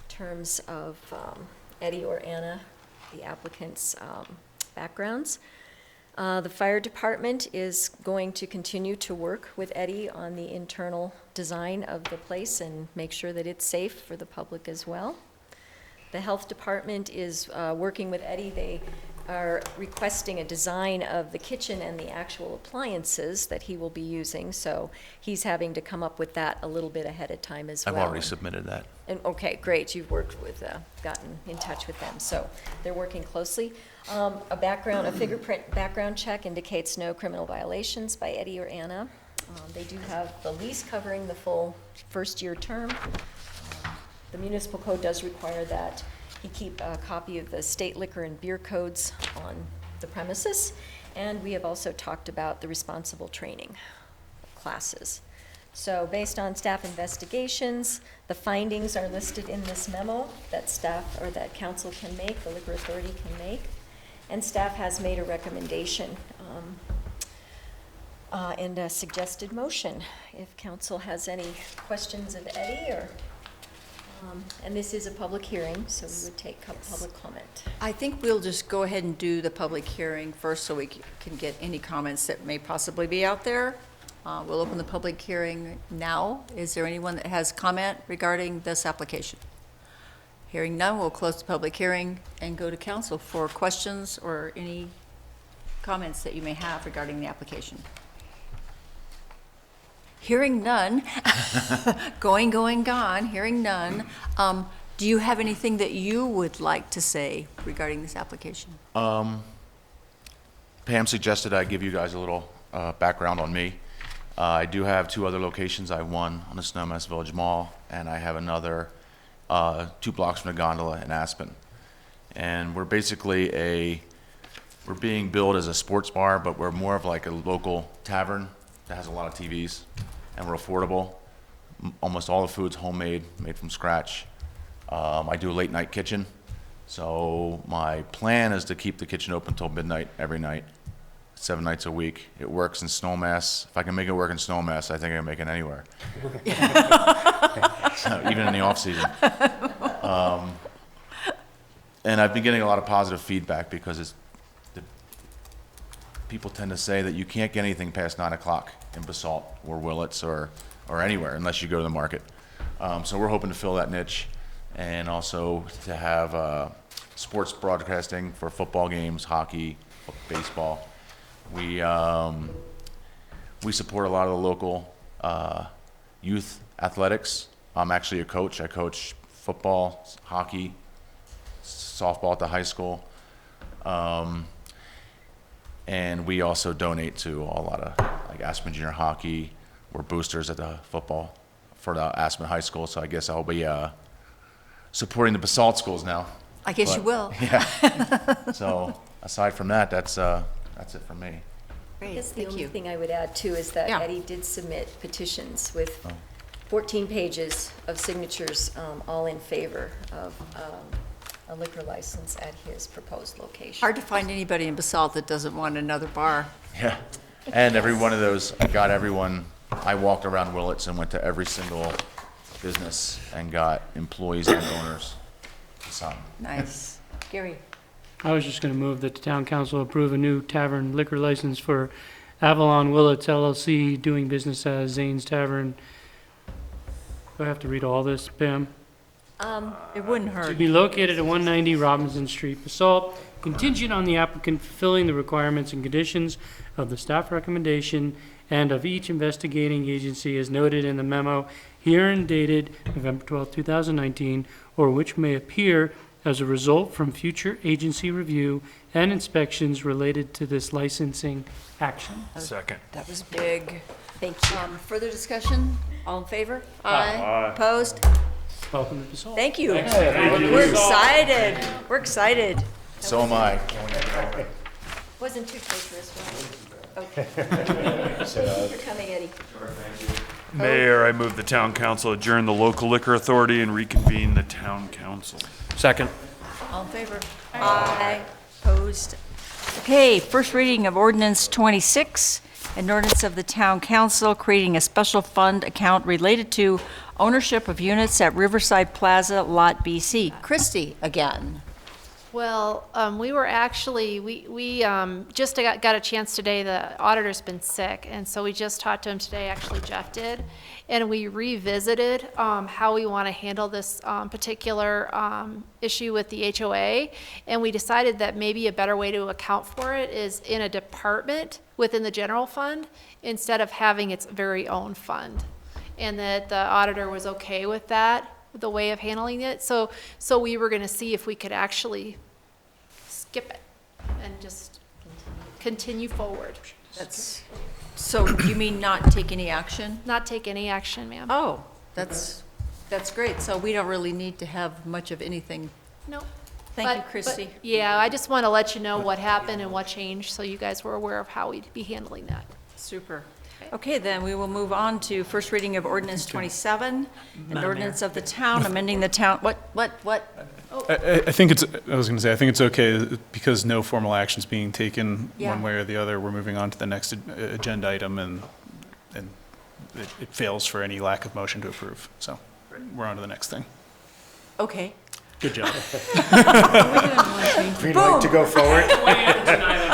terms of Eddie or Anna, the applicant's backgrounds. The fire department is going to continue to work with Eddie on the internal design of the place and make sure that it's safe for the public as well. The health department is working with Eddie. They are requesting a design of the kitchen and the actual appliances that he will be using, so he's having to come up with that a little bit ahead of time as well. I've already submitted that. And, okay, great, you've worked with, gotten in touch with them, so they're working closely. A fingerprint background check indicates no criminal violations by Eddie or Anna. They do have the lease covering the full first-year term. The municipal code does require that he keep a copy of the state liquor and beer codes on the premises, and we have also talked about the responsible training classes. So based on staff investigations, the findings are listed in this memo that staff or that council can make, the liquor authority can make, and staff has made a recommendation and a suggested motion. If council has any questions of Eddie or, and this is a public hearing, so we would take public comment. I think we'll just go ahead and do the public hearing first so we can get any comments that may possibly be out there. We'll open the public hearing now. Is there anyone that has comment regarding this application? Hearing none, we'll close the public hearing and go to council for questions or any comments that you may have regarding the application. Hearing none, going, gone, hearing none. Do you have anything that you would like to say regarding this application? Pam suggested I give you guys a little background on me. I do have 2 other locations. I have one on the Snowmass Village Mall, and I have another 2 blocks from the gondola in Aspen. And we're basically we're being billed as a sports bar, but we're more of like a local tavern that has a lot of TVs, and we're affordable. Almost all the food's homemade, made from scratch. I do a late night kitchen, so my plan is to keep the kitchen open until midnight every night, 7 nights a week. It works in Snowmass. If I can make it work in Snowmass, I think I can make it anywhere. So, even in the off season. And I've been getting a lot of positive feedback because people tend to say that you can't get anything past 9 o'clock in Basalt or Willits or anywhere unless you go to the market. So we're hoping to fill that niche, and also to have sports broadcasting for football games, hockey, baseball. We support a lot of the local youth athletics. I'm actually a coach. I coach football, hockey, softball at the high school. And we also donate to a lot of like Aspen Junior Hockey. We're boosters at the football for the Aspen High School, so I guess I'll be supporting the Basalt schools now. I guess you will. Yeah. So aside from that, that's it for me. I guess the only thing I would add too is that Eddie did submit petitions with 14 pages of signatures, all in favor of a liquor license at his proposed location. Hard to find anybody in Basalt that doesn't want another bar. Yeah. And every one of those, I got everyone. I walked around Willits and went to every single business and got employees and owners to sign. Nice. Gary? I was just going to move that the town council approve a new tavern liquor license for Avalon Willits LLC, doing business as Zane's Tavern. Do I have to read all this, Pam? It wouldn't To hurt. be located at 190 Robinson Street, Basalt, contingent on the applicant fulfilling the requirements and conditions of the staff recommendation and of each investigating agency as noted in the memo herein dated November 12, 2019, or which may appear as a result from future agency review and inspections related to this licensing action. Second. That was big. Thank you. Further discussion? All in favor? Aye. Opposed? Welcome to Basalt. Thank you. Thank you. We're excited. We're excited. So am I. Wasn't too treacherous, was it? Okay. Thanks for coming, Eddie. Mayor, I move the town council adjourn the local liquor authority and reconvene the town council. Second. All in favor? Aye. Opposed? Okay, first reading of ordinance 26, an ordinance of the town council creating a special fund account related to ownership of units at Riverside Plaza, Lot BC. Christie again. Well, we were actually, we just got a chance today, the auditor's been sick, and so we just talked to him today, actually Jeff did, and we revisited how we want to handle this particular issue with the HOA, and we decided that maybe a better way to account for it is in a department within the general fund, instead of having its very own fund, and that the auditor was okay with that, the way of handling it. So we were going to see if we could actually skip it and just continue forward. That's, so you mean not take any action? Not take any action, ma'am. Oh, that's great. So we don't really need to have much of anything. No. Thank you, Christie. Yeah, I just want to let you know what happened and what changed, so you guys were aware of how we'd be handling that. Super. Okay, then we will move on to first reading of ordinance 27, an ordinance of the town, amending the town, what? I think it's, I was going to say, I think it's okay because no formal action's being taken Yeah. one way or the other. We're moving on to the next agenda item and it fails for any lack of motion to approve. So we're on to the next thing. Okay. Good job. Green light to go forward.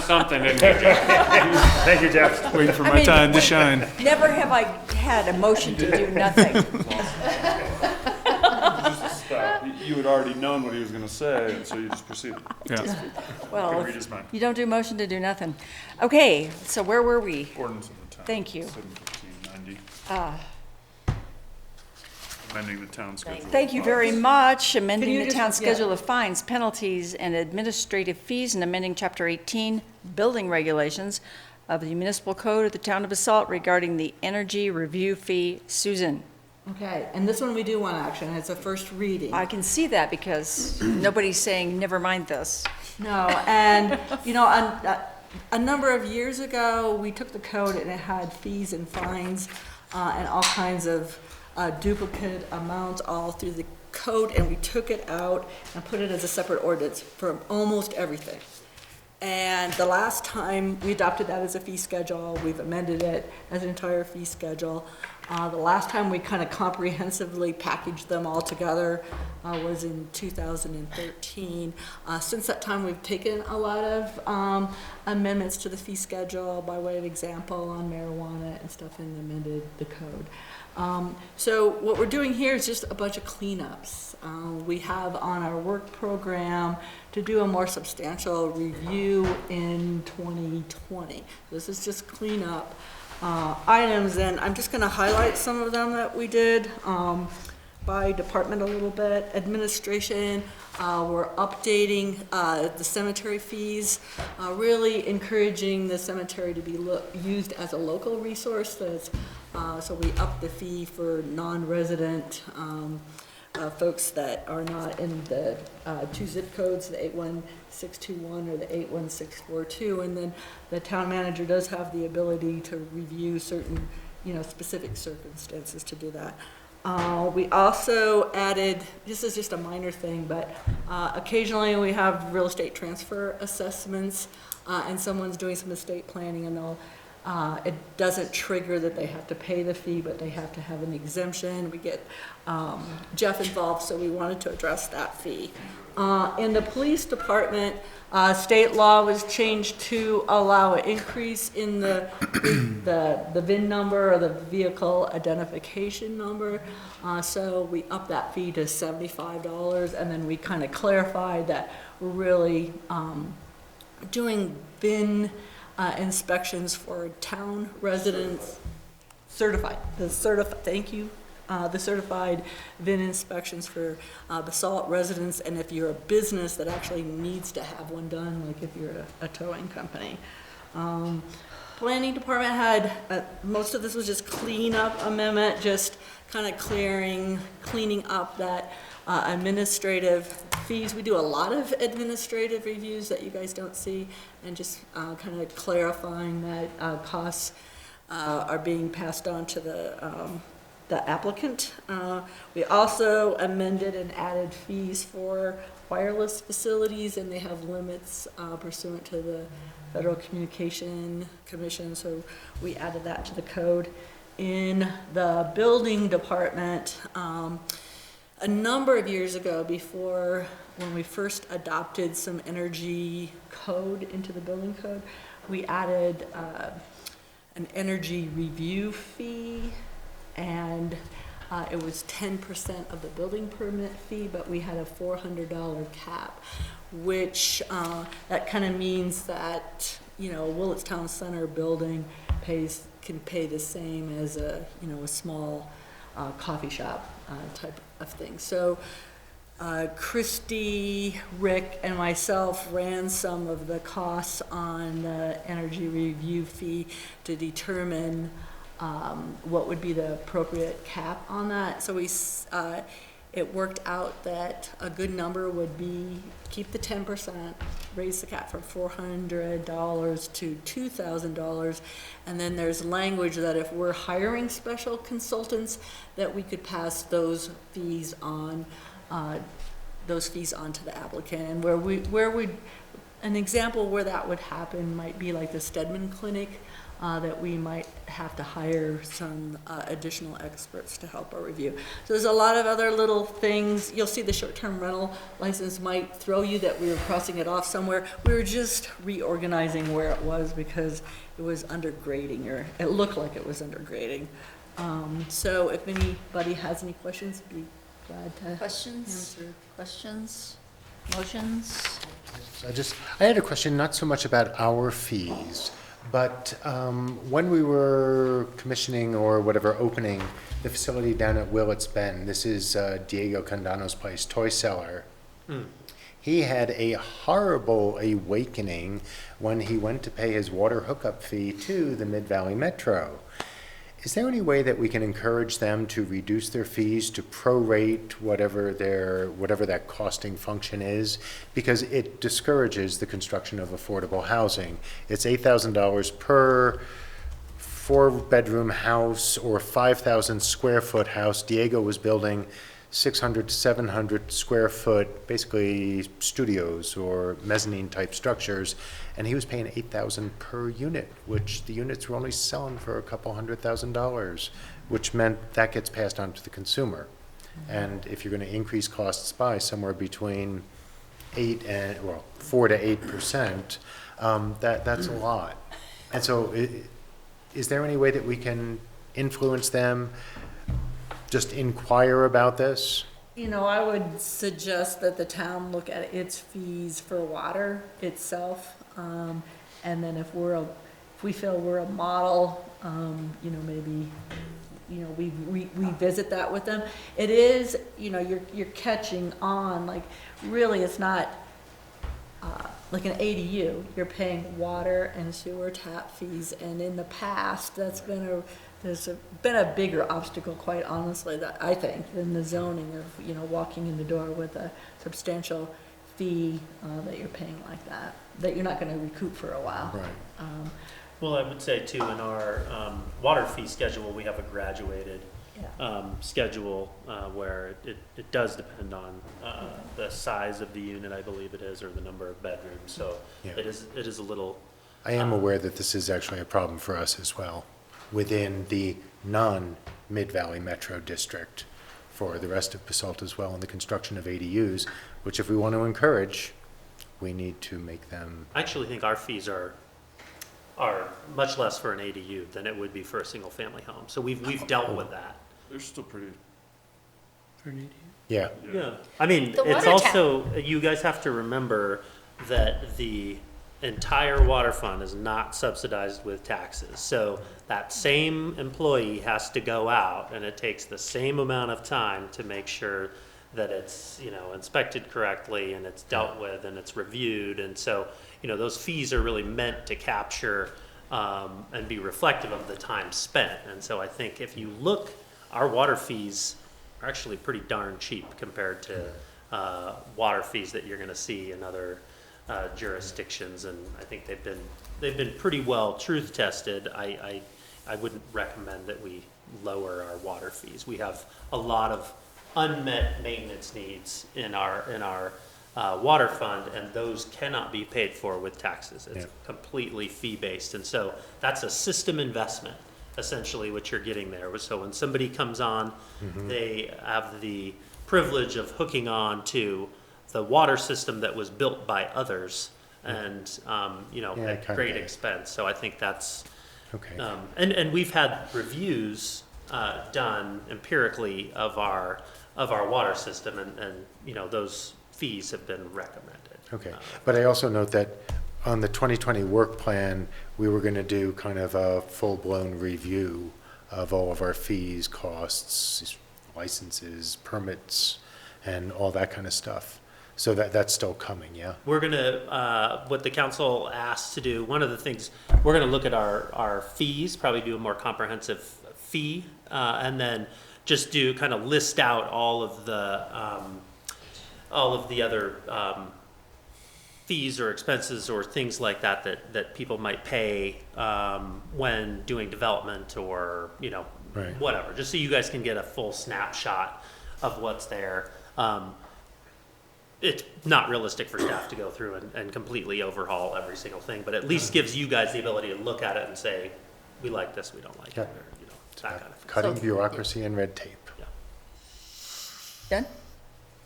Something, didn't you, Jeff? Thank you, Jeff. Waiting for my time to shine. Never have I had a motion to do nothing. You had already known what he was going to say, and so you just proceeded. Yeah. Well, Read his mind. you don't do motion to do nothing. Okay, so where were we? Ordinance of the town. Thank you. 71590. Amending the town schedule. Thank you very much. Can Amending you the just- town yeah. schedule of fines, penalties, and administrative fees, and amending Chapter 18, building regulations of the municipal code of the town of Basalt regarding the energy review fee. Susan? Okay, and this one we do want action, it's a first reading. I can see that because nobody's saying, never mind this. No, and, a number of years ago, we took the code and it had fees and fines, and all kinds of duplicate amounts all through the code, and we took it out and put it as a separate ordinance for almost everything. And the last time we adopted that as a fee schedule, we've amended it as an entire fee schedule. The last time we kind of comprehensively packaged them all together was in 2013. Since that time, we've taken a lot of amendments to the fee schedule by way of example on marijuana and stuff, and amended the code. So what we're doing here is just a bunch of cleanups. We have on our work program to do a more substantial review in 2020. This is just cleanup items, and I'm just going to highlight some of them that we did by department a little bit. Administration, we're updating the cemetery fees, really encouraging the cemetery to be used as a local resource. So we up the fee for non-resident folks that are not in the two zip codes, the 81621 or the 81642, and then the town manager does have the ability to review certain, specific circumstances to do that. We also added, this is just a minor thing, but occasionally we have real estate transfer assessments, and someone's doing some estate planning, and it doesn't trigger that they have to pay the fee, but they have to have an exemption. We get Jeff involved, so we wanted to address that fee. In the police department, state law was changed to allow an increase in the VIN number or the vehicle identification number. So we upped that fee to $75, and then we kind of clarified that we're really doing VIN inspections for town residents, certified, thank you. The certified VIN inspections for Basalt residents, and if you're a business that actually needs to have one done, like if you're a towing company. Planning department had, most of this was just cleanup amendment, just kind of cleaning up that administrative fees. We do a lot of administrative reviews that you guys don't see, and just kind of clarifying that costs are being passed on to the applicant. We also amended and added fees for wireless facilities, and they have limits pursuant to the Federal Communication Commission, so we added that to the code. In the building department, a number of years ago, before when we first adopted some energy code into the building code, we added an energy review fee, and it was 10% of the building permit fee, but we had a $400 cap, which that kind of means that, Willits Town Center building can pay the same as a small coffee shop type of thing. So Christy, Rick, and myself ran some of the costs on the energy review fee to determine what would be the appropriate cap on that. So it worked out that a good number would be keep the 10%, raise the cap from $400 to $2,000, and then there's language that if we're hiring special consultants, that we could pass those fees on to the applicant. And an example where that would happen might be like the Stedman Clinic, that we might have to hire some additional experts to help our review. So there's a lot of other little things. You'll see the short-term rental license might throw you that we were crossing it off somewhere. We were just reorganizing where it was because it was under grading, or it looked like it was under grading. So if anybody has any questions, I'd be glad to answer. Questions? Motions? I had a question, not so much about our fees, but when we were commissioning or whatever, opening the facility down at Willets Bend, this is Diego Candano's place, Toy Cellar. He had a horrible awakening when he went to pay his water hookup fee to the Mid-Valley Metro. Is there any way that we can encourage them to reduce their fees, to prorate whatever that costing function is? Because it discourages the construction of affordable housing. It's $8,000 per 4-bedroom house or 5,000 square foot house. Diego was building 600 to 700 square foot, basically studios or mezzanine type structures, and he was paying $8,000 per unit, which the units were only selling for a couple $100,000, which meant that gets passed on to the consumer. And if you're going to increase costs by somewhere between 4 to 8%, that's a lot. And so, is there any way that we can influence them? Just inquire about this? I would suggest that the town look at its fees for water itself, and then if we feel we're a model, maybe, we revisit that with them. It is, you're catching on, like, really, it's not like an ADU. You're paying water and sewer tap fees, and in the past, there's been a bigger obstacle, quite honestly, that I think, than the zoning of, walking in the door with a substantial fee that you're paying like that you're not going to recoup for a while. Right. Well, I would say too, in our water fee schedule, we have a graduated schedule where it does depend on the size of the unit, I believe it is, or the number of bedrooms. So it is a little. I am aware that this is actually a problem for us as well, within the non-Mid-Valley Metro District, for the rest of Basalt as well, in the construction of ADUs, which if we want to encourage, we need to make them. I actually think our fees are much less for an ADU than it would be for a single-family home. So we've dealt with that. They're still pretty. Yeah. Yeah. I mean, The it's water also, you guys have to remember that the entire water fund is not subsidized with taxes. So that same employee has to go out, and it takes the same amount of time to make sure that it's, inspected correctly and it's dealt with and it's reviewed. And so, those fees are really meant to capture and be reflective of the time spent. And so I think if you look, our water fees are actually pretty darn cheap compared to water fees that you're going to see in other jurisdictions, and I think they've been pretty well truth tested. I wouldn't recommend that we lower our water fees. We have a lot of unmet maintenance needs in our water fund, and those cannot be paid for with taxes. It's completely fee-based, and so that's a system investment, essentially, what you're getting there. So when somebody comes on, they have the privilege of hooking on to the water system that was built by others, and at great expense. So I think that's okay. And we've had reviews done empirically of our water system, and those fees have been recommended. Okay, but I also note that on the 2020 work plan, we were going to do kind of a full-blown review of all of our fees, costs, licenses, permits, and all that kind of stuff. So that's still coming, yeah? We're going to, what the council asked to do, one of the things, we're going to look at our fees, probably do a more comprehensive fee, and then just do, kind of list out all of the other fees or expenses or things like that that people might pay when doing development or, you know, Right. whatever, just so you guys can get a full snapshot of what's there. It's not realistic for staff to go through and completely overhaul every single thing, but at least gives you guys the ability to look at it and say, we like this, we don't like Yeah. it, or, you know, that kind of thing. Cutting bureaucracy and red tape. Done?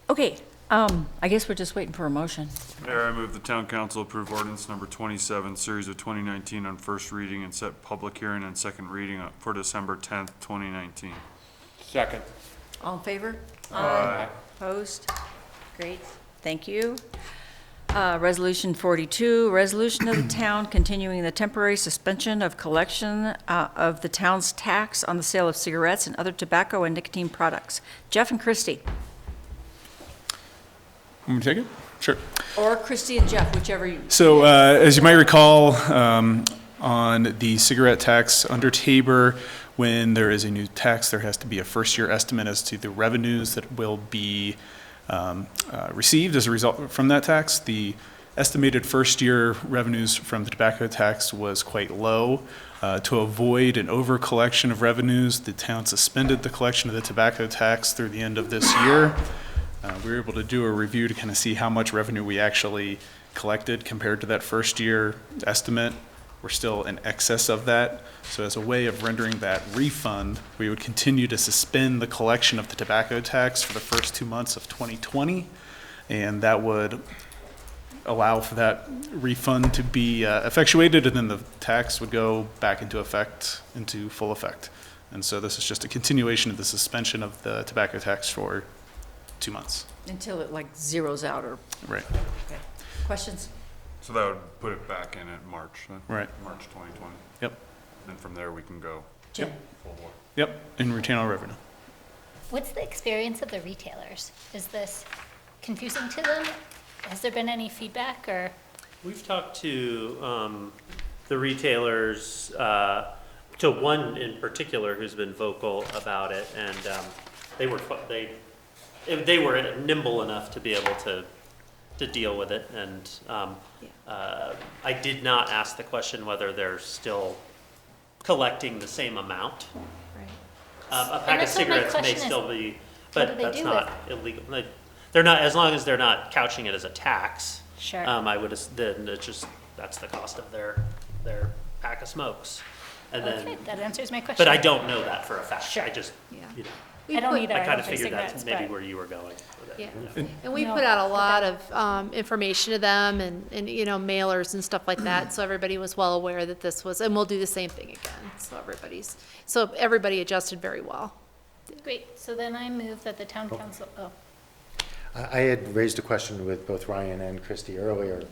Okay, I guess we're just waiting for a motion. Mayor, I move the town council approve ordinance number 27, series of 2019 on first reading and set public hearing and second reading for December 10th, 2019. Second. All in favor? Aye. Opposed? Great, thank you. Resolution 42, resolution of the town continuing the temporary suspension of collection of the town's tax on the sale of cigarettes and other tobacco and nicotine products. Jeff and Christie, Want me to take it? Sure. or Christie and Jeff, whichever you. So, as you might recall, on the cigarette tax under Tabor, when there is a new tax, there has to be a first-year estimate as to the revenues that will be received as a result from that tax. The estimated first-year revenues from the tobacco tax was quite low. To avoid an over-collection of revenues, the town suspended the collection of the tobacco tax through the end of this year. We were able to do a review to kind of see how much revenue we actually collected compared to that first-year estimate. We're still in excess of that. So as a way of rendering that refund, we would continue to suspend the collection of the tobacco tax for the first 2 months of 2020. And that would allow for that refund to be effectuated, and then the tax would go back into effect, into full effect. And so this is just a continuation of the suspension of the tobacco tax for 2 months. Until it like zeroes out or. Right. Okay. Questions? So that would put it back in at March, then? Right. March 2020. Yep. And from there, we can go Jim. full bore. Yep, and retain all revenue. What's the experience of the retailers? Is this confusing to them? Has there been any feedback or? We've talked to the retailers, to one in particular who's been vocal about it, and they were nimble enough to be able to deal with it. And I did not ask the question whether they're still collecting the same amount. A pack of cigarettes may still be, but that's not illegal. They're not, as long as they're not couching it as a tax. Sure. I would, then it's just, that's the cost of their pack of smokes. And Okay, then, that answers my question. but I don't know that for a fact. Sure. I just, Yeah. you know, I don't either. I I kind don't of drink figured that's cigarettes, maybe but- where you were going with it. Yeah. And we No, put out a but lot of information to them and, you know, mailers and stuff like that, so everybody was well aware that this was, and we'll do the same thing again, so everybody adjusted very well. Great, so then I move that the town council, I had raised a question with both Ryan and Christie earlier.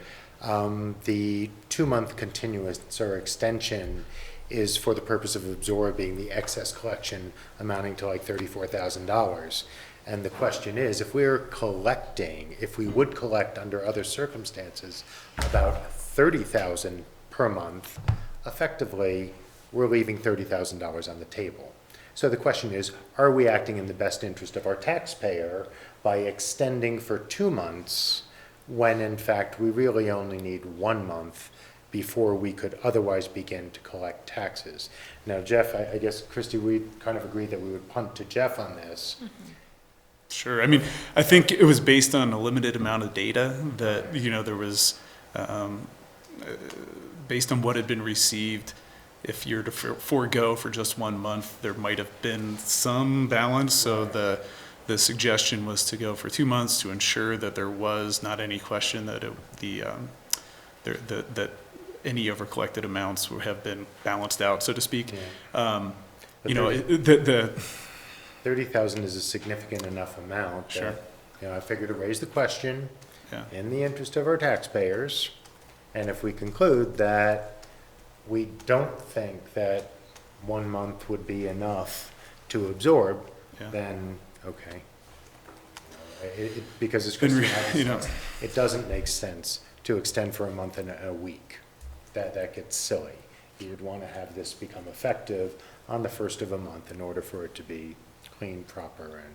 The 2-month continuous or extension is for the purpose of absorbing the excess collection amounting to like $34,000. And the question is, if we would collect under other circumstances about $30,000 per month, effectively, we're leaving $30,000 on the table. So the question is, are we acting in the best interest of our taxpayer by extending for 2 months when in fact we really only need 1 month before we could otherwise begin to collect taxes? Now, Jeff, I guess, Christie, we kind of agreed that we would punt to Jeff on this. Sure. I mean, I think it was based on a limited amount of data that, you know, there was, based on what had been received, if you're to forego for just 1 month, there might have been some balance. So the suggestion was to go for 2 months to ensure that there was not any question that that any overcollected amounts would have been balanced out, so to speak. Yeah. You know, the 30,000 is a significant enough amount Sure. that, you know, I figured to raise the question Yeah. in the interest of our taxpayers. And if we conclude that we don't think that 1 month would be enough to absorb, Yeah. then, okay. Because as Christie has, you know, it doesn't make sense to extend for a month and a week. That gets silly. You would want to have this become effective on the first of a month in order for it to be clean, proper, and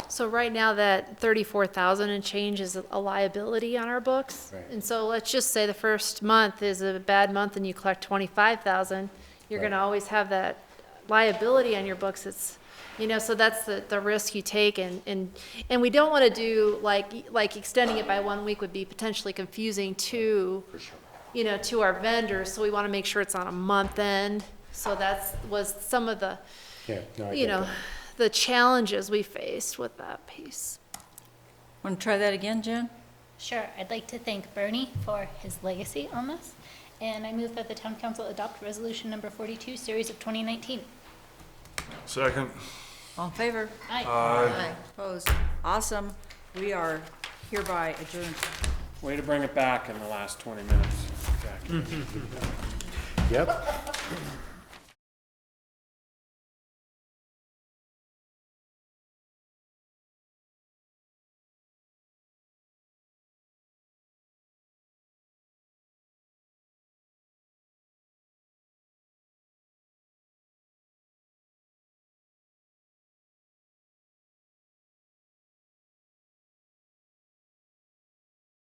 So right now, that 34,000 and change is a liability on our books. Right. And so let's just say the first month is a bad month and you collect 25,000, you're Right. gonna always have that liability on your books. It's, so that's the risk you take, and we don't wanna do, like extending it by 1 week would be potentially confusing to, to our vendors, so we wanna make sure it's on a month end. So was some of the, yeah, no, I get that. the challenges we faced with that piece. Want to try that again, Jen? Sure, I'd like to thank Bernie for his legacy on this, and I move that the town council adopt resolution number 42, series of 2019. Second. All in favor? Aye. Aye. Opposed? Awesome. We are hereby adjourned. Way to bring it back in the last 20 minutes, Jackie. Yep.